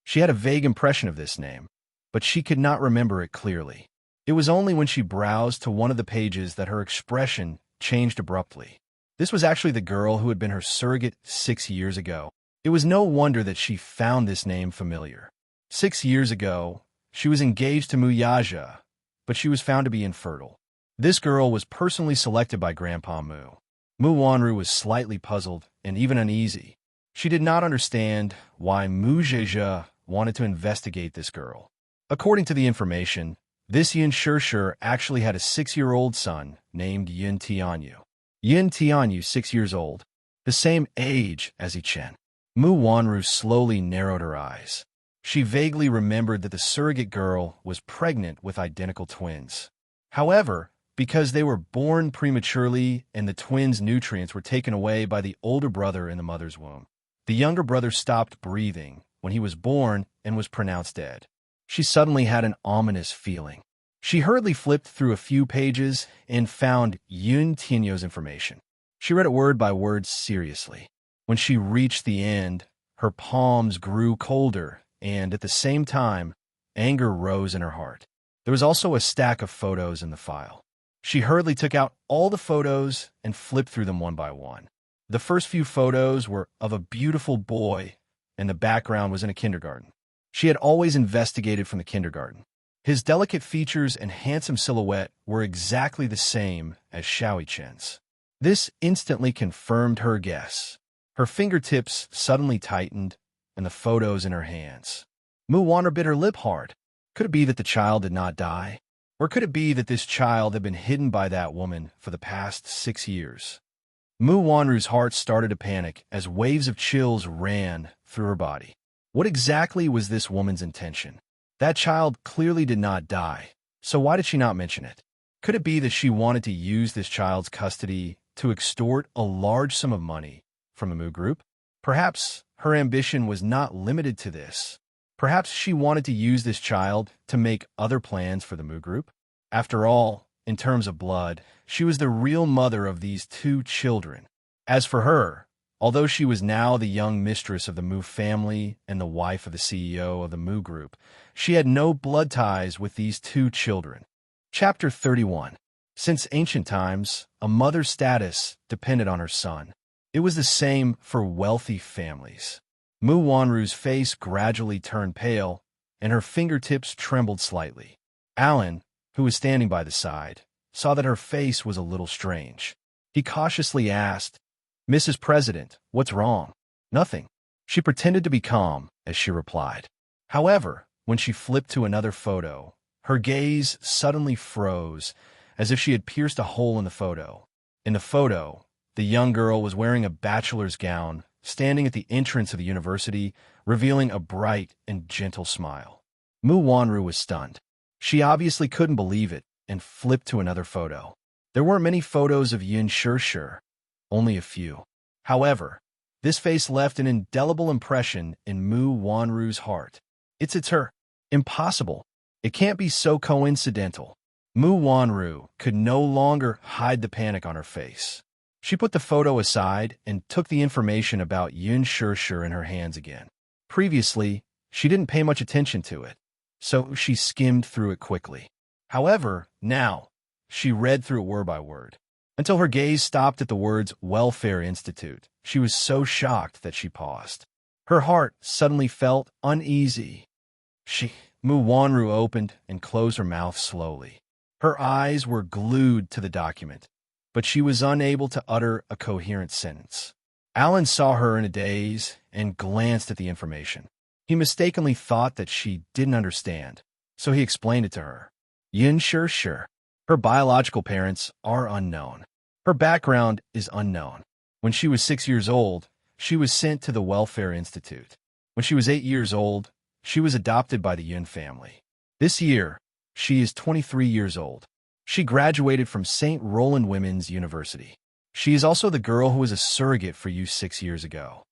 She had a vague impression of this name, but she could not remember it clearly. It was only when she browsed to one of the pages that her expression changed abruptly. This was actually the girl who had been her surrogate 6 years ago. It was no wonder that she found this name familiar. 6 years ago, she was engaged to Mu Yaja, but she was found to be infertile. This girl was personally selected by Grandpa Mu. Mu Wanru was slightly puzzled and even uneasy. She did not understand why Mu Zheja wanted to investigate this girl. According to the information, this Yin Sure actually had a 6-year-old son named Yin Tianyu. Yin Tianyu, 6 years old, the same age as Yichen. Mu Wanru slowly narrowed her eyes. She vaguely remembered that the surrogate girl was pregnant with identical twins. However, because they were born prematurely and the twins' nutrients were taken away by the older brother in the mother's womb, the younger brother stopped breathing when he was born and was pronounced dead. She suddenly had an ominous feeling. She hurriedly flipped through a few pages and found Yun Tianyu's information. She read it word by word seriously. When she reached the end, her palms grew colder, and at the same time, anger rose in her heart. There was also a stack of photos in the file. She hurriedly took out all the photos and flipped through them one by one. The first few photos were of a beautiful boy, and the background was in a kindergarten. She had always investigated from the kindergarten. His delicate features and handsome silhouette were exactly the same as Xiao Chen's. This instantly confirmed her guess. Her fingertips suddenly tightened, and the photos in her hands. Mu Wanru bit her lip hard. Could it be that the child did not die? Or could it be that this child had been hidden by that woman for the past 6 years? Mu Wanru's heart started to panic as waves of chills ran through her body. What exactly was this woman's intention? That child clearly did not die, so why did she not mention it? Could it be that she wanted to use this child's custody to extort a large sum of money from the Mu Group? Perhaps her ambition was not limited to this. Perhaps she wanted to use this child to make other plans for the Mu Group. After all, in terms of blood, she was the real mother of these 2 children. As for her, although she was now the young mistress of the Mu family and the wife of the CEO of the Mu Group, she had no blood ties with these 2 children. Chapter 31. Since ancient times, a mother's status depended on her son. It was the same for wealthy families. Mu Wanru's face gradually turned pale, and her fingertips trembled slightly. Alan, who was standing by the side, saw that her face was a little strange. He cautiously asked, "Mrs. President, what's wrong?" "Nothing." She pretended to be calm as she replied. However, when she flipped to another photo, her gaze suddenly froze, as if she had pierced a hole in the photo. In the photo, the young girl was wearing a bachelor's gown, standing at the entrance of the university, revealing a bright and gentle smile. Mu Wanru was stunned. She obviously couldn't believe it and flipped to another photo. There weren't many photos of Yin Shirshir, only a few. However, this face left an indelible impression in Mu Wanru's heart. It's her. Impossible. It can't be so coincidental. Mu Wanru could no longer hide the panic on her face. She put the photo aside and took the information about Yin Shirshir in her hands again. Previously, she didn't pay much attention to it, so she skimmed through it quickly. However, now, she read through it word by word, until her gaze stopped at the words Welfare Institute. She was so shocked that she paused. Her heart suddenly felt uneasy. Mu Wanru opened and closed her mouth slowly. Her eyes were glued to the document, but she was unable to utter a coherent sentence. Alan saw her in a daze and glanced at the information. He mistakenly thought that she didn't understand, so he explained it to her. Yin Shirshir. Her biological parents are unknown. Her background is unknown. When she was 6 years old, she was sent to the Welfare Institute. When she was 8 years old, she was adopted by the Yin family. This year, she is 23 years old. She graduated from St. Roland Women's University. She is also the girl who was a surrogate for you 6 years ago.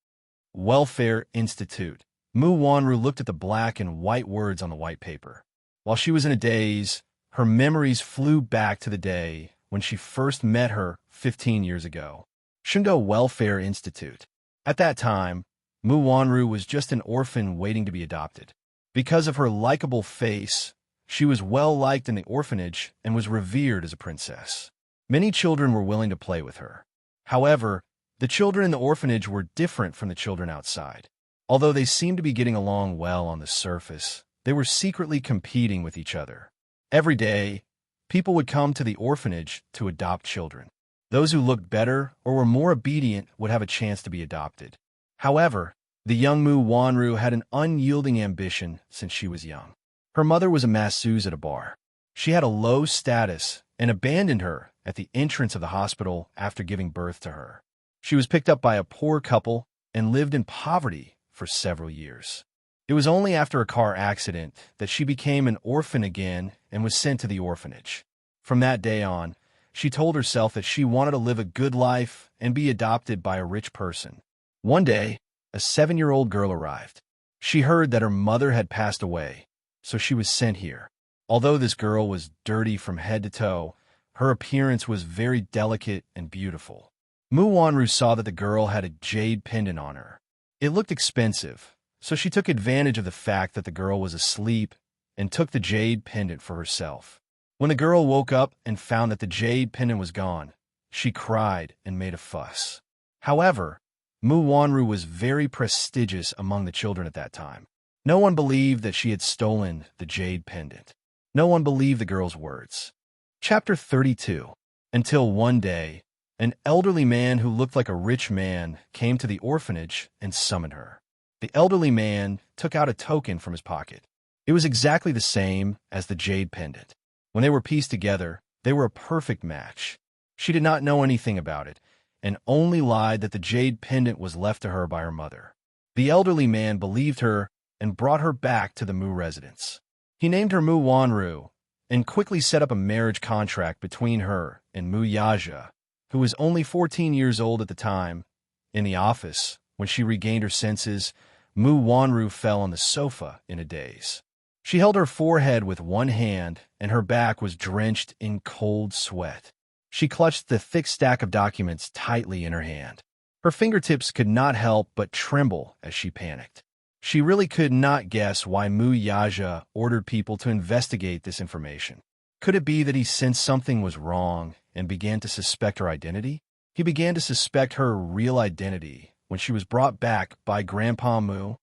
Welfare Institute. Mu Wanru looked at the black and white words on the white paper. While she was in a daze, her memories flew back to the day when she first met her 15 years ago. Shundo Welfare Institute. At that time, Mu Wanru was just an orphan waiting to be adopted. Because of her likable face, she was well-liked in the orphanage and was revered as a princess. Many children were willing to play with her. However, the children in the orphanage were different from the children outside. Although they seemed to be getting along well on the surface, they were secretly competing with each other. Every day, people would come to the orphanage to adopt children. Those who looked better or were more obedient would have a chance to be adopted. However, the young Mu Wanru had an unyielding ambition since she was young. Her mother was a masseuse at a bar. She had a low status and abandoned her at the entrance of the hospital after giving birth to her. She was picked up by a poor couple and lived in poverty for several years. It was only after a car accident that she became an orphan again and was sent to the orphanage. From that day on, she told herself that she wanted to live a good life and be adopted by a rich person. One day, a 7-year-old girl arrived. She heard that her mother had passed away, so she was sent here. Although this girl was dirty from head to toe, her appearance was very delicate and beautiful. Mu Wanru saw that the girl had a jade pendant on her. It looked expensive, so she took advantage of the fact that the girl was asleep and took the jade pendant for herself. When the girl woke up and found that the jade pendant was gone, she cried and made a fuss. However, Mu Wanru was very prestigious among the children at that time. No one believed that she had stolen the jade pendant. No one believed the girl's words. Chapter 32. Until one day, an elderly man who looked like a rich man came to the orphanage and summoned her. The elderly man took out a token from his pocket. It was exactly the same as the jade pendant. When they were pieced together, they were a perfect match. She did not know anything about it, and only lied that the jade pendant was left to her by her mother. The elderly man believed her and brought her back to the Mu residence. He named her Mu Wanru and quickly set up a marriage contract between her and Mu Yaja, who was only 14 years old at the time. In the office, when she regained her senses, Mu Wanru fell on the sofa in a daze. She held her forehead with one hand, and her back was drenched in cold sweat. She clutched the thick stack of documents tightly in her hand. Her fingertips could not help but tremble as she panicked. She really could not guess why Mu Yaja ordered people to investigate this information. Could it be that he sensed something was wrong and began to suspect her identity? He began to suspect her real identity when she was brought back by Grandpa Mu.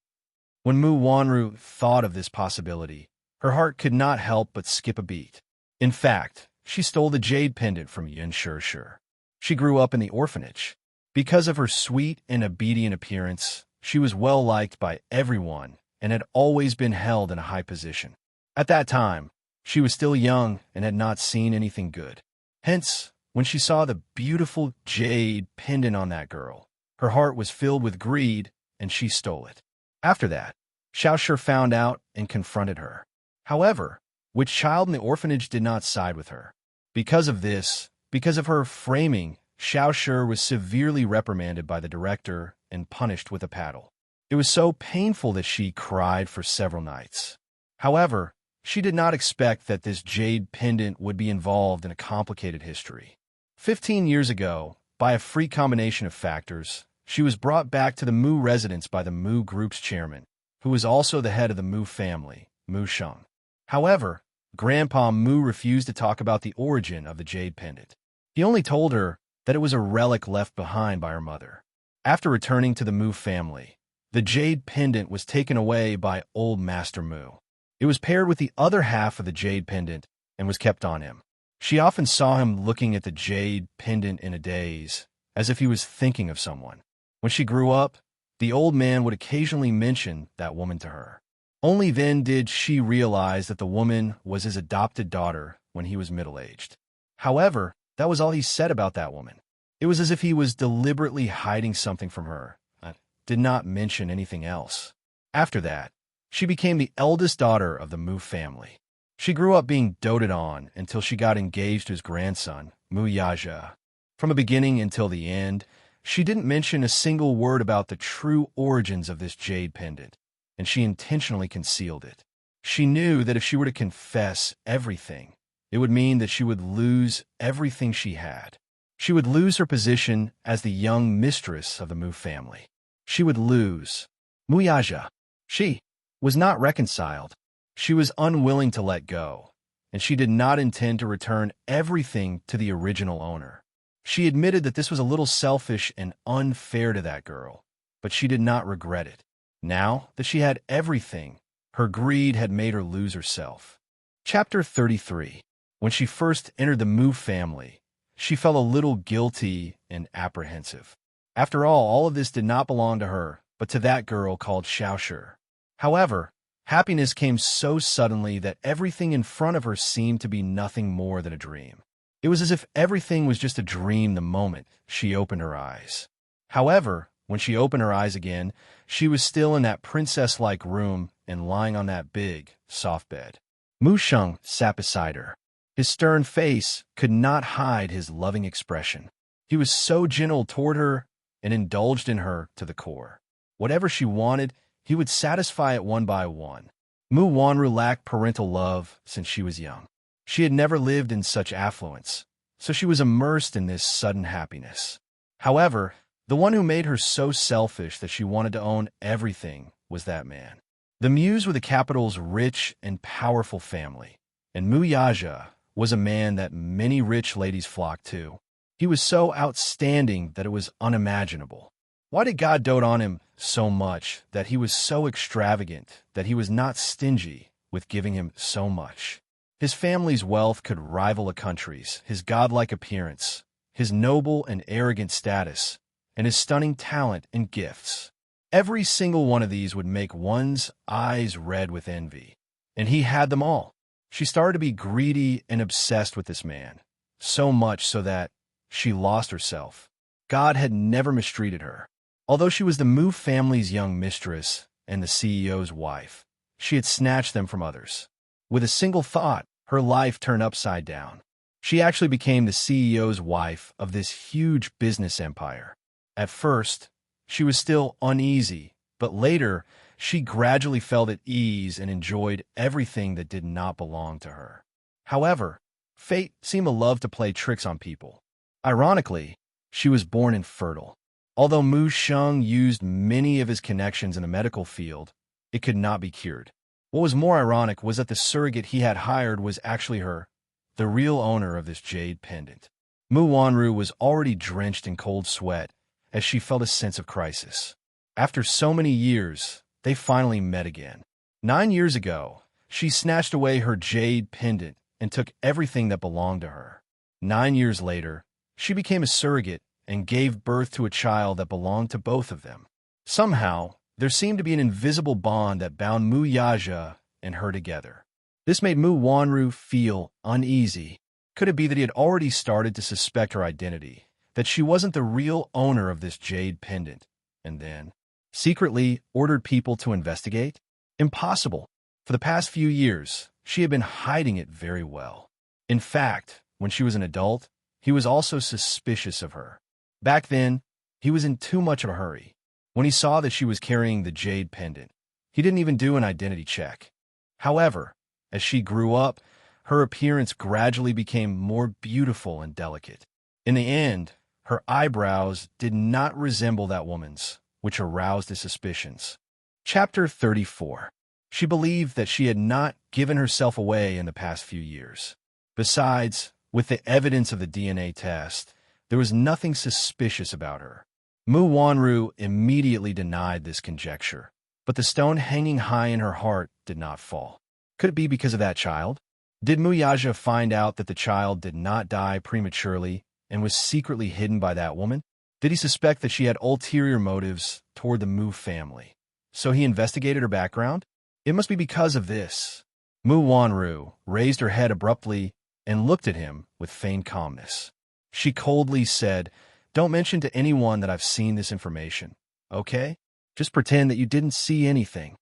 When Mu Wanru thought of this possibility, her heart could not help but skip a beat. In fact, she stole the jade pendant from Yun Shir. She grew up in the orphanage. Because of her sweet and obedient appearance, she was well liked by everyone and had always been held in a high position. At that time, she was still young and had not seen anything good. Hence, when she saw the beautiful jade pendant on that girl, her heart was filled with greed and she stole it. After that, Xiaoshi found out and confronted her. However, which child in the orphanage did not side with her? Because of this, because of her framing, Xiaoshi was severely reprimanded by the director and punished with a paddle. It was so painful that she cried for several nights. However, she did not expect that this jade pendant would be involved in a complicated history. 15 years ago, by a free combination of factors, she was brought back to the Mu residence by the Mu Group's chairman, who was also the head of the Mu family, Mu Sheng. However, Grandpa Mu refused to talk about the origin of the jade pendant. He only told her that it was a relic left behind by her mother. After returning to the Mu family, the jade pendant was taken away by old Master Mu. It was paired with the other half of the jade pendant and was kept on him. She often saw him looking at the jade pendant in a daze, as if he was thinking of someone. When she grew up, the old man would occasionally mention that woman to her. Only then did she realize that the woman was his adopted daughter when he was middle-aged. However, that was all he said about that woman. It was as if he was deliberately hiding something from her, did not mention anything else. After that, she became the eldest daughter of the Mu family. She grew up being doted on until she got engaged to his grandson, Mu Yaja. From the beginning until the end, she didn't mention a single word about the true origins of this jade pendant, and she intentionally concealed it. She knew that if she were to confess everything, it would mean that she would lose everything she had. She would lose her position as the young mistress of the Mu family. She would lose. Mu Yaja. She was not reconciled. She was unwilling to let go, and she did not intend to return everything to the original owner. She admitted that this was a little selfish and unfair to that girl, but she did not regret it. Now that she had everything, her greed had made her lose herself. Chapter 33. When she first entered the Mu family, she felt a little guilty and apprehensive. After all of this did not belong to her, but to that girl called Xiaoshi. However, happiness came so suddenly that everything in front of her seemed to be nothing more than a dream. It was as if everything was just a dream the moment she opened her eyes. However, when she opened her eyes again, she was still in that princess-like room and lying on that big, soft bed. Mu Sheng sat beside her. His stern face could not hide his loving expression. He was so gentle toward her and indulged in her to the core. Whatever she wanted, he would satisfy it one by one. Mu Wanru lacked parental love since she was young. She had never lived in such affluence, so she was immersed in this sudden happiness. However, the one who made her so selfish that she wanted to own everything was that man. The muse with the capital's rich and powerful family, and Mu Yaja was a man that many rich ladies flocked to. He was so outstanding that it was unimaginable. Why did God dote on him so much that he was so extravagant that he was not stingy with giving him so much? His family's wealth could rival a country's, his godlike appearance, his noble and arrogant status, and his stunning talent and gifts. Every single one of these would make one's eyes red with envy. And he had them all. She started to be greedy and obsessed with this man, so much so that she lost herself. God had never mistreated her. Although she was the Mu family's young mistress and the CEO's wife, she had snatched them from others. With a single thought, her life turned upside down. She actually became the CEO's wife of this huge business empire. At first, she was still uneasy, but later, she gradually felt at ease and enjoyed everything that did not belong to her. However, fate seemed to love to play tricks on people. Ironically, she was born infertile. Although Mu Sheng used many of his connections in the medical field, it could not be cured. What was more ironic was that the surrogate he had hired was actually her, the real owner of this jade pendant. Mu Wanru was already drenched in cold sweat as she felt a sense of crisis. After so many years, they finally met again. 9 years ago, she snatched away her jade pendant and took everything that belonged to her. 9 years later, she became a surrogate and gave birth to a child that belonged to both of them. Somehow, there seemed to be an invisible bond that bound Mu Yaja and her together. This made Mu Wanru feel uneasy. Could it be that he had already started to suspect her identity, that she wasn't the real owner of this jade pendant, and then secretly ordered people to investigate? Impossible. For the past few years, she had been hiding it very well. In fact, when she was an adult, he was also suspicious of her. Back then, he was in too much of a hurry. When he saw that she was carrying the jade pendant, he didn't even do an identity check. However, as she grew up, her appearance gradually became more beautiful and delicate. In the end, her eyebrows did not resemble that woman's, which aroused his suspicions. Chapter 34. She believed that she had not given herself away in the past few years. Besides, with the evidence of the DNA test, there was nothing suspicious about her. Mu Wanru immediately denied this conjecture, but the stone hanging high in her heart did not fall. Could it be because of that child? Did Mu Yaja find out that the child did not die prematurely and was secretly hidden by that woman? Did he suspect that she had ulterior motives toward the Mu family? So he investigated her background? It must be because of this. Mu Wanru raised her head abruptly and looked at him with feigned calmness. She coldly said, "Don't mention to anyone that I've seen this information, okay? Just pretend that you didn't see anything."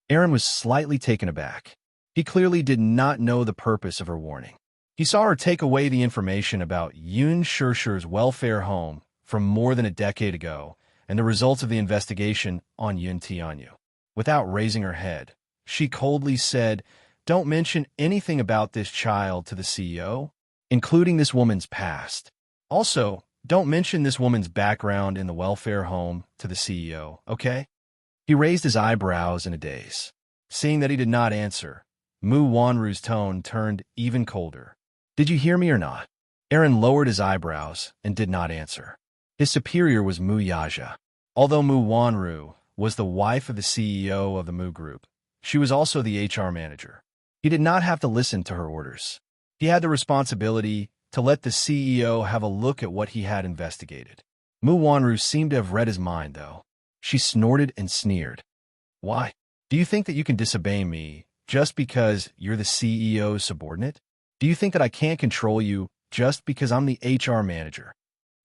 Aaron was slightly taken aback. He clearly did not know the purpose of her warning. He saw her take away the information about Yun Shirshir's welfare home from more than a decade ago and the results of the investigation on Yun Tianyu. Without raising her head, she coldly said, "Don't mention anything about this child to the CEO, including this woman's past. Also, don't mention this woman's background in the welfare home to the CEO, okay?" He raised his eyebrows in a daze. Seeing that he did not answer, Mu Wanru's tone turned even colder. "Did you hear me or not?" Aaron lowered his eyebrows and did not answer. His superior was Mu Yaja. Although Mu Wanru was the wife of the CEO of the Mu Group, she was also the HR manager. He did not have to listen to her orders. He had the responsibility to let the CEO have a look at what he had investigated. Mu Wanru seemed to have read his mind, though. She snorted and sneered. "Why? Do you think that you can disobey me just because you're the CEO's subordinate? Do you think that I can't control you just because I'm the HR manager?"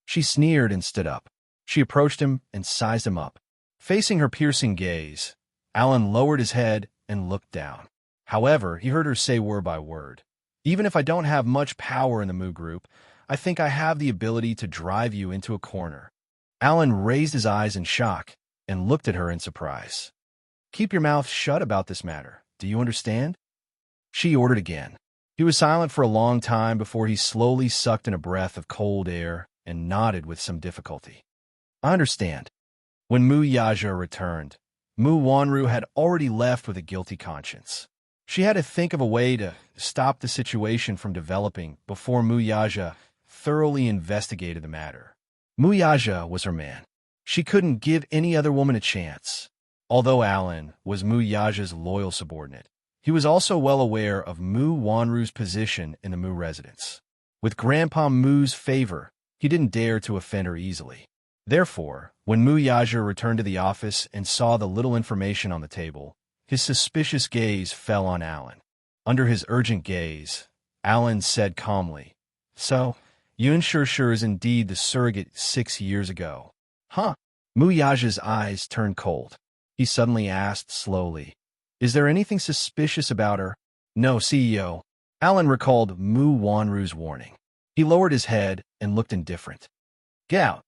She sneered and stood up. She approached him and sized him up. Facing her piercing gaze, Alan lowered his head and looked down. However, he heard her say word by word, "Even if I don't have much power in the Mu Group, I think I have the ability to drive you into a corner." Alan raised his eyes in shock and looked at her in surprise. "Keep your mouth shut about this matter. Do you understand?" She ordered again. He was silent for a long time before he slowly sucked in a breath of cold air and nodded with some difficulty. "I understand." When Mu Yaja returned, Mu Wanru had already left with a guilty conscience. She had to think of a way to stop the situation from developing before Mu Yaja thoroughly investigated the matter. Mu Yaja was her man. She couldn't give any other woman a chance. Although Alan was Mu Yaja's loyal subordinate, he was also well aware of Mu Wanru's position in the Mu residence. With Grandpa Mu's favor, he didn't dare to offend her easily. Therefore, when Mu Yaja returned to the office and saw the little information on the table, his suspicious gaze fell on Alan. Under his urgent gaze, Alan said calmly, "So, Yun Shirshir is indeed the surrogate 6 years ago." "Huh?" Mu Yaja's eyes turned cold. He suddenly asked slowly, "Is there anything suspicious about her?" "No, CEO." Alan recalled Mu Wanru's warning. He lowered his head and looked indifferent. "Get out."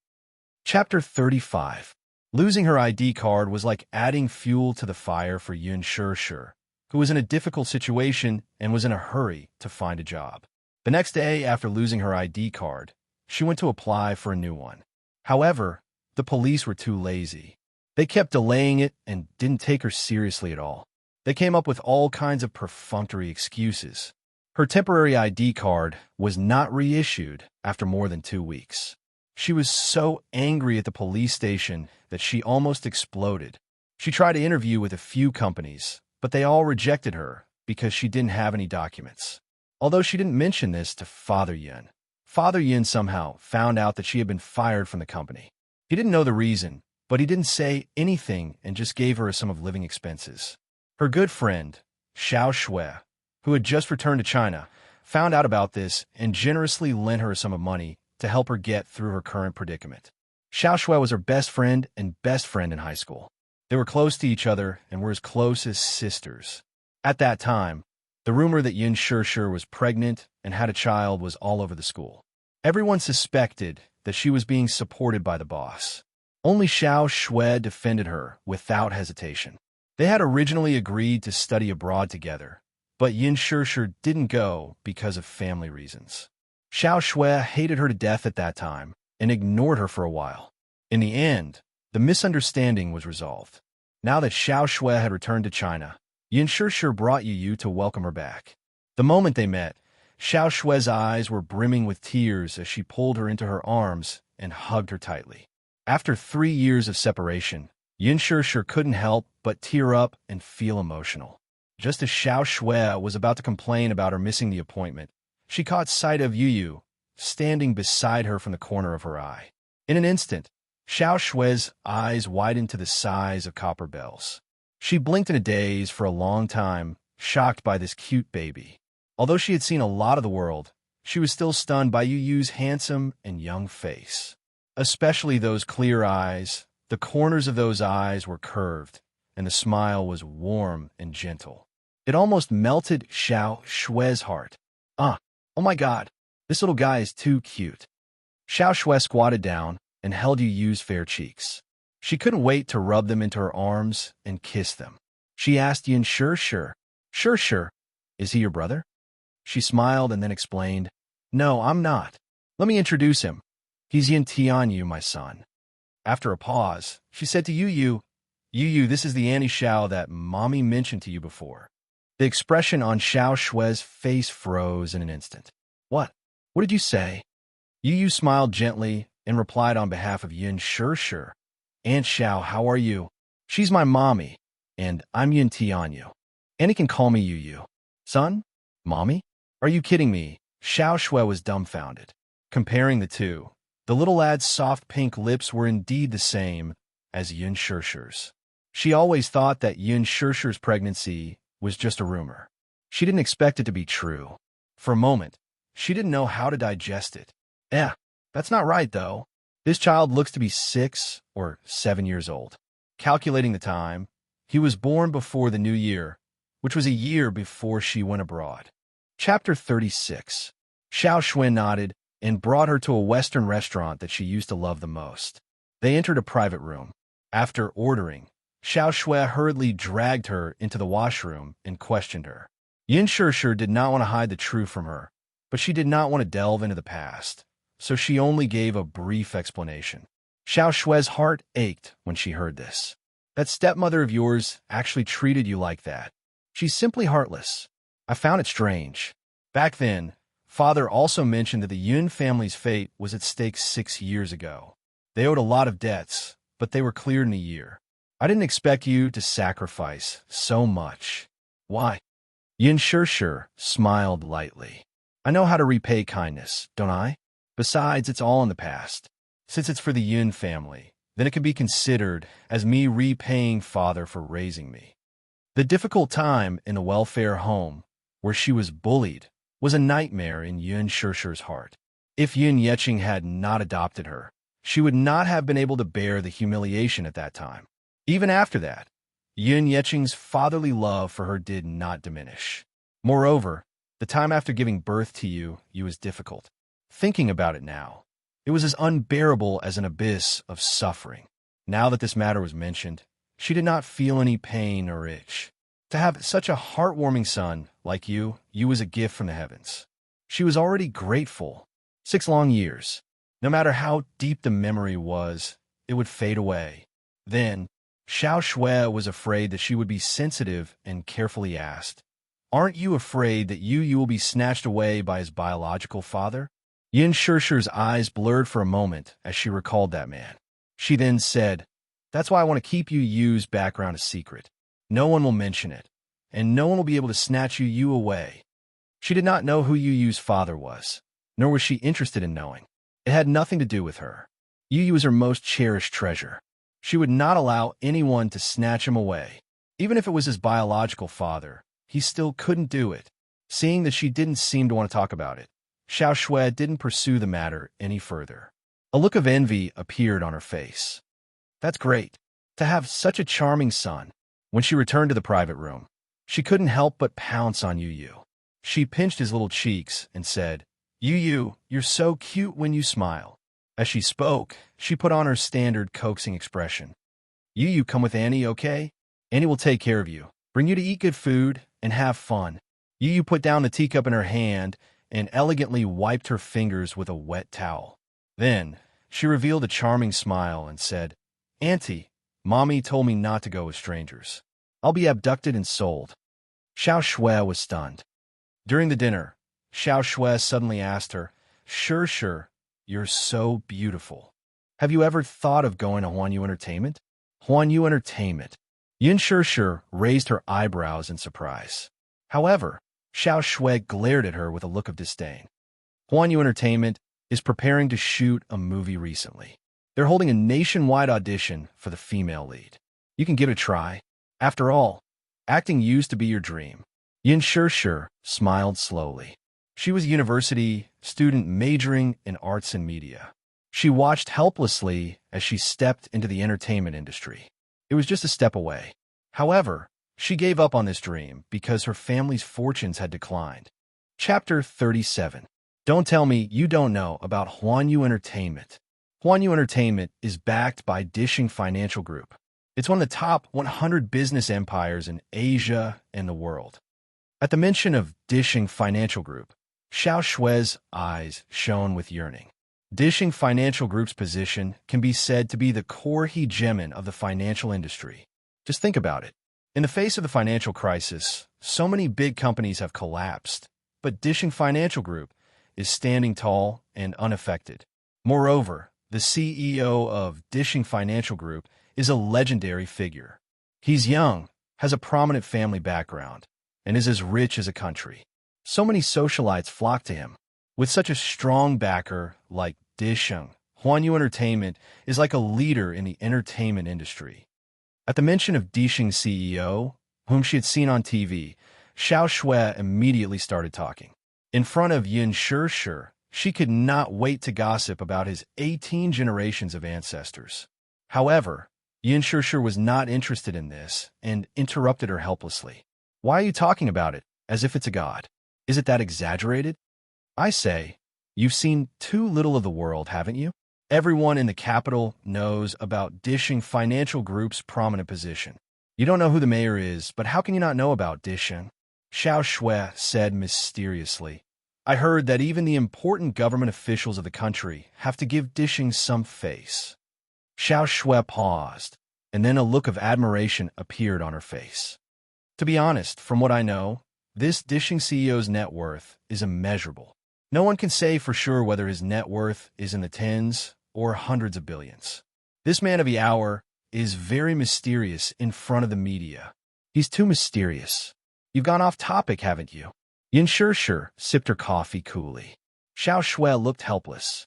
Chapter 35. Losing her ID card was like adding fuel to the fire for Yun Shirshir, who was in a difficult situation and was in a hurry to find a job. The next day after losing her ID card, she went to apply for a new one. However, the police were too lazy. They kept delaying it and didn't take her seriously at all. They came up with all kinds of perfunctory excuses. Her temporary ID card was not reissued after more than 2 weeks. She was so angry at the police station that she almost exploded. She tried to interview with a few companies, but they all rejected her because she didn't have any documents. Although she didn't mention this to Father Yun. Father Yun somehow found out that she had been fired from the company. He didn't know the reason, but he didn't say anything and just gave her a sum of living expenses. Her good friend, Xiao Shui, who had just returned to China, found out about this and generously lent her a sum of money to help her get through her current predicament. Xiao Shui was her best friend and best friend in high school. They were close to each other and were as close as sisters. At that time, the rumor that Yin Shishir was pregnant and had a child was all over the school. Everyone suspected that she was being supported by the boss. Only Xiao Shui defended her without hesitation. They had originally agreed to study abroad together, but Yin Shishir didn't go because of family reasons. Xiao Shui hated her to death at that time and ignored her for a while. In the end, the misunderstanding was resolved. Now that Xiao Shui had returned to China, Yin Shishir brought Yu to welcome her back. The moment they met, Xiao Shui's eyes were brimming with tears as she pulled her into her arms and hugged her tightly. After 3 years of separation, Yin Shishir couldn't help but tear up and feel emotional. Just as Xiao Shui was about to complain about her missing the appointment, she caught sight of Yu standing beside her from the corner of her eye. In an instant, Xiao Shui's eyes widened to the size of copper bells. She blinked in a daze for a long time, shocked by this cute baby. Although she had seen a lot of the world, she was still stunned by Yu's handsome and young face. Especially those clear eyes. The corners of those eyes were curved, and the smile was warm and gentle. It almost melted Xiao Shui's heart. Oh my God, this little guy is too cute. Xiao Shui squatted down and held Yu's fair cheeks. She couldn't wait to rub them into her arms and kiss them. She asked Yin Shishir, Sure, is he your brother? She smiled and then explained, No, I'm not. Let me introduce him. He's Yin Tianyu, my son. After a pause, she said to Yu, this is the Annie Xiao that Mommy mentioned to you before. The expression on Xiao Shui's face froze in an instant. What? What did you say? Yu smiled gently and replied on behalf of Yin Shishir. Aunt Xiao, how are you? She's my mommy, and I'm Yin Tianyu. Annie can call me Yu. Son? Mommy? Are you kidding me? Xiao Shui was dumbfounded. Comparing the two, the little lad's soft pink lips were indeed the same as Yin Shishir's. She always thought that Yin Shishir's pregnancy was just a rumor. She didn't expect it to be true. For a moment, she didn't know how to digest it. That's not right, though. This child looks to be 6 or 7 years old. Calculating the time, he was born before the new year, which was a year before she went abroad. Chapter 36. Xiao Shui nodded and brought her to a Western restaurant that she used to love the most. They entered a private room. After ordering, Xiao Shui hurriedly dragged her into the washroom and questioned her. Yin Shishir did not want to hide the truth from her, but she did not want to delve into the past, so she only gave a brief explanation. Xiao Shui's heart ached when she heard this. That stepmother of yours actually treated you like that. She's simply heartless. I found it strange. Back then, Father also mentioned that the Yun family's fate was at stake 6 years ago. They owed a lot of debts, but they were cleared in a year. I didn't expect you to sacrifice so much. Why? Yin Shishir smiled lightly. I know how to repay kindness, don't I? Besides, it's all in the past. Since it's for the Yun family, then it can be considered as me repaying Father for raising me. The difficult time in the welfare home, where she was bullied, was a nightmare in Yin Shishir's heart. If Yin Yeqing had not adopted her, she would not have been able to bear the humiliation at that time. Even after that, Yin Yeqing's fatherly love for her did not diminish. Moreover, the time after giving birth to you was difficult. Thinking about it now, it was as unbearable as an abyss of suffering. Now that this matter was mentioned, she did not feel any pain or itch. To have such a heartwarming son like you was a gift from the heavens. She was already grateful. 6 long years. No matter how deep the memory was, it would fade away. Then, Xiao Shui was afraid that she would be sensitive and carefully asked, Aren't you afraid that Yu will be snatched away by his biological father? Yin Shishi's eyes blurred for a moment as she recalled that man. She then said, "That's why I want to keep Yu's background a secret. No one will mention it, and no one will be able to snatch Yu away." She did not know who Yu's father was, nor was she interested in knowing. It had nothing to do with her. Yu was her most cherished treasure. She would not allow anyone to snatch him away. Even if it was his biological father, he still couldn't do it. Seeing that she didn't seem to want to talk about it, Xiao Shui didn't pursue the matter any further. A look of envy appeared on her face. "That's great. To have such a charming son." When she returned to the private room, she couldn't help but pounce on Yu. She pinched his little cheeks and said, "Yu, you're so cute when you smile." As she spoke, she put on her standard coaxing expression. "Yu, come with Annie, okay? Annie will take care of you, bring you to eat good food, and have fun." Yu put down the teacup in her hand and elegantly wiped her fingers with a wet towel. Then, she revealed a charming smile and said, "Auntie, Mommy told me not to go with strangers. I'll be abducted and sold." Xiao Shui was stunned. During the dinner, Xiao Shui suddenly asked her, Sure, you're so beautiful. Have you ever thought of going to Huanyu Entertainment?" Huanyu Entertainment. Yin Shishu raised her eyebrows in surprise. However, Xiao Shui glared at her with a look of disdain. Huanyu Entertainment is preparing to shoot a movie recently. They're holding a nationwide audition for the female lead. You can give it a try. After all, acting used to be your dream. Yin Shishu smiled slowly. She was a university student majoring in arts and media. She watched helplessly as she stepped into the entertainment industry. It was just a step away. However, she gave up on this dream because her family's fortunes had declined. Chapter 37. Don't tell me you don't know about Huanyu Entertainment. Huanyu Entertainment is backed by Dishing Financial Group. It's one of the top 100 business empires in Asia and the world. At the mention of Dishing Financial Group, Xiao Shui's eyes shone with yearning. Dishing Financial Group's position can be said to be the core hegemon of the financial industry. Just think about it. In the face of the financial crisis, so many big companies have collapsed, but Dishing Financial Group is standing tall and unaffected. Moreover, the CEO of Dishing Financial Group is a legendary figure. He's young, has a prominent family background, and is as rich as a country. So many socialites flock to him. With such a strong backer like Dishing, Huanyu Entertainment is like a leader in the entertainment industry. At the mention of Dishing's CEO, whom she had seen on TV, Xiao Shui immediately started talking. In front of Yin Shishu, she could not wait to gossip about his 18 generations of ancestors. However, Yin Shishu was not interested in this and interrupted her helplessly. "Why are you talking about it as if it's a god? Is it that exaggerated? I say, you've seen too little of the world, haven't you? Everyone in the capital knows about Dishing Financial Group's prominent position. You don't know who the mayor is, but how can you not know about Dishing?" Xiao Shui said mysteriously. "I heard that even the important government officials of the country have to give Dishing some face." Xiao Shui paused, and then a look of admiration appeared on her face. "To be honest, from what I know, this Dishing CEO's net worth is immeasurable. No one can say for sure whether his net worth is in the tens or hundreds of billions. This man of the hour is very mysterious in front of the media. He's too mysterious. You've gone off topic, haven't you?" Yin Shishu sipped her coffee coolly. Xiao Shui looked helpless.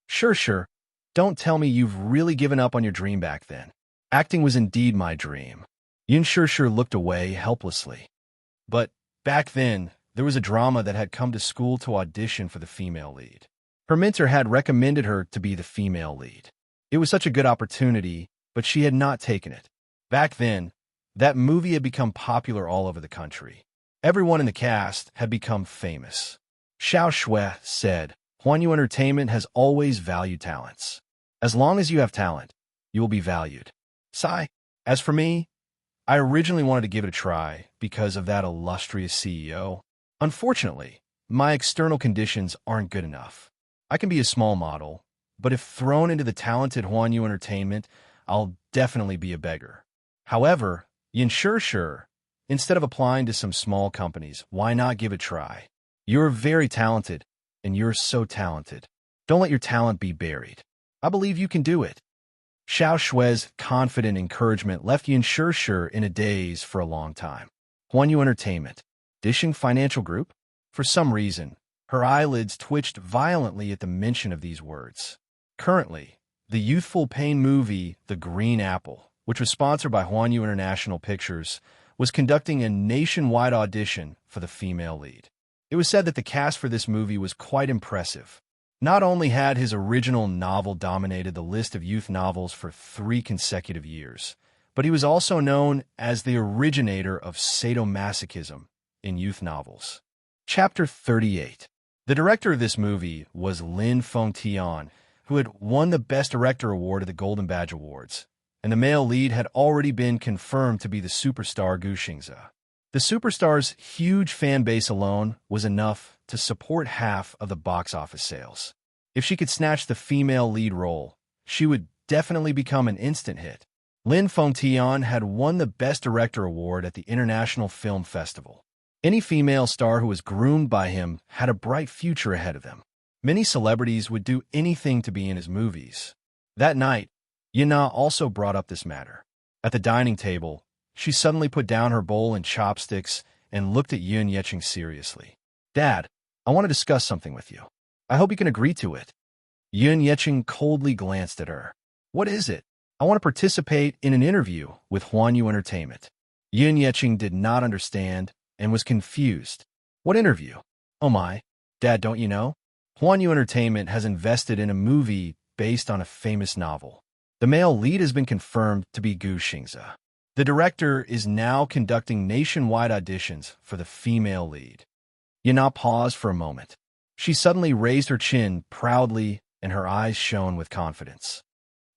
Sure, don't tell me you've really given up on your dream back then." "Acting was indeed my dream." Yin Shishu looked away helplessly. "But back then, there was a drama that had come to school to audition for the female lead. Her mentor had recommended her to be the female lead. It was such a good opportunity, but she had not taken it. Back then, that movie had become popular all over the country. Everyone in the cast had become famous." Xiao Shui said, "Huanyu Entertainment has always valued talents. As long as you have talent, you will be valued." Sigh. "As for me, I originally wanted to give it a try because of that illustrious CEO. Unfortunately, my external conditions aren't good enough. I can be a small model, but if thrown into the talented Huanyu Entertainment, I'll definitely be a beggar. However, Yin Shishu, instead of applying to some small companies, why not give it a try? You're very talented, and you're so talented. Don't let your talent be buried. I believe you can do it." Xiao Shui's confident encouragement left Yin Shishir in a daze for a long time. Huanyu Entertainment. Dishing Financial Group? For some reason, her eyelids twitched violently at the mention of these words. Currently, the youthful pain movie The Green Apple, which was sponsored by Huanyu International Pictures, was conducting a nationwide audition for the female lead. It was said that the cast for this movie was quite impressive. Not only had his original novel dominated the list of youth novels for 3 consecutive years, but he was also known as the originator of sadomasochism in youth novels. Chapter 38. The director of this movie was Lin Fengtian, who had won the Best Director Award at the Golden Badge Awards, and the male lead had already been confirmed to be the superstar Gu Xingze. The superstar's huge fan base alone was enough to support half of the box office sales. If she could snatch the female lead role, she would definitely become an instant hit. Lin Fengtian had won the Best Director Award at the International Film Festival. Any female star who was groomed by him had a bright future ahead of them. Many celebrities would do anything to be in his movies. That night, Yana also brought up this matter. At the dining table, she suddenly put down her bowl and chopsticks and looked at Yun Yeching seriously. "Dad, I want to discuss something with you. I hope you can agree to it." Yun Yeching coldly glanced at her. "What is it?" "I want to participate in an interview with Huanyu Entertainment." Yun Yeching did not understand and was confused. "What interview?" "Oh my, Dad, don't you know? Huanyu Entertainment has invested in a movie based on a famous novel. The male lead has been confirmed to be Gu Xingze. The director is now conducting nationwide auditions for the female lead." Yana paused for a moment. She suddenly raised her chin proudly and her eyes shone with confidence.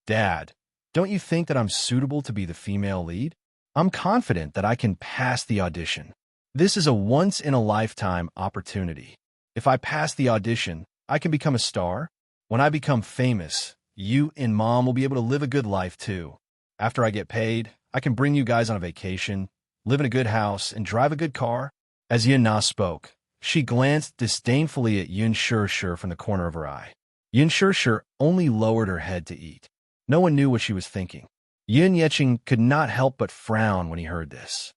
"Dad, don't you think that I'm suitable to be the female lead? I'm confident that I can pass the audition. This is a once-in-a-lifetime opportunity. If I pass the audition, I can become a star. When I become famous, you and Mom will be able to live a good life too. After I get paid, I can bring you guys on a vacation, live in a good house, and drive a good car." As Yin Na spoke, she glanced disdainfully at Yun Shishir from the corner of her eye. Yun Shishir only lowered her head to eat. No one knew what she was thinking. Yun Yeching could not help but frown when he heard this.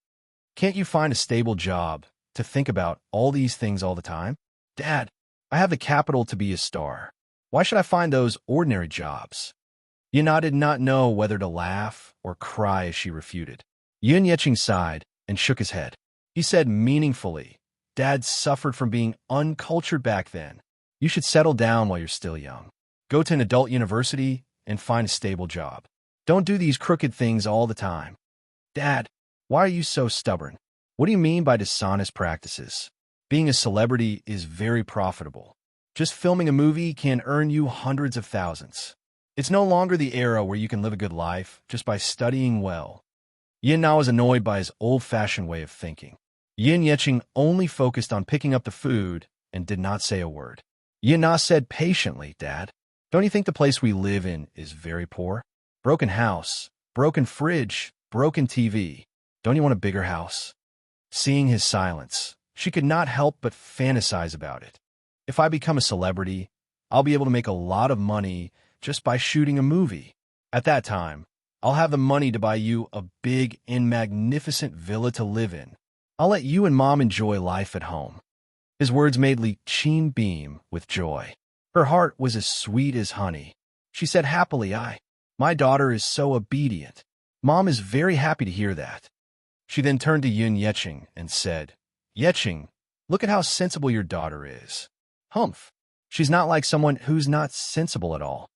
"Can't you find a stable job to think about all these things all the time?" "Dad, I have the capital to be a star. Why should I find those ordinary jobs?" Yana did not know whether to laugh or cry as she refuted. Yun Yeching sighed and shook his head. He said meaningfully, "Dad suffered from being uncultured back then. You should settle down while you're still young. Go to an adult university and find a stable job. Don't do these crooked things all the time." "Dad, why are you so stubborn? What do you mean by dishonest practices? Being a celebrity is very profitable. Just filming a movie can earn you hundreds of thousands. It's no longer the era where you can live a good life just by studying well." Yin Na was annoyed by his old-fashioned way of thinking. Yin Yeching only focused on picking up the food and did not say a word. Yin Na said patiently, "Dad, don't you think the place we live in is very poor? Broken house, broken fridge, broken TV. Don't you want a bigger house?" Seeing his silence, she could not help but fantasize about it. "If I become a celebrity, I'll be able to make a lot of money just by shooting a movie. At that time, I'll have the money to buy you a big and magnificent villa to live in. I'll let you and Mom enjoy life at home." His words made Li Qin beam with joy. Her heart was as sweet as honey. She said happily, My daughter is so obedient. Mom is very happy to hear that." She then turned to Yun Yeching and said, "Yeching, look at how sensible your daughter is. Humph, she's not like someone who's not sensible at all."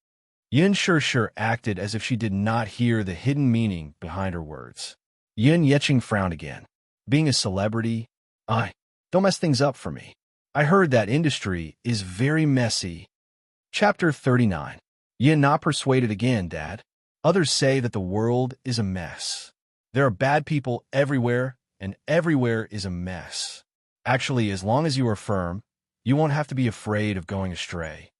Yun Shishir acted as if she did not hear the hidden meaning behind her words. Yun Yeching frowned again. "Being a celebrity? Don't mess things up for me. I heard that industry is very messy." Chapter 39. Yin not persuaded again, Dad. "Others say that the world is a mess. There are bad people everywhere, and everywhere is a mess. Actually, as long as you are firm, you won't have to be afraid of going astray."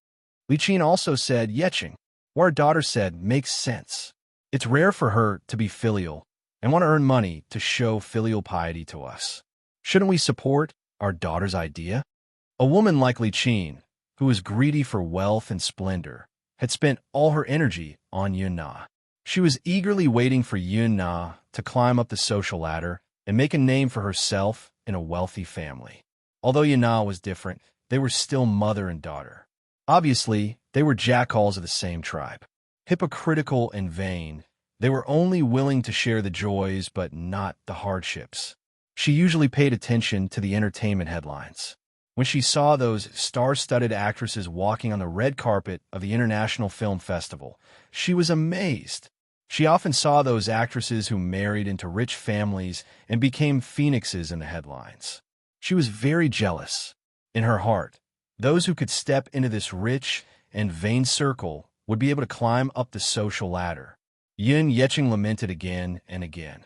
Li Qin also said, "Yeching, what our daughter said makes sense. It's rare for her to be filial and want to earn money to show filial piety to us. Shouldn't we support our daughter's idea?" A woman like Li Qin, who was greedy for wealth and splendor, had spent all her energy on Yun-Na. She was eagerly waiting for Yun-Na to climb up the social ladder and make a name for herself in a wealthy family. Although Yun-Na was different, they were still mother and daughter. Obviously, they were jackals of the same tribe. Hypocritical and vain, they were only willing to share the joys but not the hardships. She usually paid attention to the entertainment headlines. When she saw those star-studded actresses walking on the red carpet of the International Film Festival, she was amazed. She often saw those actresses who married into rich families and became phoenixes in the headlines. She was very jealous. In her heart, those who could step into this rich and vain circle would be able to climb up the social ladder. Yin Yeching lamented again and again.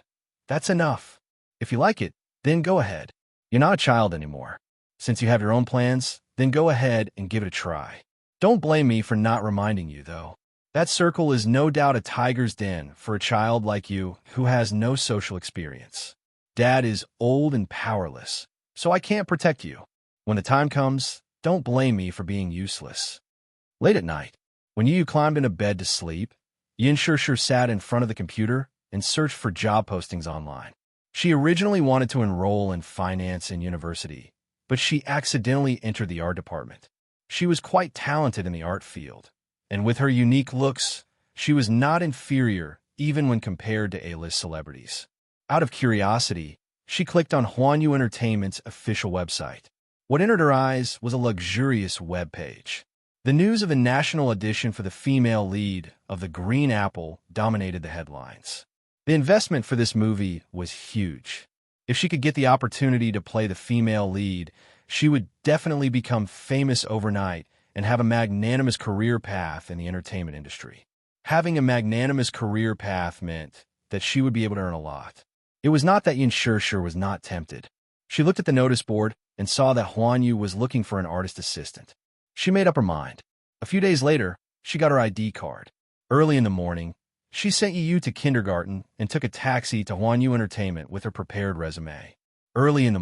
That's enough. If you like it, then go ahead. You're not a child anymore. Since you have your own plans, then go ahead and give it a try. Don't blame me for not reminding you, though. That circle is no doubt a tiger's den for a child like you who has no social experience. Dad is old and powerless, so I can't protect you. When the time comes, don't blame me for being useless. Late at night, when Yu climbed into bed to sleep, Yin Shishir sat in front of the computer and searched for job postings online. She originally wanted to enroll in finance in university, but she accidentally entered the art department. She was quite talented in the art field, and with her unique looks, she was not inferior even when compared to A-list celebrities. Out of curiosity, she clicked on Huanyu Entertainment's official website. What entered her eyes was a luxurious web page. The news of the national audition for the female lead of The Green Apple dominated the headlines. The investment for this movie was huge. If she could get the opportunity to play the female lead, she would definitely become famous overnight and have a magnanimous career path in the entertainment industry. Having a magnanimous career path meant that she would be able to earn a lot. It was not that Yin Shishir was not tempted. She looked at the notice board and saw that Huanyu was looking for an artist assistant. She made up her mind. A few days later, she got her ID card. Early in the morning, she sent Yu to kindergarten and took a taxi to Huanyu Entertainment with her prepared resume. Early in the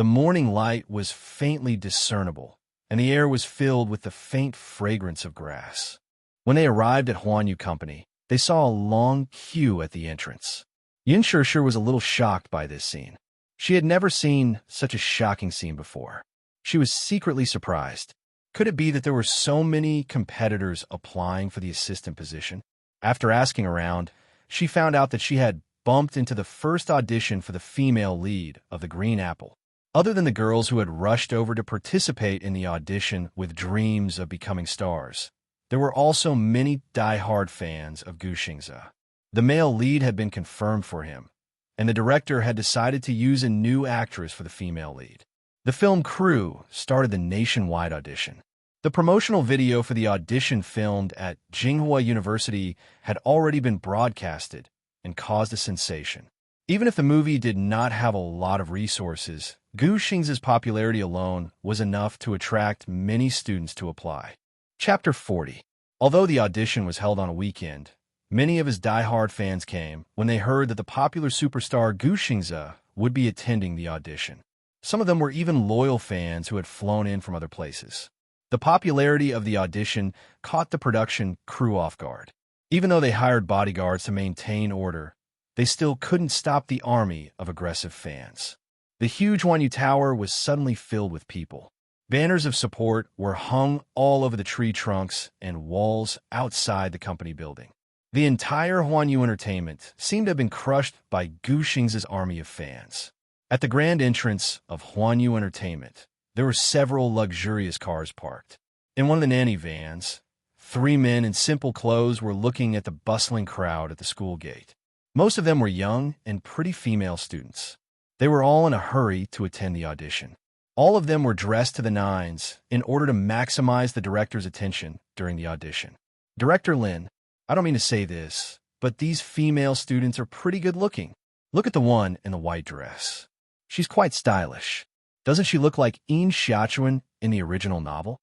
morning light was faintly discernible, and the air was filled with the faint fragrance of grass. When they arrived at Huanyu Company, they saw a long queue at the entrance. Yin Shishir was a little shocked by this scene. She had never seen such a shocking scene before. She was secretly surprised. Could it be that there were so many competitors applying for the assistant position? After asking around, she found out that she had bumped into the first audition for the female lead of The Green Apple. Other than the girls who had rushed over to participate in the audition with dreams of becoming stars, there were also many die-hard fans of Gu Xingze. The male lead had been confirmed for him, and the director had decided to use a new actress for the female lead. The film crew started the nationwide audition. The promotional video for the audition filmed at Tsinghua University had already been broadcasted and caused a sensation. Even if the movie did not have a lot of resources, Gu Xingze's popularity alone was enough to attract many students to apply. Chapter 40. Although the audition was held on a weekend, many of his die-hard fans came when they heard that the popular superstar Gu Xingze would be attending the audition. Some of them were even loyal fans who had flown in from other places. The popularity of the audition caught the production crew off guard. Even though they hired bodyguards to maintain order, they still couldn't stop the army of aggressive fans. The huge Huanyu Tower was suddenly filled with people. Banners of support were hung all over the tree trunks and walls outside the company building. The entire Huanyu Entertainment seemed to have been crushed by Gu Xingze's army of fans. At the grand entrance of Huanyu Entertainment, there were several luxurious cars parked. In one of the nanny vans, 3 men in simple clothes were looking at the bustling crowd at the school gate. Most of them were young and pretty female students. They were all in a hurry to attend the audition. All of them were dressed to the nines in order to maximize the director's attention during the audition. Director Lin, I don't mean to say this, but these female students are pretty good looking. Look at the one in the white dress. She's quite stylish. Doesn't she look like Yin Xiaochuan in the original novel?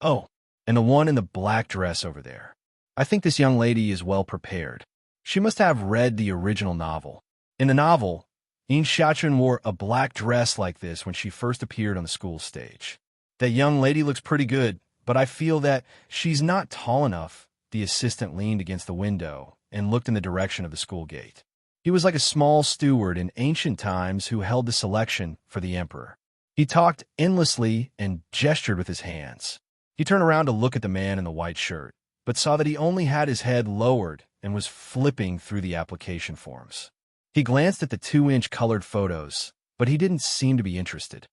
Oh, and the one in the black dress over there. I think this young lady is well prepared. She must have read the original novel. In the novel, Yin Xiaochuan wore a black dress like this when she first appeared on the school stage. That young lady looks pretty good, but I feel that she's not tall enough. The assistant leaned against the window and looked in the direction of the school gate. He was like a small steward in ancient times who held the selection for the emperor. He talked endlessly and gestured with his hands. He turned around to look at the man in the white shirt, but saw that he only had his head lowered and was flipping through the application forms. He glanced at the 2-inch colored photos, but he didn't seem to be interested.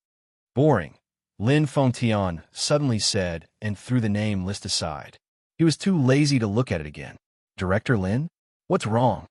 Boring, Lin Fontian suddenly said and threw the name list aside. He was too lazy to look at it again. Director Lin? What's wrong?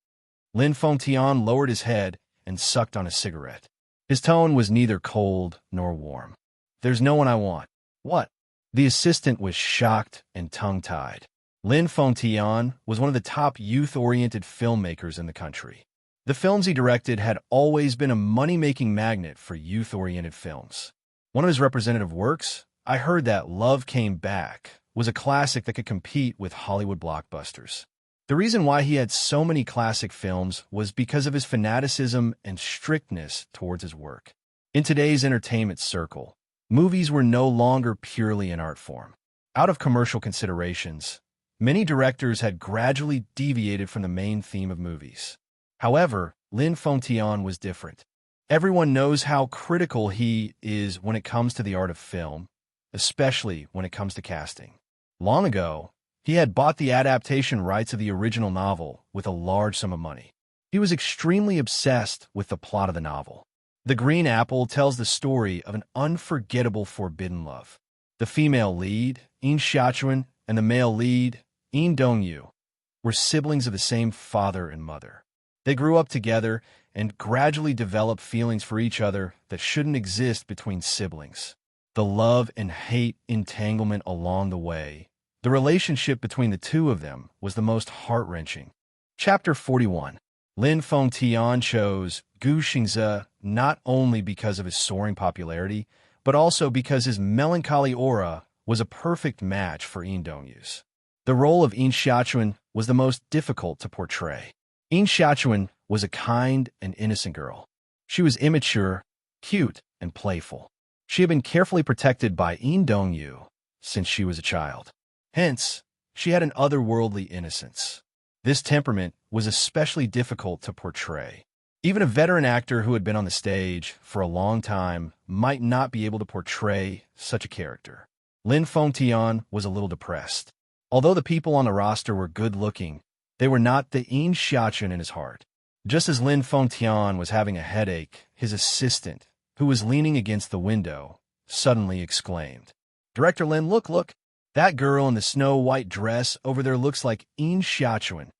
Lin Fontian lowered his head and sucked on a cigarette. His tone was neither cold nor warm. There's no one I want. What? The assistant was shocked and tongue-tied. Lin Fontian was one of the top youth-oriented filmmakers in the country. The films he directed had always been a money-making magnet for youth-oriented films. One of his representative works, I Heard That Love Came Back, was a classic that could compete with Hollywood blockbusters. The reason why he had so many classic films was because of his fanaticism and strictness towards his work. In today's entertainment circle, movies were no longer purely an art form. Out of commercial considerations, many directors had gradually deviated from the main theme of movies. However, Lin Fontian was different. Everyone knows how critical he is when it comes to the art of film, especially when it comes to casting. Long ago, he had bought the adaptation rights of the original novel with a large sum of money. He was extremely obsessed with the plot of the novel. The Green Apple tells the story of an unforgettable forbidden love. The female lead, In Xiachuan, and the male lead, In Dongyu, were siblings of the same father and mother. They grew up together and gradually developed feelings for each other that shouldn't exist between siblings. The love and hate entanglement along the way. The relationship between the two of them was the most heart-wrenching. Chapter 41. Lin Fontian chose Gu Xingze not only because of his soaring popularity, but also because his melancholy aura was a perfect match for In Dongyu's. The role of In Xiachuan was the most difficult to portray. In Xiachuan was a kind and innocent girl. She was immature, cute, and playful. She had been carefully protected by In Dongyu since she was a child. Hence, she had an otherworldly innocence. This temperament was especially difficult to portray. Even a veteran actor who had been on the stage for a long time might not be able to portray such a character. Lin Fontian was a little depressed. Although the people on the roster were good-looking, they were not the In Xiachuan in his heart. Just as Lin Fontian was having a headache, his assistant, who was leaning against the window, suddenly exclaimed, "Director Lin, look! That girl in the snow-white dress over there looks like In Xiachuan."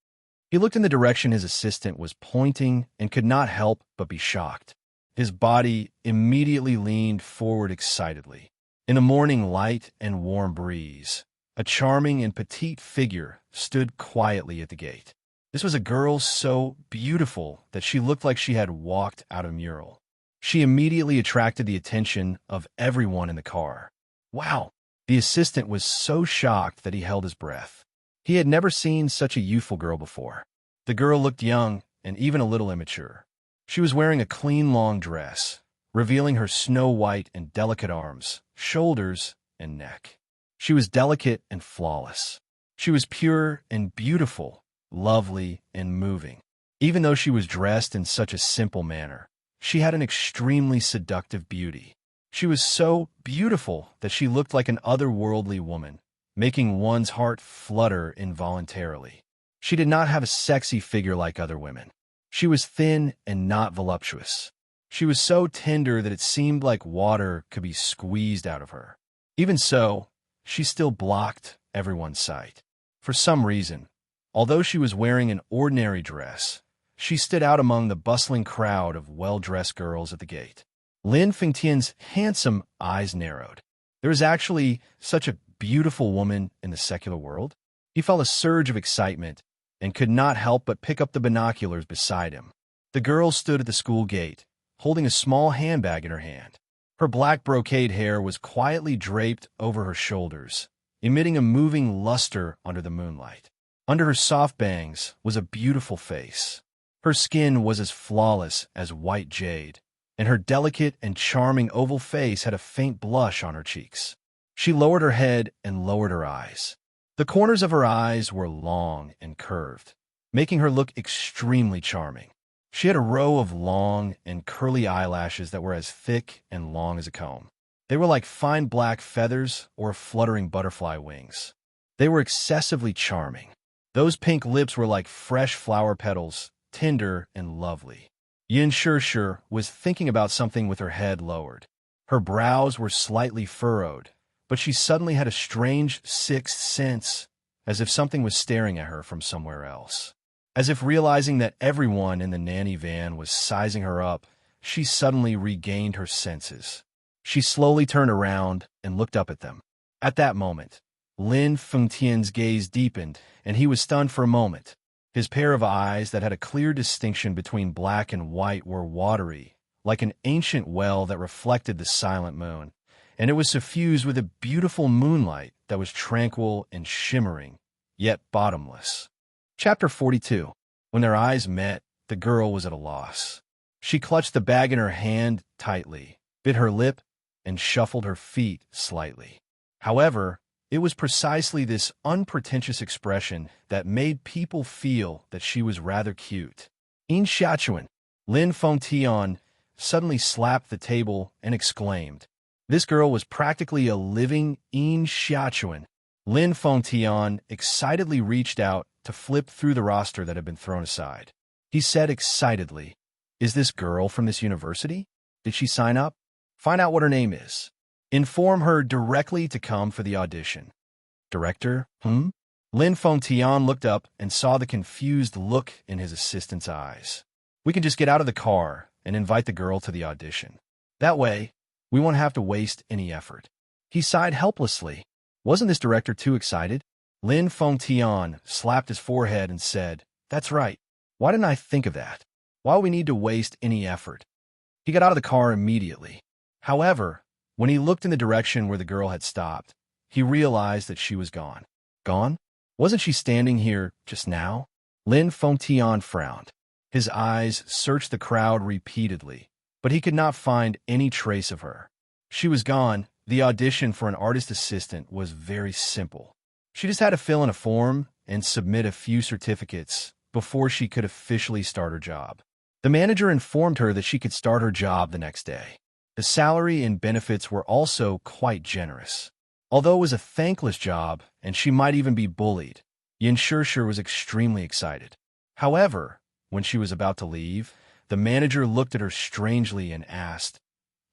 He looked in the direction his assistant was pointing and could not help but be shocked. His body immediately leaned forward excitedly. In the morning light and warm breeze, a charming and petite figure stood quietly at the gate. This was a girl so beautiful that she looked like she had walked out of a mural. She immediately attracted the attention of everyone in the car. Wow! The assistant was so shocked that he held his breath. He had never seen such a youthful girl before. The girl looked young and even a little immature. She was wearing a clean long dress, revealing her snow-white and delicate arms, shoulders, and neck. She was delicate and flawless. She was pure and beautiful, lovely and moving. Even though she was dressed in such a simple manner, she had an extremely seductive beauty. She was so beautiful that she looked like an otherworldly woman, making one's heart flutter involuntarily. She did not have a sexy figure like other women. She was thin and not voluptuous. She was so tender that it seemed like water could be squeezed out of her. Even so, she still blocked everyone's sight. For some reason, although she was wearing an ordinary dress, she stood out among the bustling crowd of well-dressed girls at the gate. Lin Fengtian's handsome eyes narrowed. There was actually such a beautiful woman in the secular world? He felt a surge of excitement and could not help but pick up the binoculars beside him. The girl stood at the school gate, holding a small handbag in her hand. Her black brocade hair was quietly draped over her shoulders, emitting a moving luster under the moonlight. Under her soft bangs was a beautiful face. Her skin was as flawless as white jade, and her delicate and charming oval face had a faint blush on her cheeks. She lowered her head and lowered her eyes. The corners of her eyes were long and curved, making her look extremely charming. She had a row of long and curly eyelashes that were as thick and long as a comb. They were like fine black feathers or fluttering butterfly wings. They were excessively charming. Those pink lips were like fresh flower petals, tender and lovely. Yin Shishir was thinking about something with her head lowered. Her brows were slightly furrowed, but she suddenly had a strange sixth sense, as if something was staring at her from somewhere else. As if realizing that everyone in the nanny van was sizing her up, she suddenly regained her senses. She slowly turned around and looked up at them. At that moment, Lin Fengtian's gaze deepened, and he was stunned for a moment. His pair of eyes that had a clear distinction between black and white were watery, like an ancient well that reflected the silent moon, and it was suffused with a beautiful moonlight that was tranquil and shimmering, yet bottomless. Chapter 42. When their eyes met, the girl was at a loss. She clutched the bag in her hand tightly, bit her lip, and shuffled her feet slightly. However, it was precisely this unpretentious expression that made people feel that she was rather cute. Enchanting. Lin Fengtian suddenly slapped the table and exclaimed. This girl was practically a living enchanting. Lin Fengtian excitedly reached out to flip through the roster that had been thrown aside. He said excitedly, "Is this girl from this university? Did she sign up? Find out what her name is. Inform her directly to come for the audition." Director? Lin Fengtian looked up and saw the confused look in his assistant's eyes. "We can just get out of the car and invite the girl to the audition. That way, we won't have to waste any effort." He sighed helplessly. Wasn't this director too excited? Lin Fengtian slapped his forehead and said, "That's right. Why didn't I think of that? Why would we need to waste any effort?" He got out of the car immediately. However, when he looked in the direction where the girl had stopped, he realized that she was gone. Gone? Wasn't she standing here just now? Lin Fengtian frowned. His eyes searched the crowd repeatedly, but he could not find any trace of her. She was gone. The audition for an artist assistant was very simple. She just had to fill in a form and submit a few certificates before she could officially start her job. The manager informed her that she could start her job the next day. The salary and benefits were also quite generous. Although it was a thankless job, and she might even be bullied, Yin Shishir was extremely excited. However, when she was about to leave, the manager looked at her strangely and asked,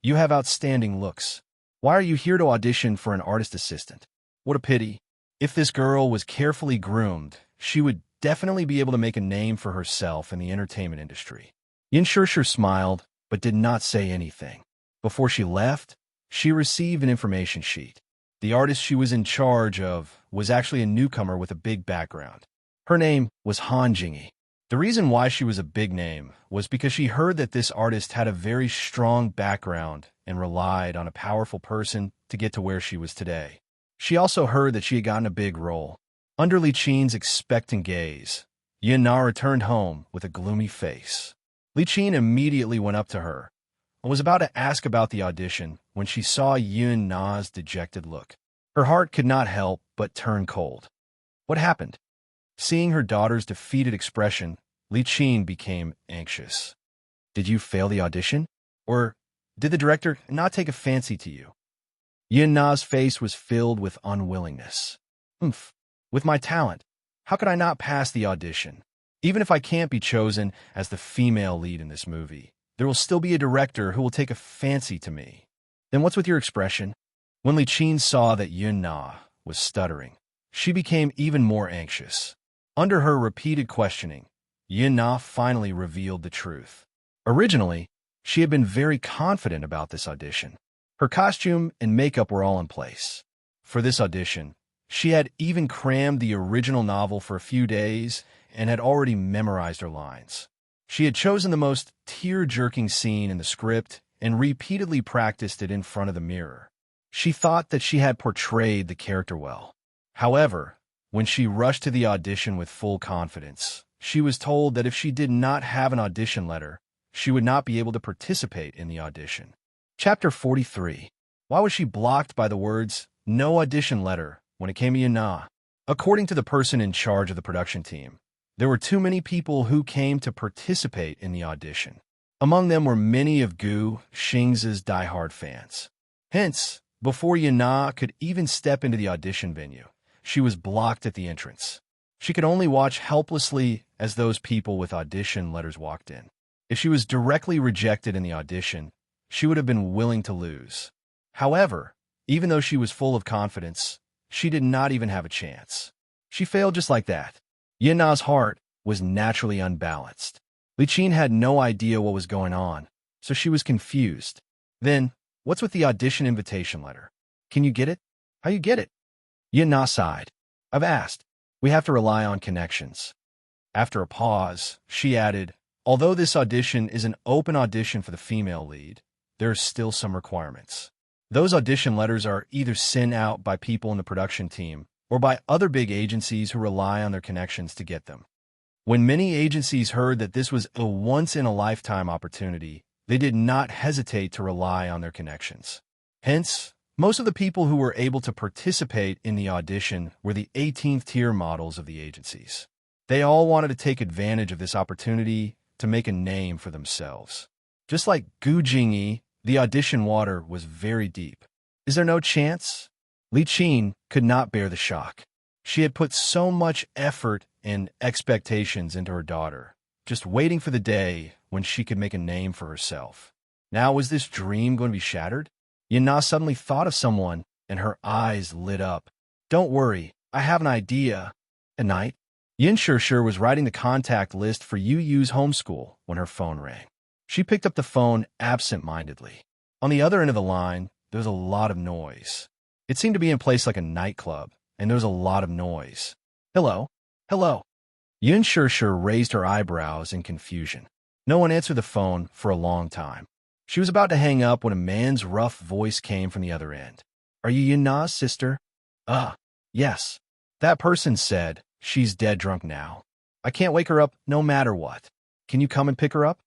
"You have outstanding looks. Why are you here to audition for an artist assistant? What a pity. If this girl was carefully groomed, she would definitely be able to make a name for herself in the entertainment industry." Yin Shishir smiled, but did not say anything. Before she left, she received an information sheet. The artist she was in charge of was actually a newcomer with a big background. Her name was Han Jingyi. The reason why she was a big name was because she heard that this artist had a very strong background and relied on a powerful person to get to where she was today. She also heard that she had gotten a big role. Under Li Qin's expectant gaze, Yun Na returned home with a gloomy face. Li Qin immediately went up to her and was about to ask about the audition when she saw Yun Na's dejected look. Her heart could not help but turn cold. What happened? Seeing her daughter's defeated expression, Li Qin became anxious. Did you fail the audition? Or did the director not take a fancy to you? Yun Na's face was filled with unwillingness. With my talent, how could I not pass the audition? Even if I can't be chosen as the female lead in this movie, there will still be a director who will take a fancy to me. Then what's with your expression? When Li Qin saw that Yun Na was stuttering, she became even more anxious. Under her repeated questioning, Yun Na finally revealed the truth. Originally, she had been very confident about this audition. Her costume and makeup were all in place. For this audition, she had even crammed the original novel for a few days and had already memorized her lines. She had chosen the most tear-jerking scene in the script and repeatedly practiced it in front of the mirror. She thought that she had portrayed the character well. However, when she rushed to the audition with full confidence, she was told that if she did not have an audition letter, she would not be able to participate in the audition. Chapter 43. Why was she blocked by the words, no audition letter when it came to Yana. According to the person in charge of the production team, there were too many people who came to participate in the audition. Among them were many of Gu Xing's diehard fans. Hence, before Yana could even step into the audition venue, she was blocked at the entrance. She could only watch helplessly as those people with audition letters walked in. If she was directly rejected in the audition, she would have been willing to lose. However, even though she was full of confidence, she did not even have a chance. She failed just like that. Yana's heart was naturally unbalanced. Li Qin had no idea what was going on, so she was confused. Then, what's with the audition invitation letter? Can you get it? How you get it? Yana sighed. I've asked. We have to rely on connections. After a pause, she added, although this audition is an open audition for the female lead, there are still some requirements. Those audition letters are either sent out by people in the production team or by other big agencies who rely on their connections to get them. When many agencies heard that this was a once-in-a-lifetime opportunity, they did not hesitate to rely on their connections. Hence, most of the people who were able to participate in the audition were the 18th-tier models of the agencies. They all wanted to take advantage of this opportunity to make a name for themselves. Just like Gu Jingyi, the audition water was very deep. Is there no chance? Li Qin could not bear the shock. She had put so much effort and expectations into her daughter, just waiting for the day when she could make a name for herself. Now was this dream going to be shattered? Yana suddenly thought of someone, and her eyes lit up. Don't worry, I have an idea. At night, Yin Shishir was writing the contact list for Yu Yu's homeschool when her phone rang. She picked up the phone absent-mindedly. On the other end of the line, there was a lot of noise. It seemed to be in place like a nightclub, and there was a lot of noise. Hello? Hello? Yin Shishir raised her eyebrows in confusion. No one answered the phone for a long time. She was about to hang up when a man's rough voice came from the other end. Are you Yana's sister? Yes. That person said, she's dead drunk now. I can't wake her up no matter what. Can you come and pick her up?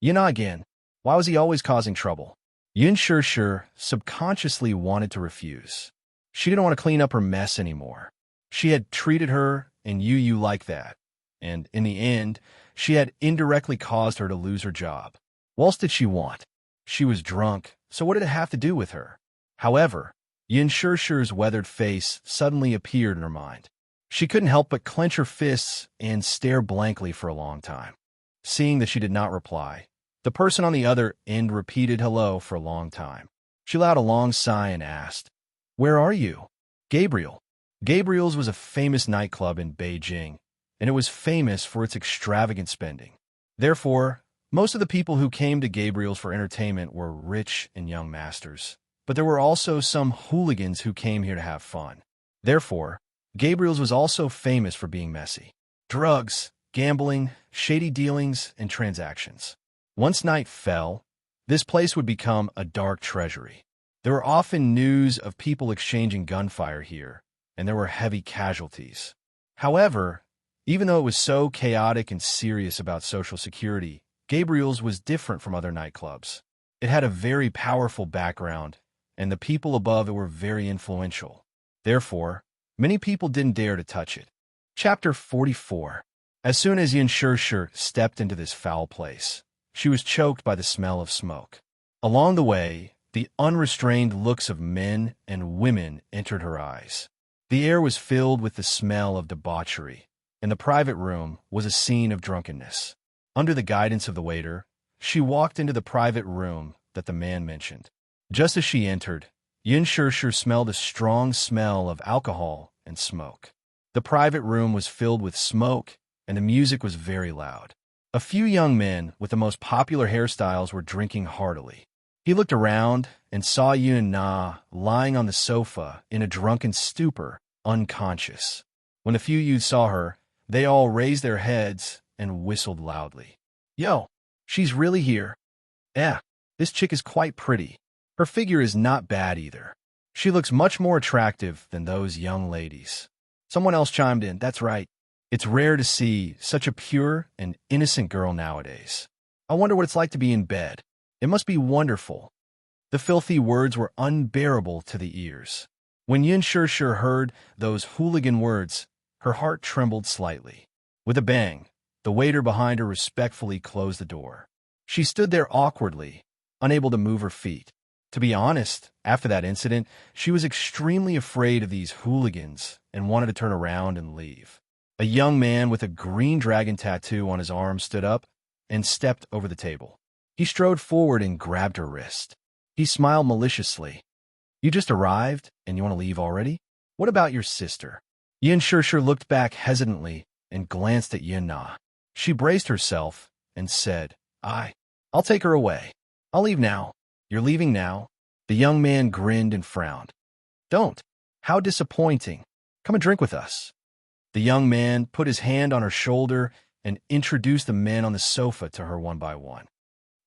Yana again. Why was he always causing trouble? Yin Shishir subconsciously wanted to refuse. She didn't want to clean up her mess anymore. She had treated her and Yu Yu like that, and in the end, she had indirectly caused her to lose her job. What else did she want? She was drunk, so what did it have to do with her? However, Yin Shishir's weathered face suddenly appeared in her mind. She couldn't help but clench her fists and stare blankly for a long time. Seeing that she did not reply, the person on the other end repeated hello for a long time. She let out a long sigh and asked, Where are you? Gabriel. Gabriel's was a famous nightclub in Beijing, and it was famous for its extravagant spending. Therefore, most of the people who came to Gabriel's for entertainment were rich and young masters, but there were also some hooligans who came here to have fun. Therefore, Gabriel's was also famous for being messy. Drugs, gambling, shady dealings, and transactions. Once night fell, this place would become a dark treasury. There were often news of people exchanging gunfire here, and there were heavy casualties. However, even though it was so chaotic and serious about social security, Gabriel's was different from other nightclubs. It had a very powerful background, and the people above it were very influential. Therefore, many people didn't dare to touch it. Chapter 44. As soon as Yin Shishir stepped into this foul place, she was choked by the smell of smoke. Along the way, the unrestrained looks of men and women entered her eyes. The air was filled with the smell of debauchery, and the private room was a scene of drunkenness. Under the guidance of the waiter, she walked into the private room that the man mentioned. Just as she entered, Yin Shishir smelled a strong smell of alcohol and smoke. The private room was filled with smoke, and the music was very loud. A few young men with the most popular hairstyles were drinking heartily. He looked around and saw Yun Na lying on the sofa in a drunken stupor, unconscious. When the few youths saw her, they all raised their heads and whistled loudly. Yo, she's really here. This chick is quite pretty. Her figure is not bad either. She looks much more attractive than those young ladies. Someone else chimed in, that's right. It's rare to see such a pure and innocent girl nowadays. I wonder what it's like to be in bed. It must be wonderful. The filthy words were unbearable to the ears. When Yin Shirshir heard those hooligan words, her heart trembled slightly. With a bang, the waiter behind her respectfully closed the door. She stood there awkwardly, unable to move her feet. To be honest, after that incident, she was extremely afraid of these hooligans and wanted to turn around and leave. A young man with a green dragon tattoo on his arm stood up and stepped over the table. He strode forward and grabbed her wrist. He smiled maliciously. "You just arrived, and you want to leave already? What about your sister?" Yin Shirshir looked back hesitantly and glanced at Yin Na. She braced herself and said, I'll take her away. I'll leave now." "You're leaving now?" The young man grinned and frowned. "Don't. How disappointing. Come and drink with us." The young man put his hand on her shoulder and introduced the men on the sofa to her one by one.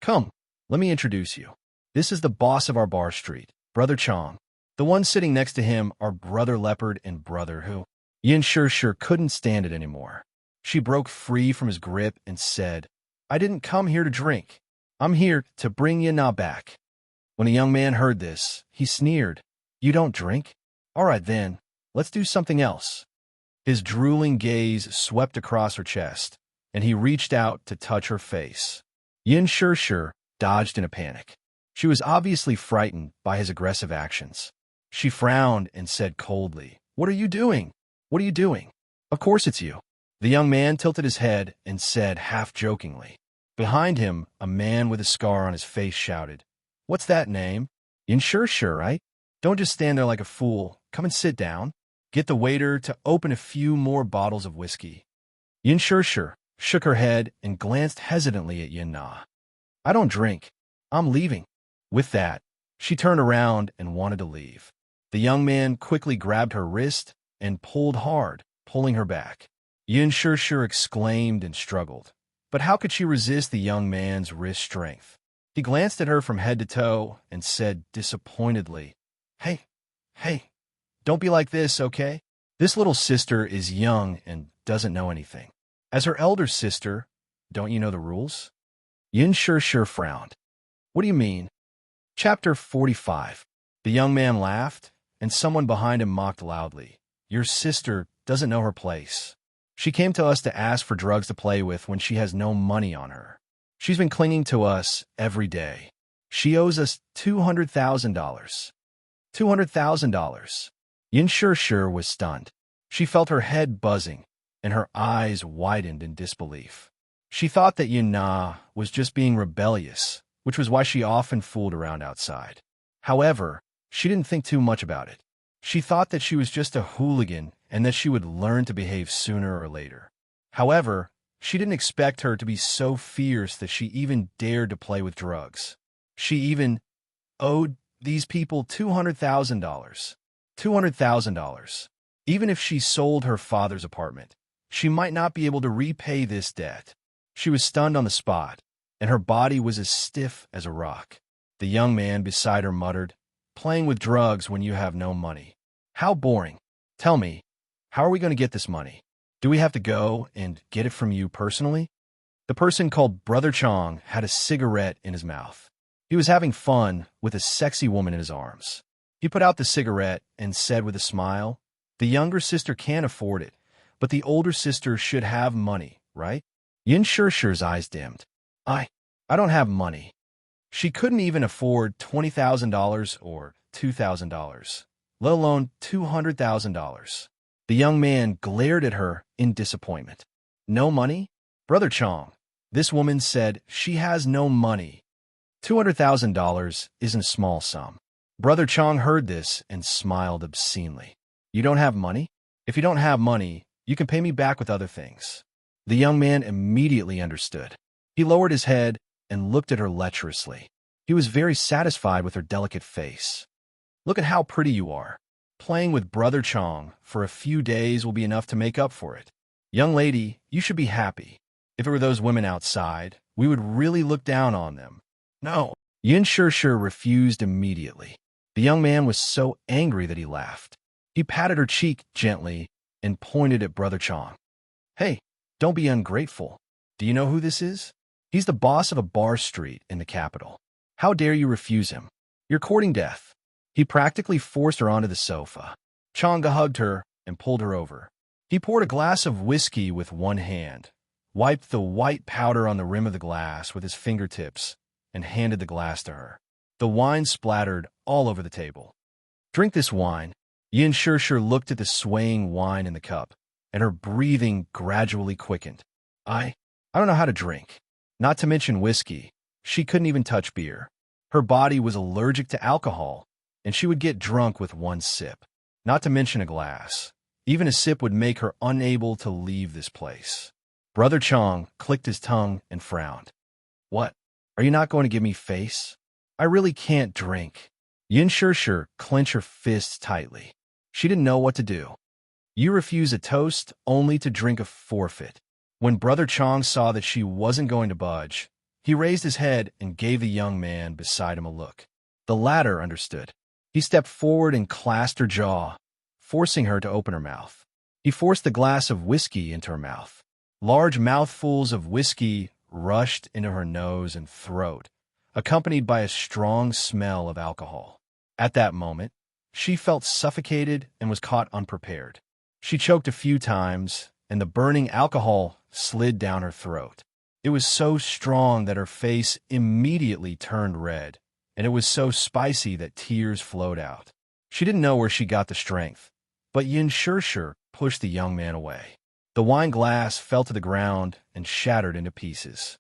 "Come, let me introduce you. This is the boss of our bar street, Brother Chong. The ones sitting next to him are Brother Leopard and Brother Who." Yin Shirshir couldn't stand it anymore. She broke free from his grip and said, "I didn't come here to drink. I'm here to bring Yin Na back." When the young man heard this, he sneered. "You don't drink? All right then, let's do something else." His drooling gaze swept across her chest, and he reached out to touch her face. Yin Shirshir dodged in a panic. She was obviously frightened by his aggressive actions. She frowned and said coldly, "What are you doing? What are you doing?" "Of course it's you." The young man tilted his head and said half-jokingly. Behind him, a man with a scar on his face shouted, "What's that name? Yin Shirshir, right? Don't just stand there like a fool. Come and sit down. Get the waiter to open a few more bottles of whiskey." Yin Shirshir shook her head and glanced hesitantly at Yin Na. "I don't drink. I'm leaving." With that, she turned around and wanted to leave. The young man quickly grabbed her wrist and pulled hard, pulling her back. Yin Shirshir exclaimed and struggled. But how could she resist the young man's wrist strength? He glanced at her from head to toe and said disappointedly, Hey, don't be like this, okay? This little sister is young and doesn't know anything. As her elder sister, don't you know the rules?" Yin Shirshir frowned. "What do you mean?" Chapter 45. The young man laughed, and someone behind him mocked loudly. "Your sister doesn't know her place. She came to us to ask for drugs to play with when she has no money on her. She's been clinging to us every day. She owes us $200,000. $200,000. Yin Shirshir was stunned. She felt her head buzzing, and her eyes widened in disbelief. She thought that Yin Na was just being rebellious, which was why she often fooled around outside. However, she didn't think too much about it. She thought that she was just a hooligan and that she would learn to behave sooner or later. However, she didn't expect her to be so fierce that she even dared to play with drugs. She even owed these people $200,000. $200,000. Even if she sold her father's apartment, she might not be able to repay this debt. She was stunned on the spot, and her body was as stiff as a rock. The young man beside her muttered, "Playing with drugs when you have no money. How boring. Tell me, how are we going to get this money? Do we have to go and get it from you personally?" The person called Brother Chong had a cigarette in his mouth. He was having fun with a sexy woman in his arms. He put out the cigarette and said with a smile, "The younger sister can't afford it, but the older sister should have money, right?" Yin Shirshir's eyes dimmed. I don't have money." She couldn't even afford $20,000 or $2,000, let alone $200,000. The young man glared at her in disappointment. "No money? Brother Chong," this woman said, "she has no money. $200,000 isn't a small sum." Brother Chong heard this and smiled obscenely. "You don't have money? If you don't have money, you can pay me back with other things." The young man immediately understood. He lowered his head and looked at her lecherously. He was very satisfied with her delicate face. "Look at how pretty you are. Playing with Brother Chong for a few days will be enough to make up for it. Young lady, you should be happy. If it were those women outside, we would really look down on them." "No." Yin Shirshir refused immediately. The young man was so angry that he laughed. He patted her cheek gently and pointed at Brother Chong. "Hey, don't be ungrateful. Do you know who this is? He's the boss of a bar street in the capital. How dare you refuse him? You're courting death." He practically forced her onto the sofa. Changa hugged her and pulled her over. He poured a glass of whiskey with one hand, wiped the white powder on the rim of the glass with his fingertips, and handed the glass to her. The wine splattered all over the table. "Drink this wine." Yin Shirshir looked at the swaying wine in the cup, and her breathing gradually quickened. I don't know how to drink. Not to mention whiskey. She couldn't even touch beer. Her body was allergic to alcohol, and she would get drunk with one sip. Not to mention a glass. Even a sip would make her unable to leave this place. Brother Chong clicked his tongue and frowned. "What? Are you not going to give me face? I really can't drink." Yin Shirshir clenched her fists tightly. She didn't know what to do. You refuse a toast only to drink a forfeit. When Brother Chong saw that she wasn't going to budge, he raised his head and gave the young man beside him a look. The latter understood. He stepped forward and clasped her jaw, forcing her to open her mouth. He forced the glass of whiskey into her mouth. Large mouthfuls of whiskey rushed into her nose and throat, accompanied by a strong smell of alcohol. At that moment, she felt suffocated and was caught unprepared. She choked a few times, and the burning alcohol slid down her throat. It was so strong that her face immediately turned red, and it was so spicy that tears flowed out. She didn't know where she got the strength, but Yin Shirshir pushed the young man away. The wine glass fell to the ground and shattered into pieces.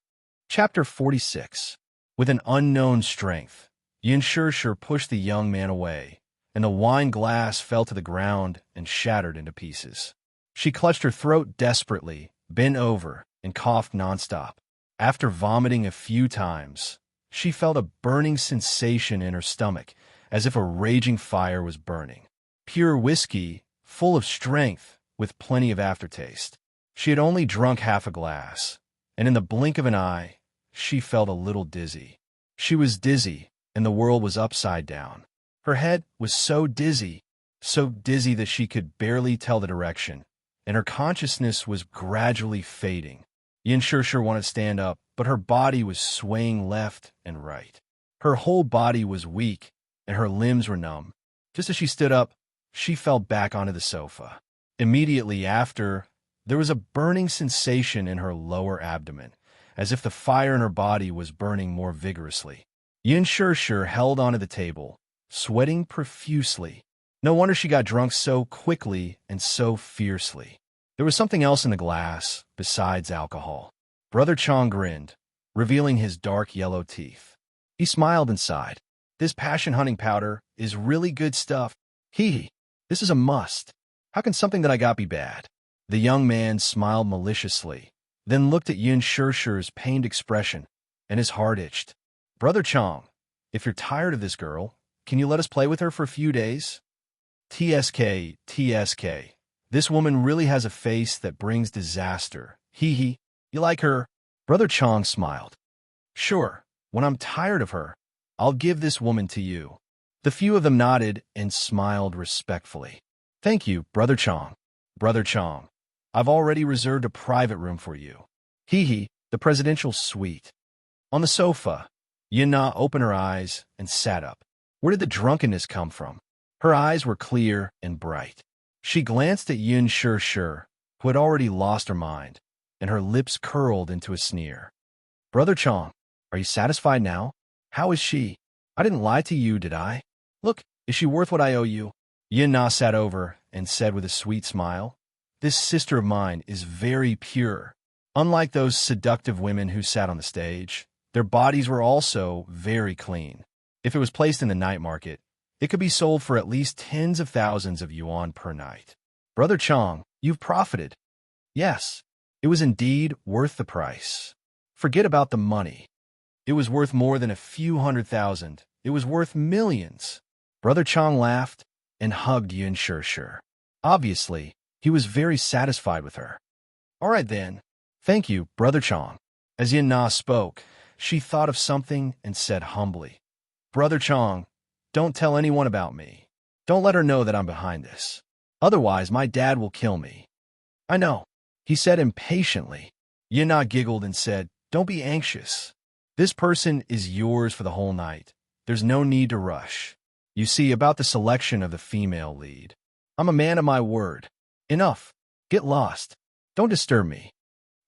Chapter 46. With an unknown strength, Yin Shirshir pushed the young man away, and the wine glass fell to the ground and shattered into pieces. She clutched her throat desperately, bent over, and coughed nonstop. After vomiting a few times, she felt a burning sensation in her stomach, as if a raging fire was burning. Pure whiskey, full of strength, with plenty of aftertaste. She had only drunk half a glass, and in the blink of an eye, she felt a little dizzy. She was dizzy, and the world was upside down. Her head was so dizzy that she could barely tell the direction, and her consciousness was gradually fading. Yin Shirshir wanted to stand up, but her body was swaying left and right. Her whole body was weak, and her limbs were numb. Just as she stood up, she fell back onto the sofa. Immediately after, there was a burning sensation in her lower abdomen, as if the fire in her body was burning more vigorously. Yin Shirshir held onto the table, sweating profusely. No wonder she got drunk so quickly and so fiercely. There was something else in the glass besides alcohol. Brother Chong grinned, revealing his dark yellow teeth. He smiled and sighed. "This passion-hunting powder is really good stuff. Hee, this is a must. How can something that I got be bad?" The young man smiled maliciously, then looked at Yin Shirshir's pained expression, and his heart itched. "Brother Chong, if you're tired of this girl, can you let us play with her for a few days?" TSK. This woman really has a face that brings disaster. Hee. You like her? Brother Chong smiled. "Sure, when I'm tired of her, I'll give this woman to you." The few of them nodded and smiled respectfully. "Thank you, Brother Chong." "Brother Chong, I've already reserved a private room for you." Hee, the presidential suite. On the sofa, Yin Na opened her eyes and sat up. Where did the drunkenness come from? Her eyes were clear and bright. She glanced at Yin Shirshir, who had already lost her mind, and her lips curled into a sneer. "Brother Chong, are you satisfied now? How is she? I didn't lie to you, did I? Look, is she worth what I owe you?" Yin Na sat over and said with a sweet smile, "This sister of mine is very pure. Unlike those seductive women who sat on the stage, their bodies were also very clean. If it was placed in the night market, it could be sold for at least tens of thousands of yuan per night. Brother Chong, you've profited." Yes, it was indeed worth the price. Forget about the money. It was worth more than a few 100,000. It was worth millions. Brother Chong laughed and hugged Yin Shirshir. Obviously, he was very satisfied with her. "All right then. Thank you, Brother Chong." As Yin Na spoke, she thought of something and said humbly, "Brother Chong, don't tell anyone about me. Don't let her know that I'm behind this. Otherwise, my dad will kill me." "I know," he said impatiently. Yin Na giggled and said, "Don't be anxious. This person is yours for the whole night. There's no need to rush. You see, about the selection of the female lead. I'm a man of my word. Enough. Get lost. Don't disturb me.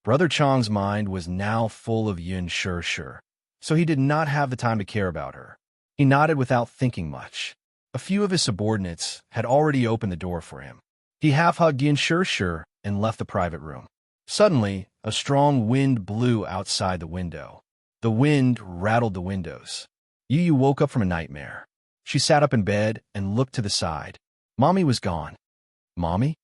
Brother Chang's mind was now full of Yun Shir, so he did not have the time to care about her. He nodded without thinking much. A few of his subordinates had already opened the door for him. He half-hugged Yun Shir and left the private room. Suddenly, a strong wind blew outside the window. The wind rattled the windows. Yu woke up from a nightmare. She sat up in bed and looked to the side. Mommy was gone. Mommy?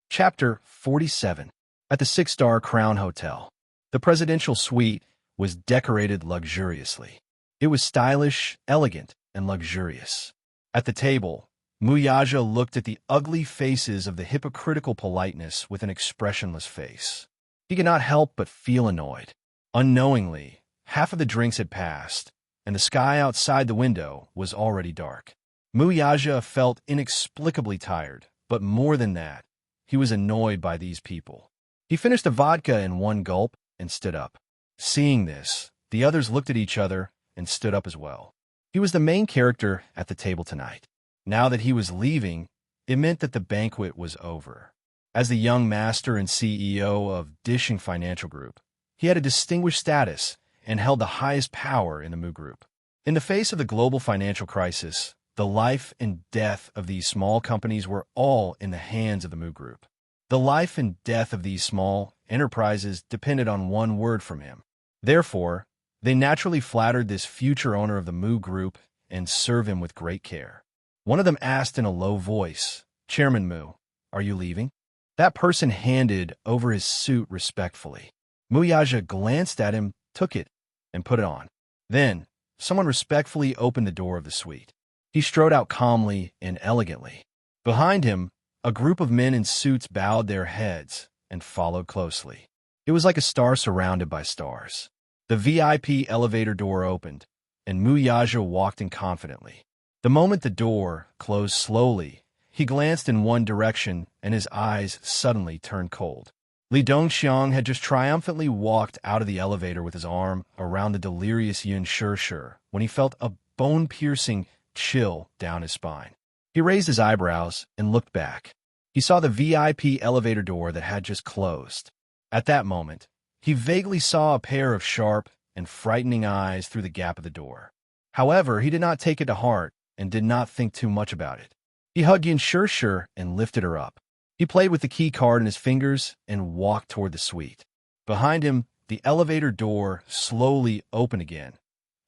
Chapter 47. At the 6-star Crown Hotel. The presidential suite was decorated luxuriously. It was stylish, elegant, and luxurious. At the table, Muyaja looked at the ugly faces of the hypocritical politeness with an expressionless face. He could not help but feel annoyed. Unknowingly, half of the drinks had passed, and the sky outside the window was already dark. Muyaja felt inexplicably tired, but more than that, he was annoyed by these people. He finished the vodka in one gulp and stood up. Seeing this, the others looked at each other and stood up as well. He was the main character at the table tonight. Now that he was leaving, it meant that the banquet was over. As the young master and CEO of Dishing Financial Group, he had a distinguished status and held the highest power in the Mu Group. In the face of the global financial crisis, the life and death of these small companies were all in the hands of the Mu Group. The life and death of these small enterprises depended on one word from him. Therefore, they naturally flattered this future owner of the Mu Group and served him with great care. One of them asked in a low voice, "Chairman Mu, are you leaving?" That person handed over his suit respectfully. Muyaja glanced at him, took it, and put it on. Then, someone respectfully opened the door of the suite. He strode out calmly and elegantly. Behind him, a group of men in suits bowed their heads and followed closely. It was like a star surrounded by stars. The VIP elevator door opened, and Muyaja walked in confidently. The moment the door closed slowly, he glanced in one direction and his eyes suddenly turned cold. Li Dongxiang had just triumphantly walked out of the elevator with his arm around the delirious Yun Shir when he felt a bone-piercing chill down his spine. He raised his eyebrows and looked back. He saw the VIP elevator door that had just closed. At that moment, he vaguely saw a pair of sharp and frightening eyes through the gap of the door. However, he did not take it to heart and did not think too much about it. He hugged Yun Shir and lifted her up. He played with the key card in his fingers and walked toward the suite. Behind him, the elevator door slowly opened again.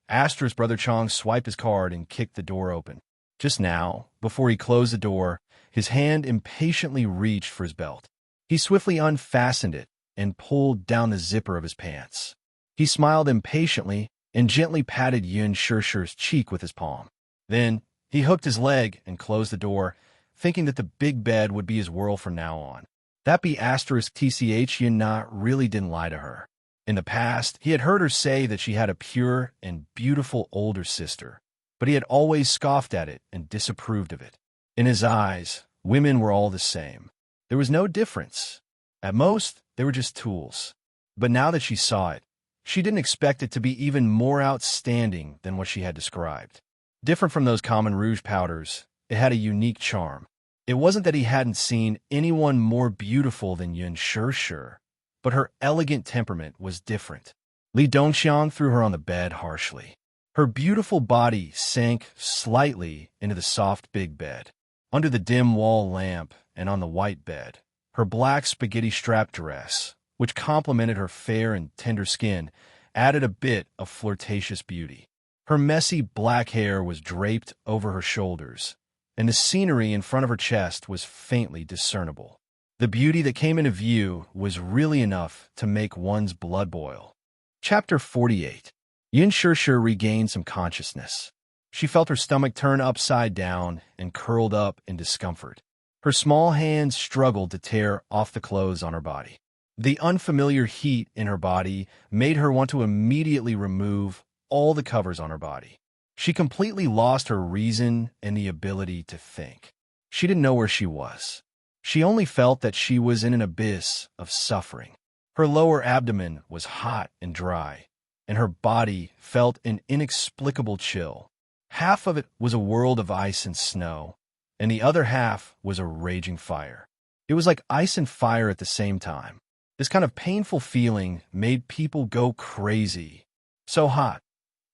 Astra's Brother Chang swiped his card and kicked the door open. Just now, before he closed the door, his hand impatiently reached for his belt. He swiftly unfastened it and pulled down the zipper of his pants. He smiled impatiently and gently patted Yun Shir's cheek with his palm. Then, he hooked his leg and closed the door, thinking that the big bed would be his world from now on. That be asterisk TCH Yun Na really didn't lie to her. In the past, he had heard her say that she had a pure and beautiful older sister, but he had always scoffed at it and disapproved of it. In his eyes, women were all the same. There was no difference. At most, they were just tools. But now that she saw it, she didn't expect it to be even more outstanding than what she had described. Different from those common rouge powders, it had a unique charm. It wasn't that he hadn't seen anyone more beautiful than Yun Shir, but her elegant temperament was different. Li Dongxiang threw her on the bed harshly. Her beautiful body sank slightly into the soft big bed. Under the dim wall lamp and on the white bed, her black spaghetti-strap dress, which complemented her fair and tender skin, added a bit of flirtatious beauty. Her messy black hair was draped over her shoulders, and the scenery in front of her chest was faintly discernible. The beauty that came into view was really enough to make one's blood boil. Chapter 48. Yun Shir regained some consciousness. She felt her stomach turn upside down and curled up in discomfort. Her small hands struggled to tear off the clothes on her body. The unfamiliar heat in her body made her want to immediately remove all the covers on her body. She completely lost her reason and the ability to think. She didn't know where she was. She only felt that she was in an abyss of suffering. Her lower abdomen was hot and dry, and her body felt an inexplicable chill. Half of it was a world of ice and snow, and the other half was a raging fire. It was like ice and fire at the same time. This kind of painful feeling made people go crazy. So hot,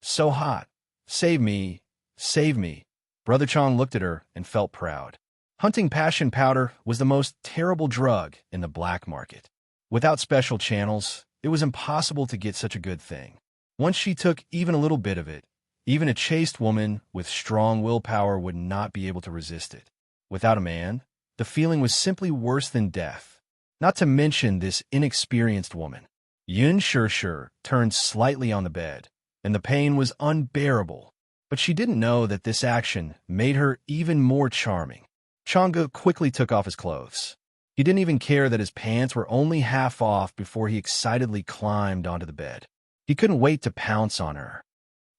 so hot. Save me, save me. Brother Chong looked at her and felt proud. Hunting passion powder was the most terrible drug in the black market. Without special channels, it was impossible to get such a good thing. Once she took even a little bit of it, even a chaste woman with strong willpower would not be able to resist it. Without a man, the feeling was simply worse than death. Not to mention this inexperienced woman. Yun Shirshir turned slightly on the bed, and the pain was unbearable. But she didn't know that this action made her even more charming. Chang'e quickly took off his clothes. He didn't even care that his pants were only half off before he excitedly climbed onto the bed. He couldn't wait to pounce on her.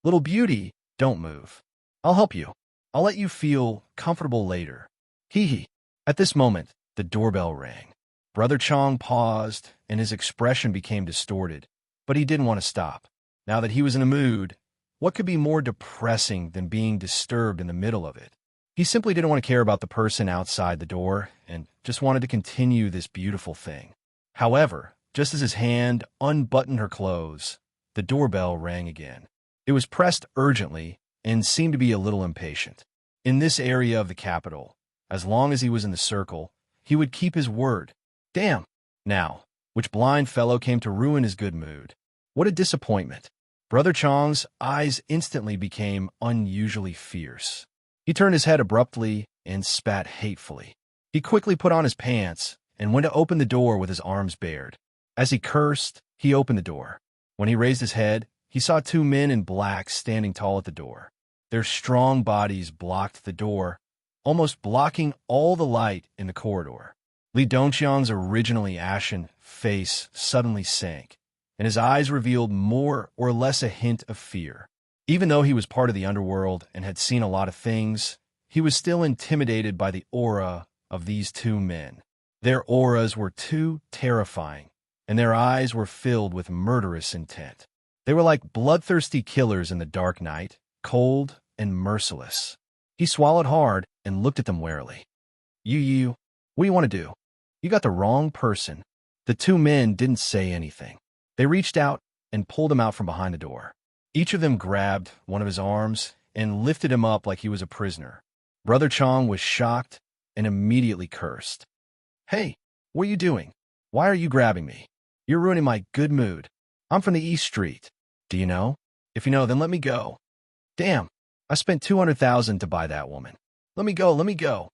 Little beauty, don't move. I'll help you. I'll let you feel comfortable later. Hee hee. At this moment, the doorbell rang. Brother Chong paused, and his expression became distorted, but he didn't want to stop. Now that he was in a mood, what could be more depressing than being disturbed in the middle of it? He simply didn't want to care about the person outside the door and just wanted to continue this beautiful thing. However, just as his hand unbuttoned her clothes, the doorbell rang again. It was pressed urgently and seemed to be a little impatient. In this area of the capital, as long as he was in the circle, he would keep his word. Damn! Now, which blind fellow came to ruin his good mood? What a disappointment. Brother Chong's eyes instantly became unusually fierce. He turned his head abruptly and spat hatefully. He quickly put on his pants and went to open the door with his arms bared. As he cursed, he opened the door. When he raised his head, he saw two men in black standing tall at the door. Their strong bodies blocked the door, almost blocking all the light in the corridor. Li Dongqiang's originally ashen face suddenly sank, and his eyes revealed more or less a hint of fear. Even though he was part of the underworld and had seen a lot of things, he was still intimidated by the aura of these two men. Their auras were too terrifying, and their eyes were filled with murderous intent. They were like bloodthirsty killers in the dark night, cold and merciless. He swallowed hard and looked at them warily. You, what do you want to do? You got the wrong person. The two men didn't say anything. They reached out and pulled him out from behind the door. Each of them grabbed one of his arms and lifted him up like he was a prisoner. Brother Chong was shocked and immediately cursed. Hey, what are you doing? Why are you grabbing me? You're ruining my good mood. I'm from the East Street. Do you know? If you know, then let me go. Damn, I spent 200,000 to buy that woman. Let me go, let me go.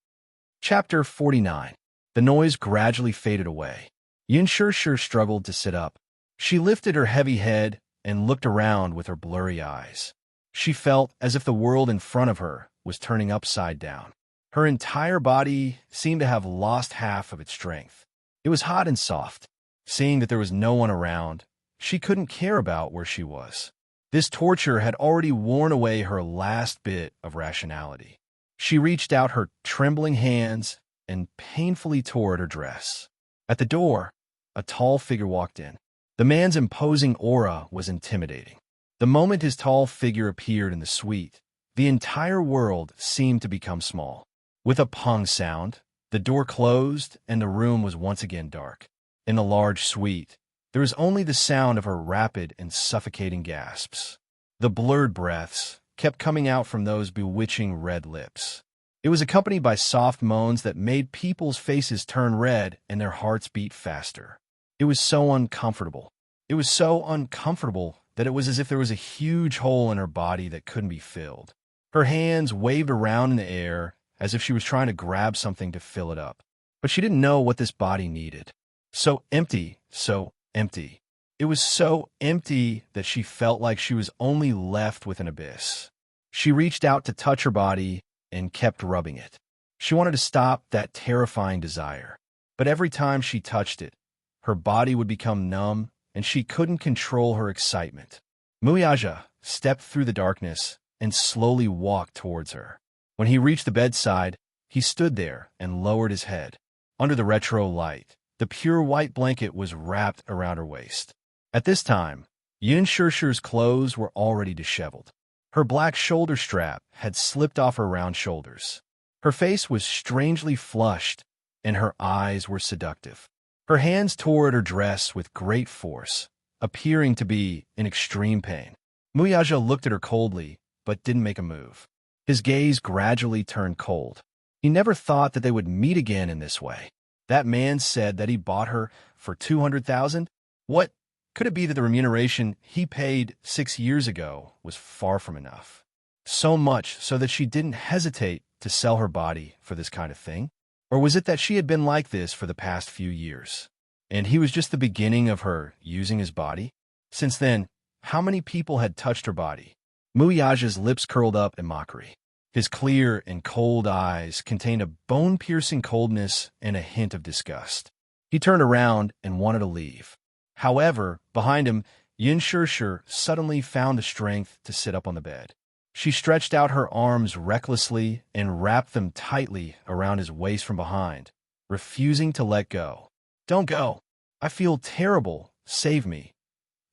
Chapter 49. The noise gradually faded away. Yin Shirshir struggled to sit up. She lifted her heavy head and looked around with her blurry eyes. She felt as if the world in front of her was turning upside down. Her entire body seemed to have lost half of its strength. It was hot and soft. Seeing that there was no one around, she couldn't care about where she was. This torture had already worn away her last bit of rationality. She reached out her trembling hands and painfully tore at her dress. At the door, a tall figure walked in. The man's imposing aura was intimidating. The moment his tall figure appeared in the suite, the entire world seemed to become small. With a pong sound, the door closed and the room was once again dark. In the large suite, there was only the sound of her rapid and suffocating gasps. The blurred breaths kept coming out from those bewitching red lips. It was accompanied by soft moans that made people's faces turn red and their hearts beat faster. It was so uncomfortable. It was so uncomfortable that it was as if there was a huge hole in her body that couldn't be filled. Her hands waved around in the air as if she was trying to grab something to fill it up. But she didn't know what this body needed. So empty, so empty. It was so empty that she felt like she was only left with an abyss. She reached out to touch her body and kept rubbing it. She wanted to stop that terrifying desire. But every time she touched it, her body would become numb and she couldn't control her excitement. Muyaja stepped through the darkness and slowly walked towards her. When he reached the bedside, he stood there and lowered his head. Under the retro light, the pure white blanket was wrapped around her waist. At this time, Yin Shirshir's clothes were already disheveled. Her black shoulder strap had slipped off her round shoulders. Her face was strangely flushed, and her eyes were seductive. Her hands tore at her dress with great force, appearing to be in extreme pain. Muyaja looked at her coldly, but didn't make a move. His gaze gradually turned cold. He never thought that they would meet again in this way. That man said that he bought her for 200,000? What? Could it be that the remuneration he paid 6 years ago was far from enough? So much so that she didn't hesitate to sell her body for this kind of thing? Or was it that she had been like this for the past few years, and he was just the beginning of her using his body? Since then, how many people had touched her body? Muyaja's lips curled up in mockery. His clear and cold eyes contained a bone-piercing coldness and a hint of disgust. He turned around and wanted to leave. However, behind him, Yin Shishir suddenly found the strength to sit up on the bed. She stretched out her arms recklessly and wrapped them tightly around his waist from behind, refusing to let go. "Don't go. I feel terrible. Save me."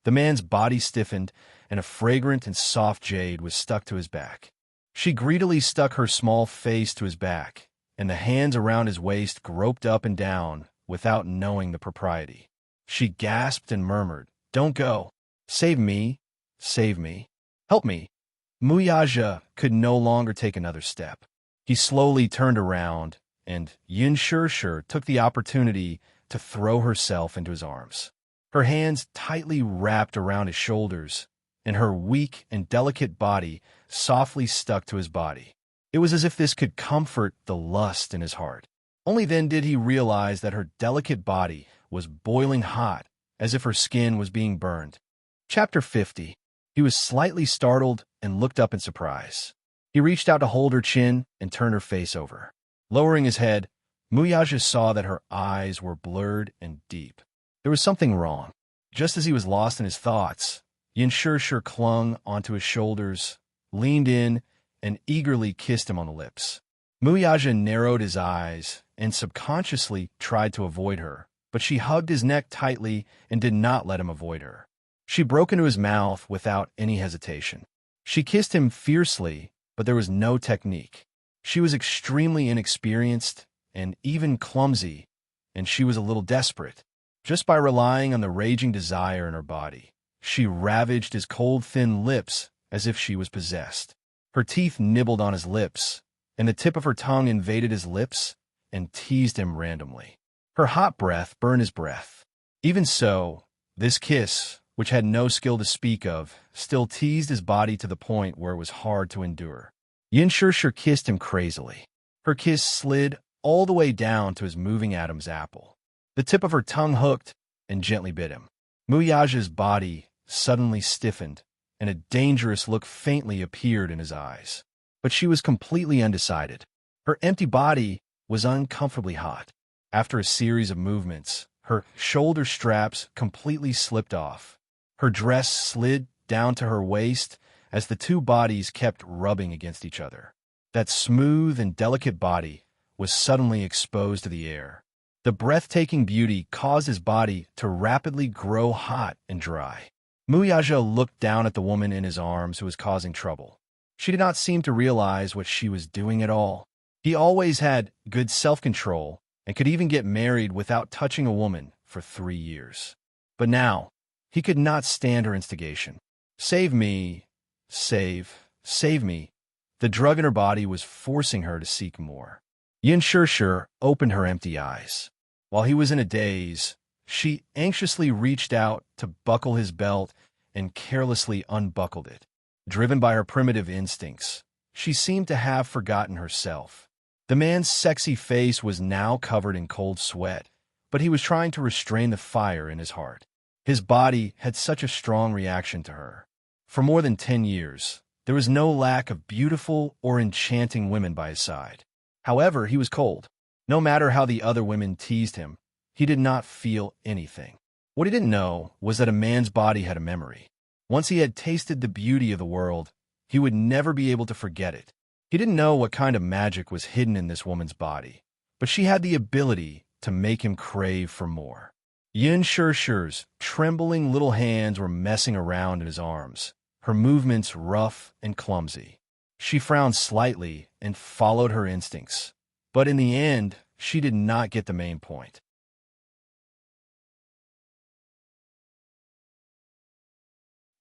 The man's body stiffened, and a fragrant and soft jade was stuck to his back. She greedily stuck her small face to his back, and the hands around his waist groped up and down without knowing the propriety. She gasped and murmured, "Don't go. Save me. Save me. Help me." Muyaja could no longer take another step. He slowly turned around, and Yin Shishir took the opportunity to throw herself into his arms. Her hands tightly wrapped around his shoulders, and her weak and delicate body softly stuck to his body. It was as if this could comfort the lust in his heart. Only then did he realize that her delicate body was boiling hot, as if her skin was being burned. Chapter 50. He was slightly startled and looked up in surprise. He reached out to hold her chin and turn her face over. Lowering his head, Muyaja saw that her eyes were blurred and deep. There was something wrong. Just as he was lost in his thoughts, Yin Shishir clung onto his shoulders, leaned in, and eagerly kissed him on the lips. Muyaja narrowed his eyes and subconsciously tried to avoid her, but she hugged his neck tightly and did not let him avoid her. She broke into his mouth without any hesitation. She kissed him fiercely, but there was no technique. She was extremely inexperienced and even clumsy, and she was a little desperate. Just by relying on the raging desire in her body, she ravaged his cold, thin lips as if she was possessed. Her teeth nibbled on his lips, and the tip of her tongue invaded his lips and teased him randomly. Her hot breath burned his breath. Even so, this kiss, which had no skill to speak of, still teased his body to the point where it was hard to endure. Yin Shishir kissed him crazily. Her kiss slid all the way down to his moving Adam's apple. The tip of her tongue hooked and gently bit him. Muyaja's body suddenly stiffened, and a dangerous look faintly appeared in his eyes. But she was completely undecided. Her empty body was uncomfortably hot. After a series of movements, her shoulder straps completely slipped off. Her dress slid down to her waist as the two bodies kept rubbing against each other. That smooth and delicate body was suddenly exposed to the air. The breathtaking beauty caused his body to rapidly grow hot and dry. Muyaja looked down at the woman in his arms who was causing trouble. She did not seem to realize what she was doing at all. He always had good self-control and could even get married without touching a woman for 3 years. But now, he could not stand her instigation. "Save me, save me." The drug in her body was forcing her to seek more. Yin Shishir opened her empty eyes. While he was in a daze, she anxiously reached out to buckle his belt and carelessly unbuckled it. Driven by her primitive instincts, she seemed to have forgotten herself. The man's sexy face was now covered in cold sweat, but he was trying to restrain the fire in his heart. His body had such a strong reaction to her. For more than 10 years, there was no lack of beautiful or enchanting women by his side. However, he was cold. No matter how the other women teased him, he did not feel anything. What he didn't know was that a man's body had a memory. Once he had tasted the beauty of the world, he would never be able to forget it. He didn't know what kind of magic was hidden in this woman's body, but she had the ability to make him crave for more. Yin Shishir's trembling little hands were messing around in his arms. her movements rough and clumsy. She frowned slightly and followed her instincts, but in the end, she did not get the main point.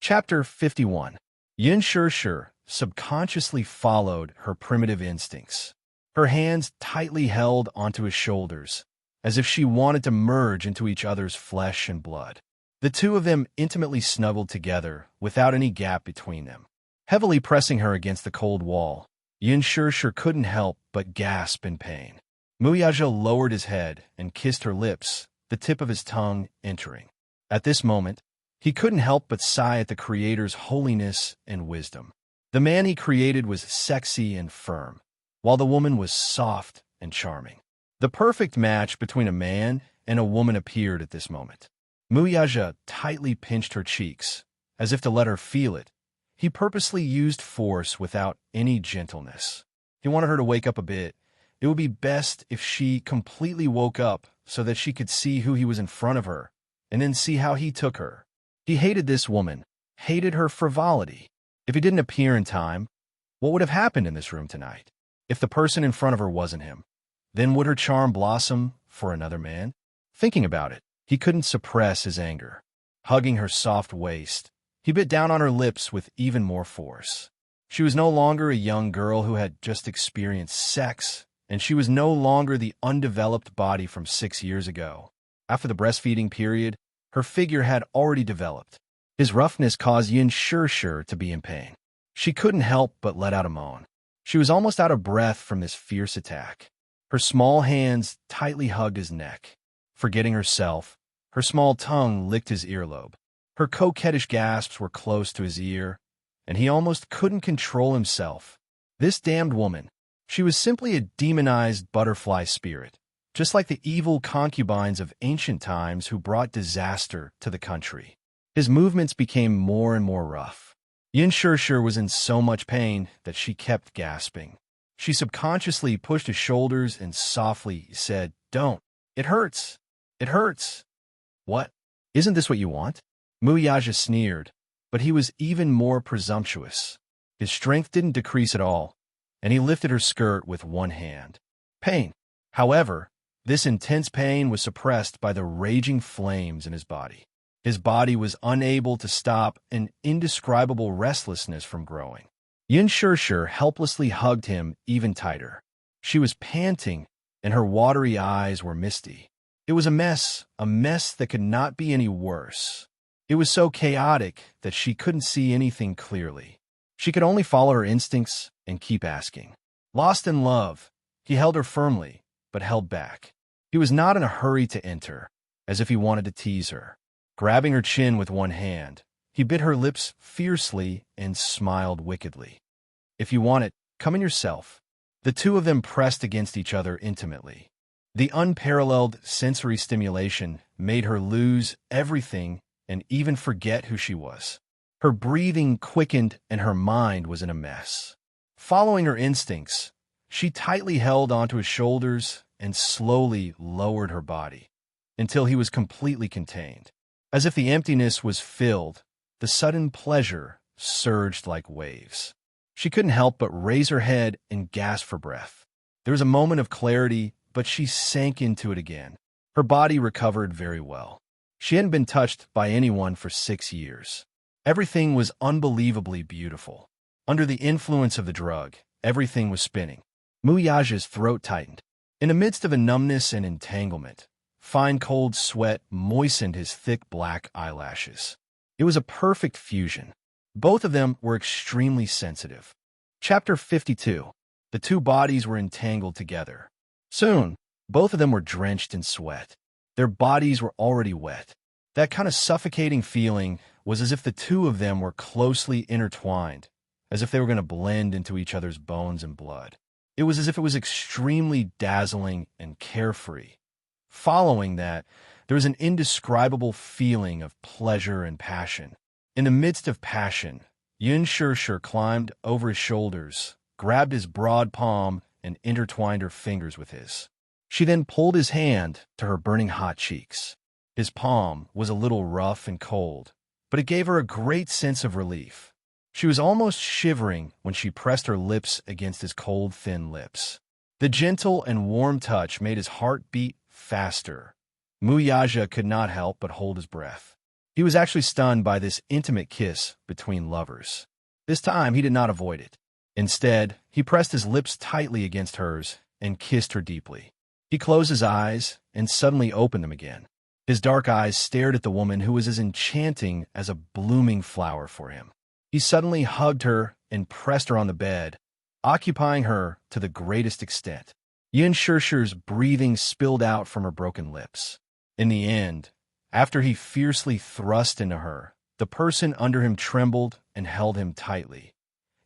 Chapter 51. Yin Shirshir subconsciously followed her primitive instincts. Her hands tightly held onto his shoulders, as if she wanted to merge into each other's flesh and blood. The two of them intimately snuggled together without any gap between them. Heavily pressing her against the cold wall, Yin Shirshir couldn't help but gasp in pain. Muyaja lowered his head and kissed her lips, the tip of his tongue entering. At this moment, he couldn't help but sigh at the Creator's holiness and wisdom. The man he created was sexy and firm, while the woman was soft and charming. The perfect match between a man and a woman appeared at this moment. Muyaja tightly pinched her cheeks, as if to let her feel it. He purposely used force without any gentleness. He wanted her to wake up a bit. It would be best if she completely woke up so that she could see who he was in front of her, and then see how he took her. He hated this woman, hated her frivolity. If he didn't appear in time, what would have happened in this room tonight? If the person in front of her wasn't him, then would her charm blossom for another man? Thinking about it, he couldn't suppress his anger. Hugging her soft waist, he bit down on her lips with even more force. She was no longer a young girl who had just experienced sex, and she was no longer the undeveloped body from 6 years ago. After the breastfeeding period, her figure had already developed. His roughness caused Yin Shirshir to be in pain. She couldn't help but let out a moan. She was almost out of breath from this fierce attack. Her small hands tightly hugged his neck. Forgetting herself, her small tongue licked his earlobe. Her coquettish gasps were close to his ear, and he almost couldn't control himself. This damned woman, she was simply a demonized butterfly spirit, just like the evil concubines of ancient times who brought disaster to the country. His movements became more and more rough. Yin Shirshir was in so much pain that she kept gasping. She subconsciously pushed his shoulders and softly said, "Don't. It hurts. It hurts." "What? Isn't this what you want?" Muyaja sneered, but he was even more presumptuous. His strength didn't decrease at all, and he lifted her skirt with one hand. Pain. However, this intense pain was suppressed by the raging flames in his body. His body was unable to stop an indescribable restlessness from growing. Yin Shirshir helplessly hugged him even tighter. She was panting, and her watery eyes were misty. It was a mess that could not be any worse. It was so chaotic that she couldn't see anything clearly. She could only follow her instincts and keep asking. Lost in love, he held her firmly, but held back. He was not in a hurry to enter, as if he wanted to tease her. Grabbing her chin with one hand, he bit her lips fiercely and smiled wickedly. "If you want it, come in yourself." The two of them pressed against each other intimately. The unparalleled sensory stimulation made her lose everything and even forget who she was. Her breathing quickened and her mind was in a mess. Following her instincts, she tightly held onto his shoulders and slowly lowered her body until he was completely contained. As if the emptiness was filled, the sudden pleasure surged like waves. She couldn't help but raise her head and gasp for breath. There was a moment of clarity, but she sank into it again. Her body recovered very well. She hadn't been touched by anyone for 6 years. Everything was unbelievably beautiful. Under the influence of the drug, everything was spinning. Muyaja's throat tightened. In the midst of a numbness and entanglement, fine cold sweat moistened his thick black eyelashes. It was a perfect fusion. Both of them were extremely sensitive. Chapter 52. The two bodies were entangled together. Soon, both of them were drenched in sweat. Their bodies were already wet. That kind of suffocating feeling was as if the two of them were closely intertwined, as if they were going to blend into each other's bones and blood. It was as if it was extremely dazzling and carefree. Following that, there was an indescribable feeling of pleasure and passion. In the midst of passion, Yin Shirshir climbed over his shoulders, grabbed his broad palm, and intertwined her fingers with his. She then pulled his hand to her burning hot cheeks. His palm was a little rough and cold, but it gave her a great sense of relief. She was almost shivering when she pressed her lips against his cold, thin lips. The gentle and warm touch made his heart beat faster. Muyaja could not help but hold his breath. He was actually stunned by this intimate kiss between lovers. This time, he did not avoid it. Instead, he pressed his lips tightly against hers and kissed her deeply. He closed his eyes and suddenly opened them again. His dark eyes stared at the woman who was as enchanting as a blooming flower for him. He suddenly hugged her and pressed her on the bed, occupying her to the greatest extent. Yin Shishir's breathing spilled out from her broken lips. In the end, after he fiercely thrust into her, the person under him trembled and held him tightly.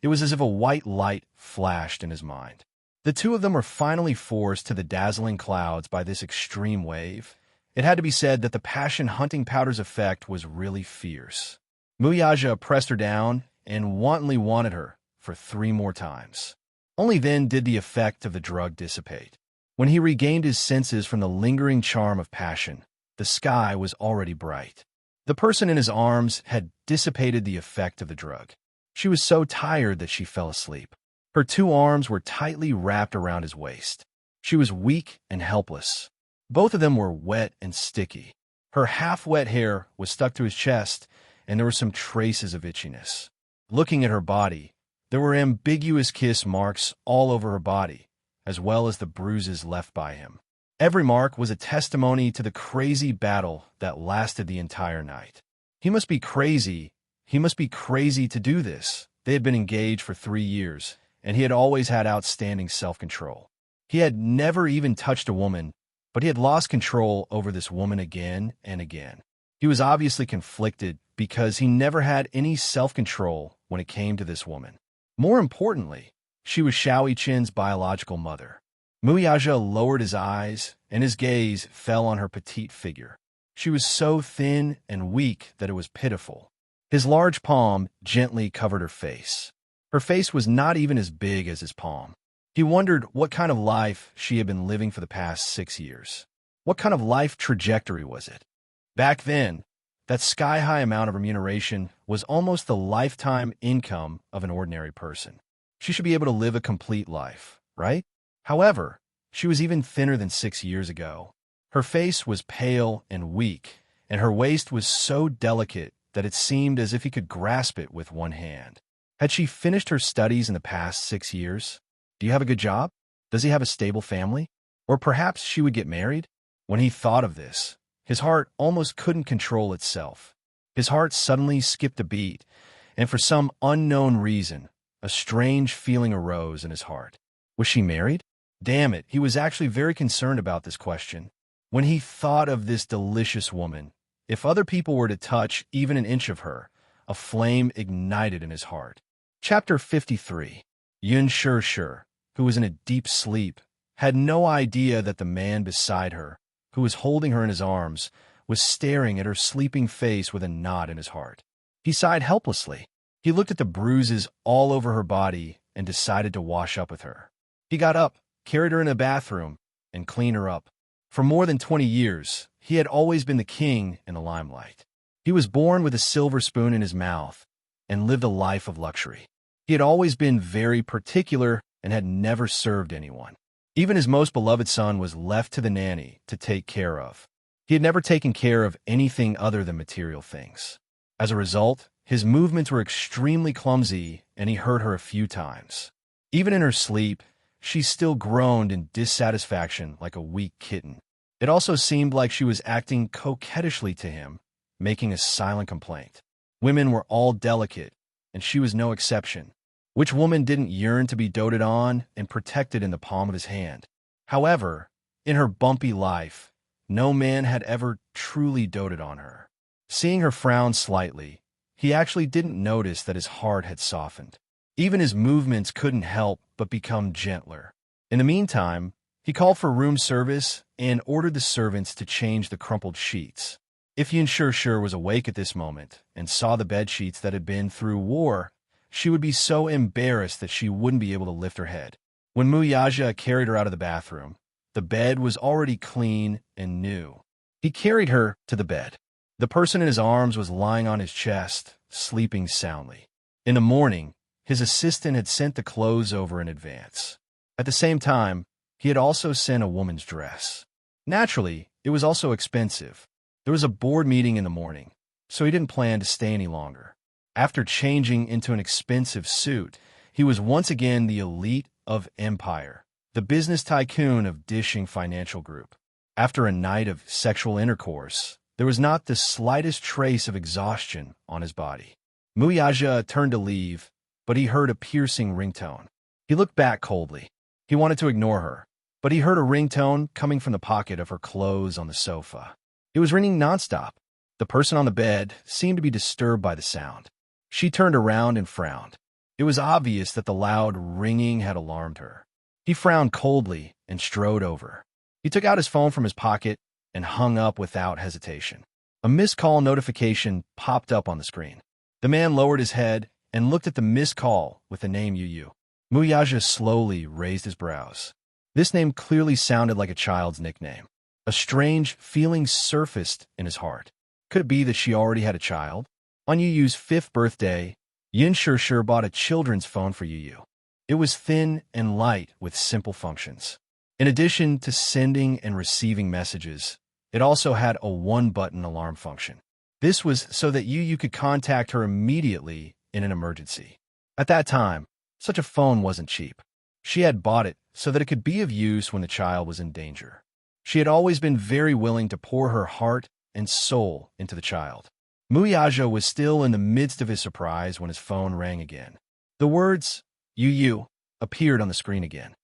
It was as if a white light flashed in his mind. The two of them were finally forced to the dazzling clouds by this extreme wave. It had to be said that the passion-hunting powder's effect was really fierce. Muyaja pressed her down and wantonly wanted her for 3 more times. Only then did the effect of the drug dissipate. When he regained his senses from the lingering charm of passion, the sky was already bright. The person in his arms had dissipated the effect of the drug. She was so tired that she fell asleep. Her 2 arms were tightly wrapped around his waist. She was weak and helpless. Both of them were wet and sticky. Her half-wet hair was stuck to his chest, and there were some traces of itchiness. Looking at her body, there were ambiguous kiss marks all over her body, as well as the bruises left by him. Every mark was a testimony to the crazy battle that lasted the entire night. He must be crazy. He must be crazy to do this. They had been engaged for 3 years, and he had always had outstanding self-control. He had never even touched a woman, but he had lost control over this woman again and again. He was obviously conflicted because he never had any self-control when it came to this woman. More importantly, she was Xiao Yichen's biological mother. Muyaja lowered his eyes, and his gaze fell on her petite figure. She was so thin and weak that it was pitiful. His large palm gently covered her face. Her face was not even as big as his palm. He wondered what kind of life she had been living for the past 6 years. What kind of life trajectory was it? Back then, that sky-high amount of remuneration was almost the lifetime income of an ordinary person. She should be able to live a complete life, right? However, she was even thinner than 6 years ago. Her face was pale and weak, and her waist was so delicate that it seemed as if he could grasp it with one hand. Had she finished her studies in the past 6 years? Do you have a good job? Does he have a stable family? Or perhaps she would get married? When he thought of this, his heart almost couldn't control itself. His heart suddenly skipped a beat, and for some unknown reason, a strange feeling arose in his heart. Was she married? Damn it, he was actually very concerned about this question. When he thought of this delicious woman, if other people were to touch even an inch of her, a flame ignited in his heart. Chapter 53. Yin Shishir, who was in a deep sleep, had no idea that the man beside her, who was holding her in his arms, was staring at her sleeping face with a knot in his heart. He sighed helplessly. He looked at the bruises all over her body and decided to wash up with her. He got up, carried her in a bathroom, and cleaned her up. For more than 20 years, he had always been the king in the limelight. He was born with a silver spoon in his mouth and lived a life of luxury. He had always been very particular and had never served anyone. Even his most beloved son was left to the nanny to take care of. He had never taken care of anything other than material things. As a result, his movements were extremely clumsy, and he hurt her a few times. Even in her sleep, she still groaned in dissatisfaction like a weak kitten. It also seemed like she was acting coquettishly to him, making a silent complaint. Women were all delicate, and she was no exception. Which woman didn't yearn to be doted on and protected in the palm of his hand? However, in her bumpy life, no man had ever truly doted on her. Seeing her frown slightly, he actually didn't notice that his heart had softened. Even his movements couldn't help but become gentler. In the meantime, he called for room service and ordered the servants to change the crumpled sheets. If Yin Shishir was awake at this moment and saw the bed sheets that had been through war, she would be so embarrassed that she wouldn't be able to lift her head. When Muyaja carried her out of the bathroom, the bed was already clean and new. He carried her to the bed. The person in his arms was lying on his chest, sleeping soundly. In the morning, his assistant had sent the clothes over in advance. At the same time, he had also sent a woman's dress. Naturally, it was also expensive. There was a board meeting in the morning, so he didn't plan to stay any longer. After changing into an expensive suit, he was once again the elite of Empire, the business tycoon of Dishing Financial Group. After a night of sexual intercourse, there was not the slightest trace of exhaustion on his body. Muyaja turned to leave, but he heard a piercing ringtone. He looked back coldly. He wanted to ignore her, but he heard a ringtone coming from the pocket of her clothes on the sofa. It was ringing nonstop. The person on the bed seemed to be disturbed by the sound. She turned around and frowned. It was obvious that the loud ringing had alarmed her. He frowned coldly and strode over. He took out his phone from his pocket and hung up without hesitation. A missed call notification popped up on the screen. The man lowered his head and looked at the missed call with the name Yu. Muyaja slowly raised his brows. This name clearly sounded like a child's nickname. A strange feeling surfaced in his heart. Could it be that she already had a child? On Yu's 5th birthday, Yin Shir bought a children's phone for Yu. It was thin and light with simple functions. In addition to sending and receiving messages, it also had a one-button alarm function. This was so that Yu could contact her immediately in an emergency. At that time, such a phone wasn't cheap. She had bought it so that it could be of use when the child was in danger. She had always been very willing to pour her heart and soul into the child. Muyaja was still in the midst of his surprise when his phone rang again. The words, Yu, appeared on the screen again.